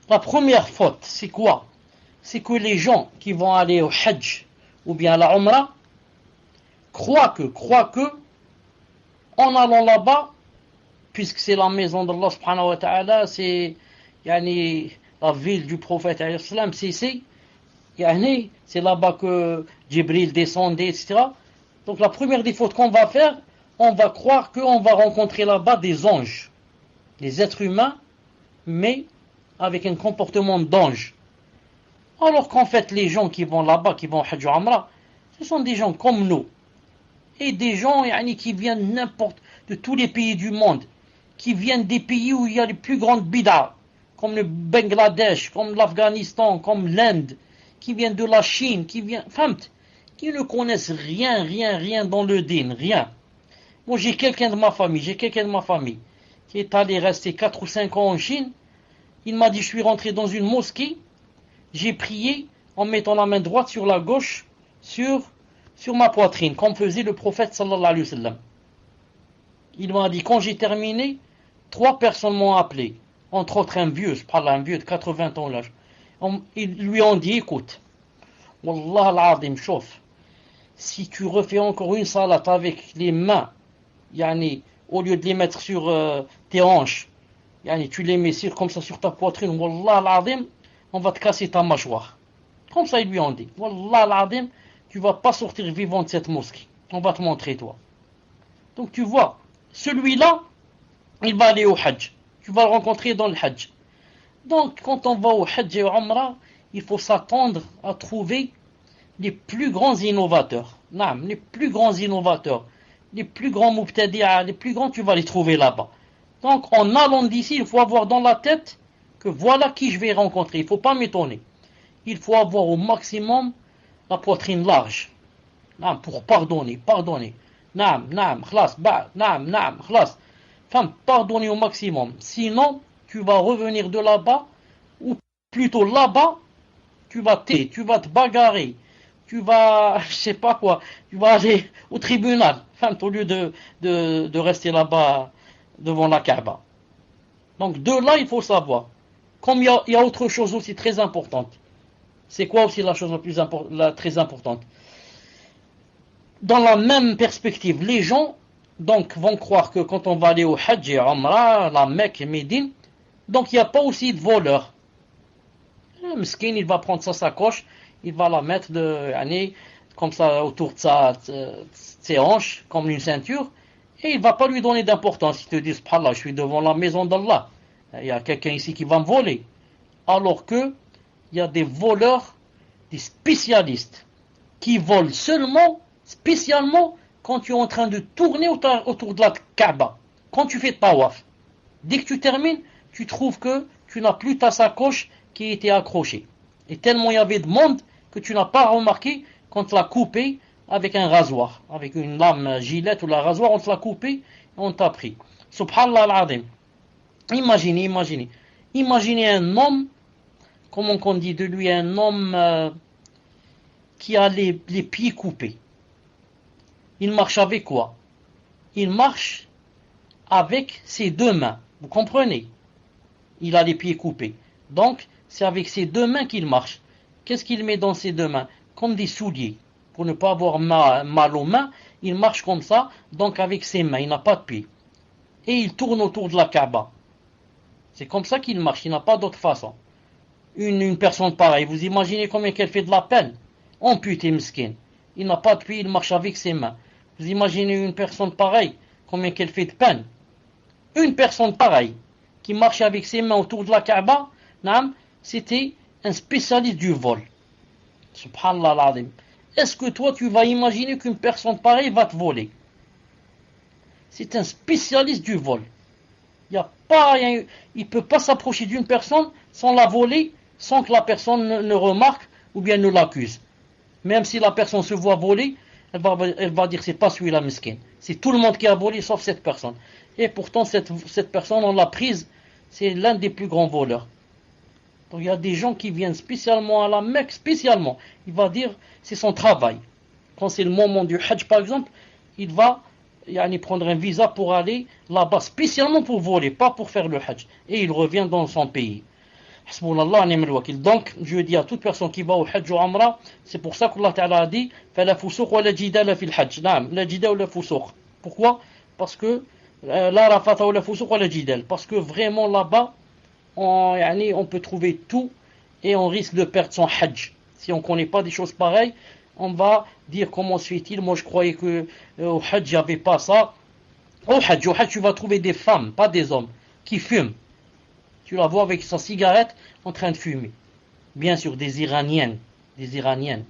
A: La première faute, c'est quoi? C'est que les gens qui vont aller au Hajj ou bien à la Umrah croient que, en allant là-bas, puisque c'est la maison d'Allah subhanahu wa ta'ala, c'est yani, la ville du prophète, c'est là-bas que Jibril descendait, etc. Donc la première des fautes qu'on va faire, on va croire qu'on va rencontrer là-bas des anges, des êtres humains, mais avec un comportement d'ange. Alors qu'en fait, les gens qui vont là-bas, qui vont au Hajj ou Umrah, ce sont des gens comme nous. Et des gens qui viennent de tous les pays du monde, qui viennent des pays où il y a les plus grandes bid'ah, comme le Bangladesh, comme l'Afghanistan, comme l'Inde, qui viennent de la Chine, qui ne connaissent rien dans le din, rien. Moi, j'ai quelqu'un de ma famille qui est allé rester 4 ou 5 ans en Chine. Il m'a dit, je suis rentré dans une mosquée, j'ai prié en mettant la main droite sur la gauche, sur ma poitrine, comme faisait le prophète sallallahu alayhi wa sallam. Il m'a dit, quand j'ai terminé, 3 personnes m'ont appelé, entre autres un vieux, je parle d'un vieux de 80 ans là. Ils lui ont dit, écoute, Wallah al-Azim, chauffe, si tu refais encore une salat avec les mains, au lieu de les mettre sur tes hanches, tu les mets comme ça sur ta poitrine, Wallah al-Azim, on va te casser ta mâchoire. Comme ça, ils lui ont dit, Wallah al-Azim, tu vas pas sortir vivant de cette mosquée. On va te montrer, toi. Donc, tu vois, celui-là, il va aller au Hajj. Tu vas le rencontrer dans le Hajj. Donc, quand on va au Hajj et au Umrah, il faut s'attendre à trouver les plus grands innovateurs. Non, les plus grands innovateurs. Les plus grands mubtadi'a, les plus grands, tu vas les trouver là-bas. Donc, en allant d'ici, il faut avoir dans la tête que voilà qui je vais rencontrer. Il ne faut pas m'étonner. Il faut avoir au maximum la poitrine large. Non, pour pardonner. Khlas. Pardonner au maximum. Sinon, tu vas revenir de là-bas, ou plutôt là-bas, tu vas te bagarrer. Tu vas, je sais pas quoi, tu vas aller au tribunal, au lieu de rester là-bas devant la Kaaba. Donc de là, il faut savoir. Comme il y a autre chose aussi très importante. C'est quoi aussi la chose très importante? Dans la même perspective, les gens donc vont croire que quand on va aller au Hajj et Umrah, la Mecque et Médine, donc il n'y a pas aussi de voleurs. Le miskin, il va prendre sa sacoche, il va la mettre comme ça autour de ses hanches, comme une ceinture, et il ne va pas lui donner d'importance. Il te dit, subhanallah, je suis devant la maison d'Allah. Il y a quelqu'un ici qui va me voler. Alors que il y a des voleurs, des spécialistes, qui volent spécialement, quand tu es en train de tourner autour de la Kaaba, quand tu fais tawaf. Dès que tu termines, tu trouves que tu n'as plus ta sacoche qui était accrochée. Et tellement il y avait de monde que tu n'as pas remarqué quand tu l'as coupé avec un rasoir, avec une lame gilette ou la rasoir, on te l'a coupé et on t'a pris. Subhanallah al-Azim. Imaginez un homme, comment on dit de lui, un homme qui a les pieds coupés. Il marche avec quoi? Il marche avec ses 2 mains. Vous comprenez? Il a les pieds coupés. Donc, c'est avec ses 2 mains qu'il marche. Qu'est-ce qu'il met dans ses 2 mains? Comme des souliers. Pour ne pas avoir mal aux mains, il marche comme ça, donc avec ses mains. Il n'a pas de pieds. Et il tourne autour de la Kaaba. C'est comme ça qu'il marche. Il n'a pas d'autre façon. Une personne pareille, vous imaginez combien qu'elle fait de la peine? Amputé, miskin. Il n'a pas de pieds, il marche avec ses mains. Vous imaginez une personne pareille, combien qu'elle fait de peine. Une personne pareille, qui marchait avec ses mains autour de la Kaaba, c'était un spécialiste du vol. Subhanallah al-Azim. Est-ce que toi, tu vas imaginer qu'une personne pareille va te voler? C'est un spécialiste du vol. Il ne peut pas s'approcher d'une personne sans la voler, sans que la personne ne remarque ou bien ne l'accuse. Même si la personne se voit voler, elle va dire c'est pas celui-là miskin. C'est tout le monde qui a volé sauf cette personne. Et pourtant cette personne, on l'a prise, c'est l'un des plus grands voleurs. Donc il y a des gens qui viennent spécialement à la Mecque, spécialement. Il va dire c'est son travail. Quand c'est le moment du Hajj par exemple, il va prendre un visa pour aller là-bas, spécialement pour voler, pas pour faire le Hajj. Et il revient dans son pays. Donc, je dis à toute personne qui va au Hajj ou Umrah, c'est pour ça qu'Allah Ta'ala a dit فَلَا فُسُوقَ وَلَا جِدَالَ فِي الْحَجِّ. La jida ou la fusuq. Pourquoi? Parce que la rafata ou la fusuq ou la jidal. Parce que vraiment là-bas, on peut trouver tout et on risque de perdre son Hajj. Si on ne connaît pas des choses pareilles, on va dire comment se fait-il? Moi je croyais que au Hajj il n'y avait pas ça. Au Hajj, tu vas trouver des femmes, pas des hommes, qui fument. Tu la vois avec sa cigarette en train de fumer. Bien sûr, des Iraniennes. Des Iraniennes.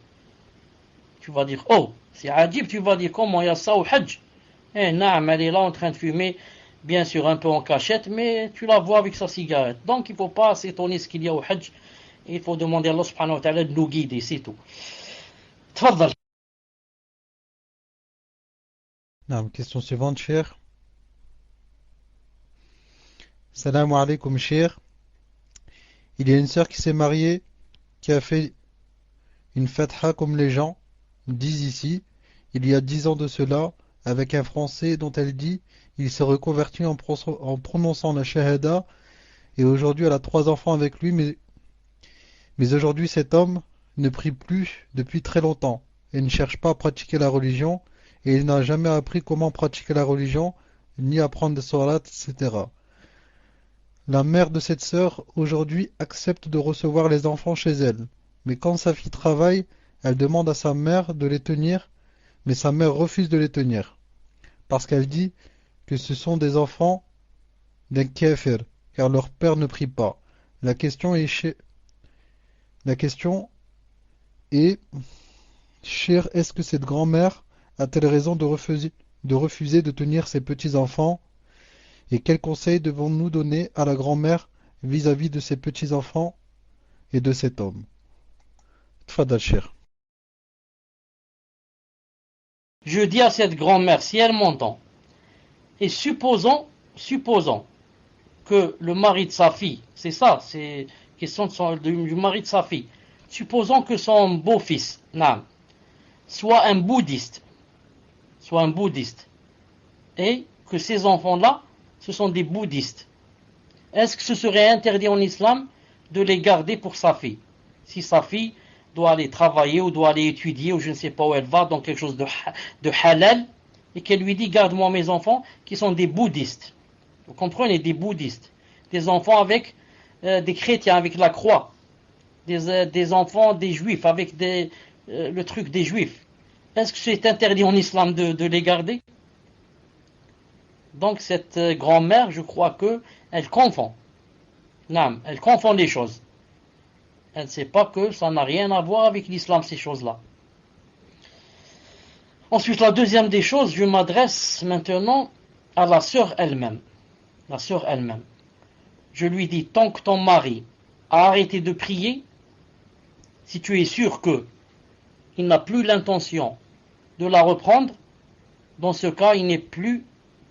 A: Tu vas dire, oh, c'est adib, tu vas dire, comment il y a ça au Hajj? Naam, elle est là en train de fumer, bien sûr un peu en cachette, mais tu la vois avec sa cigarette. Donc il ne faut pas s'étonner ce qu'il y a au Hajj. Il faut demander à Allah subhanahu wa ta'ala de nous guider, c'est tout. Tfaddal.
B: Question suivante, cher. Salam alaikum, cher. Il y a une sœur qui s'est mariée, qui a fait une fatha comme les gens disent ici, il y a 10 ans de cela, avec un Français dont elle dit il s'est reconverti en prononçant la shahada, et aujourd'hui elle a 3 enfants avec lui, mais aujourd'hui cet homme ne prie plus depuis très longtemps et ne cherche pas à pratiquer la religion, et il n'a jamais appris comment pratiquer la religion, ni apprendre des sourates, etc. La mère de cette sœur aujourd'hui accepte de recevoir les enfants chez elle, mais quand sa fille travaille, elle demande à sa mère de les tenir, mais sa mère refuse de les tenir, parce qu'elle dit que ce sont des enfants d'un kéfir, car leur père ne prie pas. La question est, la question est, chère, est-ce que cette grand-mère a-t-elle raison de refuser de tenir ses petits-enfants? Et quels conseils devons-nous donner à la grand-mère vis-à-vis de ses petits-enfants et de cet homme? Tfadal, cher.
A: Je dis à cette grand-mère, si elle m'entend, et supposons que le mari de sa fille, c'est ça, c'est question du mari de sa fille, supposons que son beau-fils, soit un bouddhiste, et que ces enfants-là, ce sont des bouddhistes. Est-ce que ce serait interdit en islam de les garder pour sa fille? Si sa fille doit aller travailler ou doit aller étudier ou je ne sais pas où elle va, dans quelque chose de halal, et qu'elle lui dit garde-moi mes enfants qui sont des bouddhistes. Vous comprenez, des bouddhistes. Des enfants avec des chrétiens, avec la croix. Des enfants des juifs, avec le truc des juifs. Est-ce que c'est interdit en islam de les garder? Donc cette grand-mère, je crois que elle confond. Non, elle confond les choses. Elle ne sait pas que ça n'a rien à voir avec l'islam, ces choses-là. Ensuite, la deuxième des choses, je m'adresse maintenant à la sœur elle-même. La sœur elle-même. Je lui dis, tant que ton mari a arrêté de prier, si tu es sûr que il n'a plus l'intention de la reprendre, dans ce cas, il n'est plus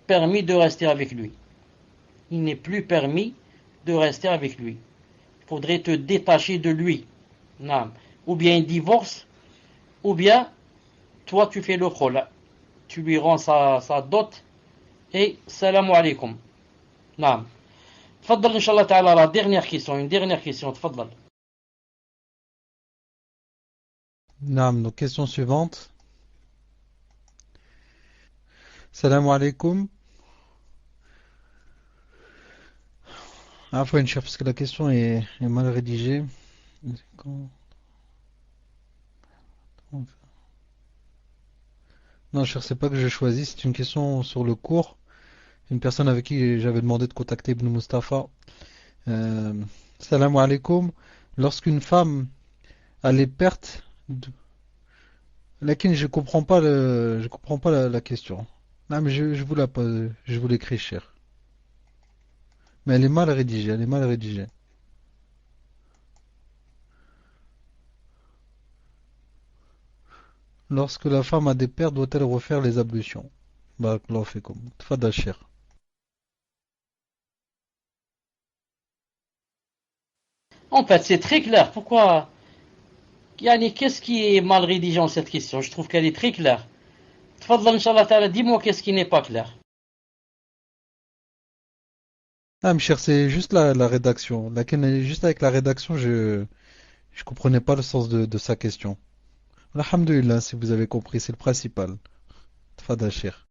A: permis de rester avec lui. Il n'est plus permis de rester avec lui. Il faudrait te détacher de lui. Non. Ou bien il divorce, ou bien toi tu fais le khol. Tu lui rends sa dot et salam alaikum. Non. Tfaddal inshallah ta'ala la dernière question, une dernière question, tfaddal.
B: Donc question suivante. Salam alaikum. Faut une chef parce que la question est mal rédigée. Non, cher, c'est pas que je choisis, c'est une question sur le cours. Une personne avec qui j'avais demandé de contacter Ibn Mustafa. Euh, Salam alaikum. Lorsqu'une femme a les pertes, laquelle je comprends pas la question. Non, mais je vous la pose, je vous l'écris, cher. Mais elle est mal rédigée, elle est mal rédigée. Lorsque la femme a des pertes, doit-elle refaire les ablutions? Barakallahu fikum. Tfadal, cher.
A: En fait, c'est très clair. Pourquoi Yani, qu'est-ce qui est mal rédigé en cette question? Je trouve qu'elle est très claire. Tfadal, Inch'Allah Ta'ala, dis-moi qu'est-ce qui n'est pas clair.
B: Ah, mais cher, c'est juste la rédaction. Juste avec la rédaction, je comprenais pas le sens de sa question. Alhamdulillah, si vous avez compris, c'est le principal. Tfadal, cher.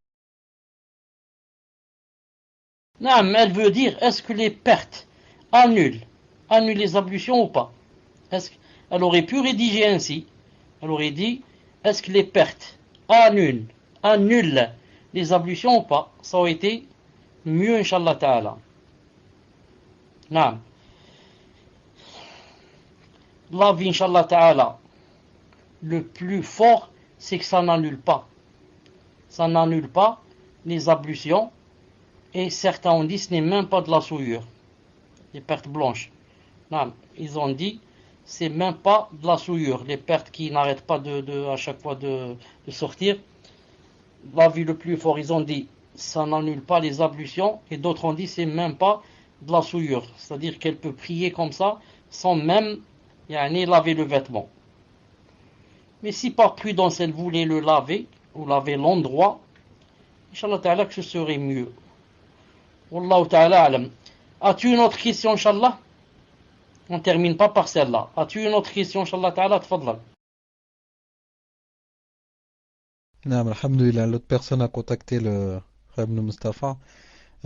A: Non, mais elle veut dire, est-ce que les pertes annulent les ablutions ou pas? Elle aurait pu rédiger ainsi. Elle aurait dit, est-ce que les pertes annulent les ablutions ou pas? Ça aurait été mieux, Inch'Allah Ta'ala. Non. L'avis, Inch'Allah Ta'ala, le plus fort, c'est que ça n'annule pas. Ça n'annule pas les ablutions. Et certains ont dit, ce n'est même pas de la souillure. Les pertes blanches. Non, ils ont dit, c'est même pas de la souillure. Les pertes qui n'arrêtent pas à chaque fois de sortir. L'avis le plus fort, ils ont dit, ça n'annule pas les ablutions. Et d'autres ont dit, c'est même pas de la souillure. C'est-à-dire qu'elle peut prier comme ça, sans même laver le vêtement. Mais si par prudence elle voulait le laver, ou laver l'endroit, Inch'Allah Ta'ala que ce serait mieux. Wallahu Ta'ala alam. As-tu une autre question, Inch'Allah? On ne termine pas par celle-là. As-tu une autre question, Inch'Allah Ta'ala? Tfadlal.
B: Naam, alhamdulillah, l'autre personne a contacté le Frère Ibn Mustafa.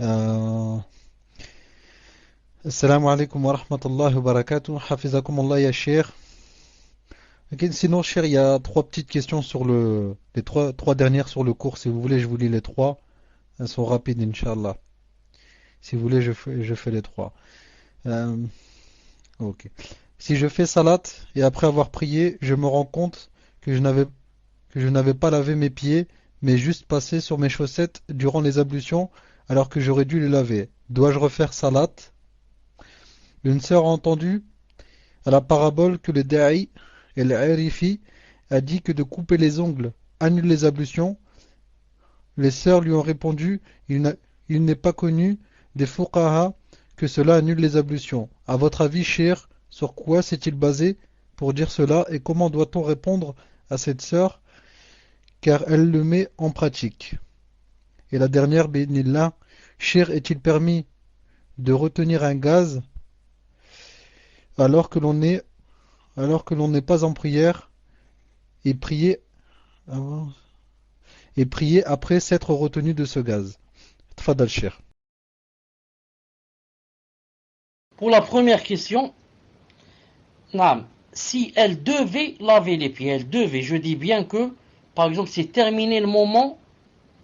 B: Euh, Assalamu alaikum wa rahmatullahi wa barakatuh. Hafizakum Allah ya Cheikh. Ok, sinon, cher, il y a trois petites questions sur les trois dernières sur le cours. Si vous voulez, je vous lis les trois. Elles sont rapides, Inch'Allah. Si vous voulez, je fais les trois. Euh, ok. Si je fais salat et après avoir prié, je me rends compte que je n'avais pas lavé mes pieds, mais juste passé sur mes chaussettes durant les ablutions, alors que j'aurais dû les laver. Dois-je refaire salat? Une sœur a entendu à la parabole que le da'i et l'arifi a dit que de couper les ongles annule les ablutions. Les sœurs lui ont répondu, il n'est pas connu des fuqaha que cela annule les ablutions. À votre avis, cher, sur quoi s'est-il basé pour dire cela et comment doit-on répondre à cette sœur car elle le met en pratique? Et la dernière, Bénillah, cher, est-il permis de retenir un gaz alors que l'on est alors que l'on n'est pas en prière et prier avant et prier après s'être retenu de ce gaz? Tfadal, cher.
A: Pour la première question, naam, si elle devait laver les pieds, je dis bien que, par exemple, c'est terminé le moment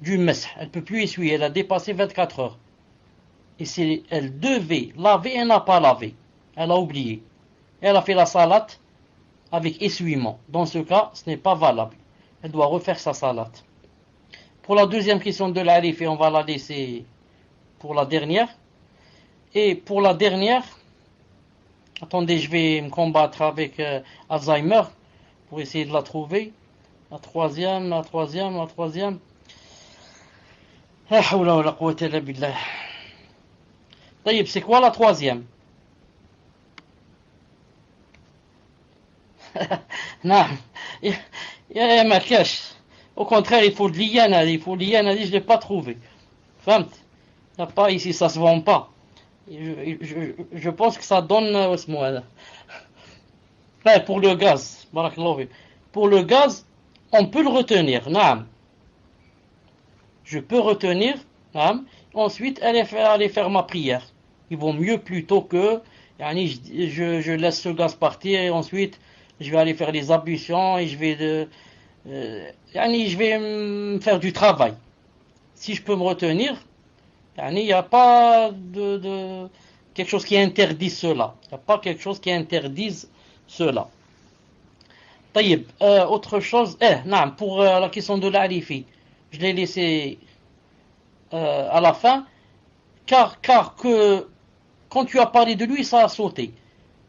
A: du mesh, elle ne peut plus essuyer, elle a dépassé 24 heures. Et si elle devait laver, elle n'a pas lavé, elle a oublié. Elle a fait la salat avec essuyement. Dans ce cas, ce n'est pas valable. Elle doit refaire sa salat. Pour la deuxième question de l'alif, et on va la laisser pour la dernière. Et pour la dernière, attendez, je vais me combattre avec Alzheimer pour essayer de la trouver. La troisième. La hawla wa la quwwata illa billah. طيب, c'est quoi la troisième? Non, ما كاش. Au contraire, il faut de l'hyène, je l'ai pas trouvé. Femme, il n'y a pas ici, ça se vend pas. Je pense que ça donne ouais, pour le gaz. Pour le gaz, on peut le retenir. Naam. Je peux retenir. Naam. Ensuite, aller faire ma prière. Il vaut mieux plutôt que je laisse ce gaz partir et ensuite je vais aller faire les ablutions et je vais Je vais me faire du travail. Si je peux me retenir, il n'y a pas de quelque chose qui interdise cela. Il n'y a pas quelque chose qui interdise cela. طيب, autre chose, pour la question de l'arifi, je l'ai laissé à la fin, car quand tu as parlé de lui, ça a sauté.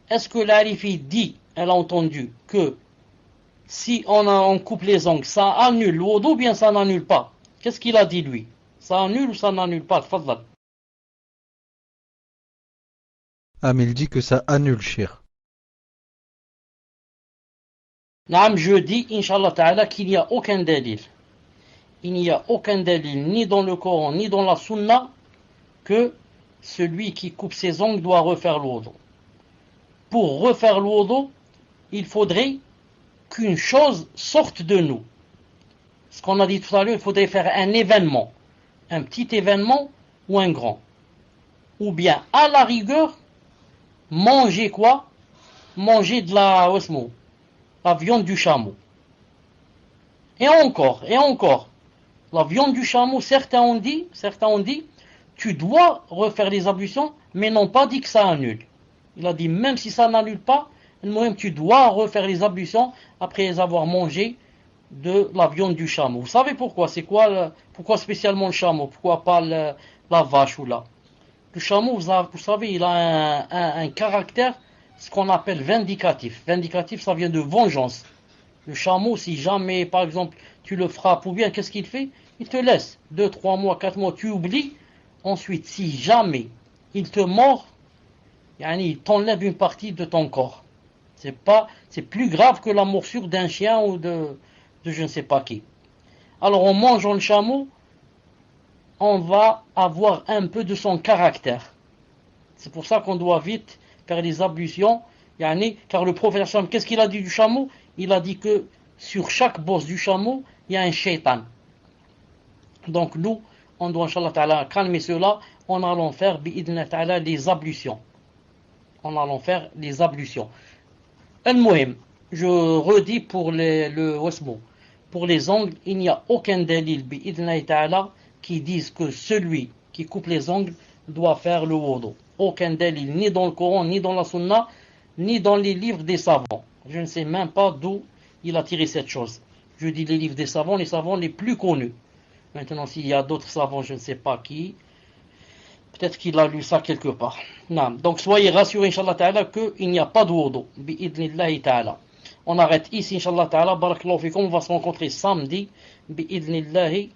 A: Est-ce que l'arifi dit, elle a entendu, que si on coupe les ongles, ça annule le wudu ou bien ça n'annule pas? Qu'est-ce qu'il a dit lui? Ça annule ou ça n'annule pas? Tfadhal.
B: Ah, mais il dit que ça annule, Cheikh.
A: Je dis, Inch'Allah Ta'ala, qu'il n'y a aucun dalil. Il n'y a aucun dalil, ni dans le Coran, ni dans la Sunna, que celui qui coupe ses ongles doit refaire le wudu. Pour refaire le wudu, il faudrait qu'une chose sorte de nous. Ce qu'on a dit tout à l'heure, il faudrait faire un événement. Un petit événement ou un grand. Ou bien, à la rigueur, manger quoi? Manger de la viande du chameau. Et encore, la viande du chameau, certains ont dit, tu dois refaire les ablutions, mais n'ont pas dit que ça annule. Il a dit, même si ça n'annule pas, tu dois refaire les ablutions après avoir mangé de la viande du chameau. Vous savez pourquoi? Pourquoi spécialement le chameau? Pourquoi pas la vache ou là? Le chameau, vous savez, il a un caractère, ce qu'on appelle vindicatif. Vindicatif, ça vient de vengeance. Le chameau, si jamais, par exemple, tu le frappes ou bien, qu'est-ce qu'il fait? Il te laisse 2, 3 mois, 4 mois, tu oublies. Ensuite, si jamais il te mord, il t'enlève une partie de ton corps. C'est plus grave que la morsure d'un chien ou de je ne sais pas qui. Alors, en mangeant le chameau, on va avoir un peu de son caractère. C'est pour ça qu'on doit vite faire les ablutions. Car le prophète, qu'est-ce qu'il a dit du chameau? Il a dit que sur chaque bosse du chameau, il y a un shaitan. Donc nous, on doit, Inch'Allah Ta'ala, calmer cela en allant faire, bi'idna Ta'ala, les ablutions. Al-Muhim, je redis pour pour les ongles, il n'y a aucun dalil, bi'idna Ta'ala, qui disent que celui qui coupe les ongles doit faire le wudu. Aucun dalil, ni dans le Coran, ni dans la Sunna, ni dans les livres des savants. Je ne sais même pas d'où il a tiré cette chose. Je dis les livres des savants, les savants les plus connus. Maintenant, s'il y a d'autres savants, je ne sais pas qui, peut-être qu'il a lu ça quelque part. Non. Donc, soyez rassurés, Inch'Allah Ta'ala, qu'il n'y a pas de wudu. Bi'idnillahi Ta'ala. On arrête ici, Inch'Allah Ta'ala. Barakallahu fikum. On va se rencontrer samedi. Bi'idnillahi.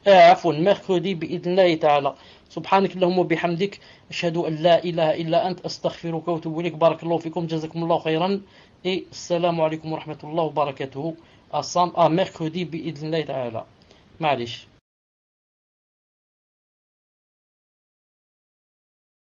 A: Mercredi. Bi'idnillahi Ta'ala. سبحانك اللهم وبحمدك أشهد أن لا إله إلا أنت أستغفرك وأتوب إليك بارك الله فيكم جزاكم الله خيرا et السلام عليكم ورحمة الله وبركاته à mercredi بإذن الله تعالى معلش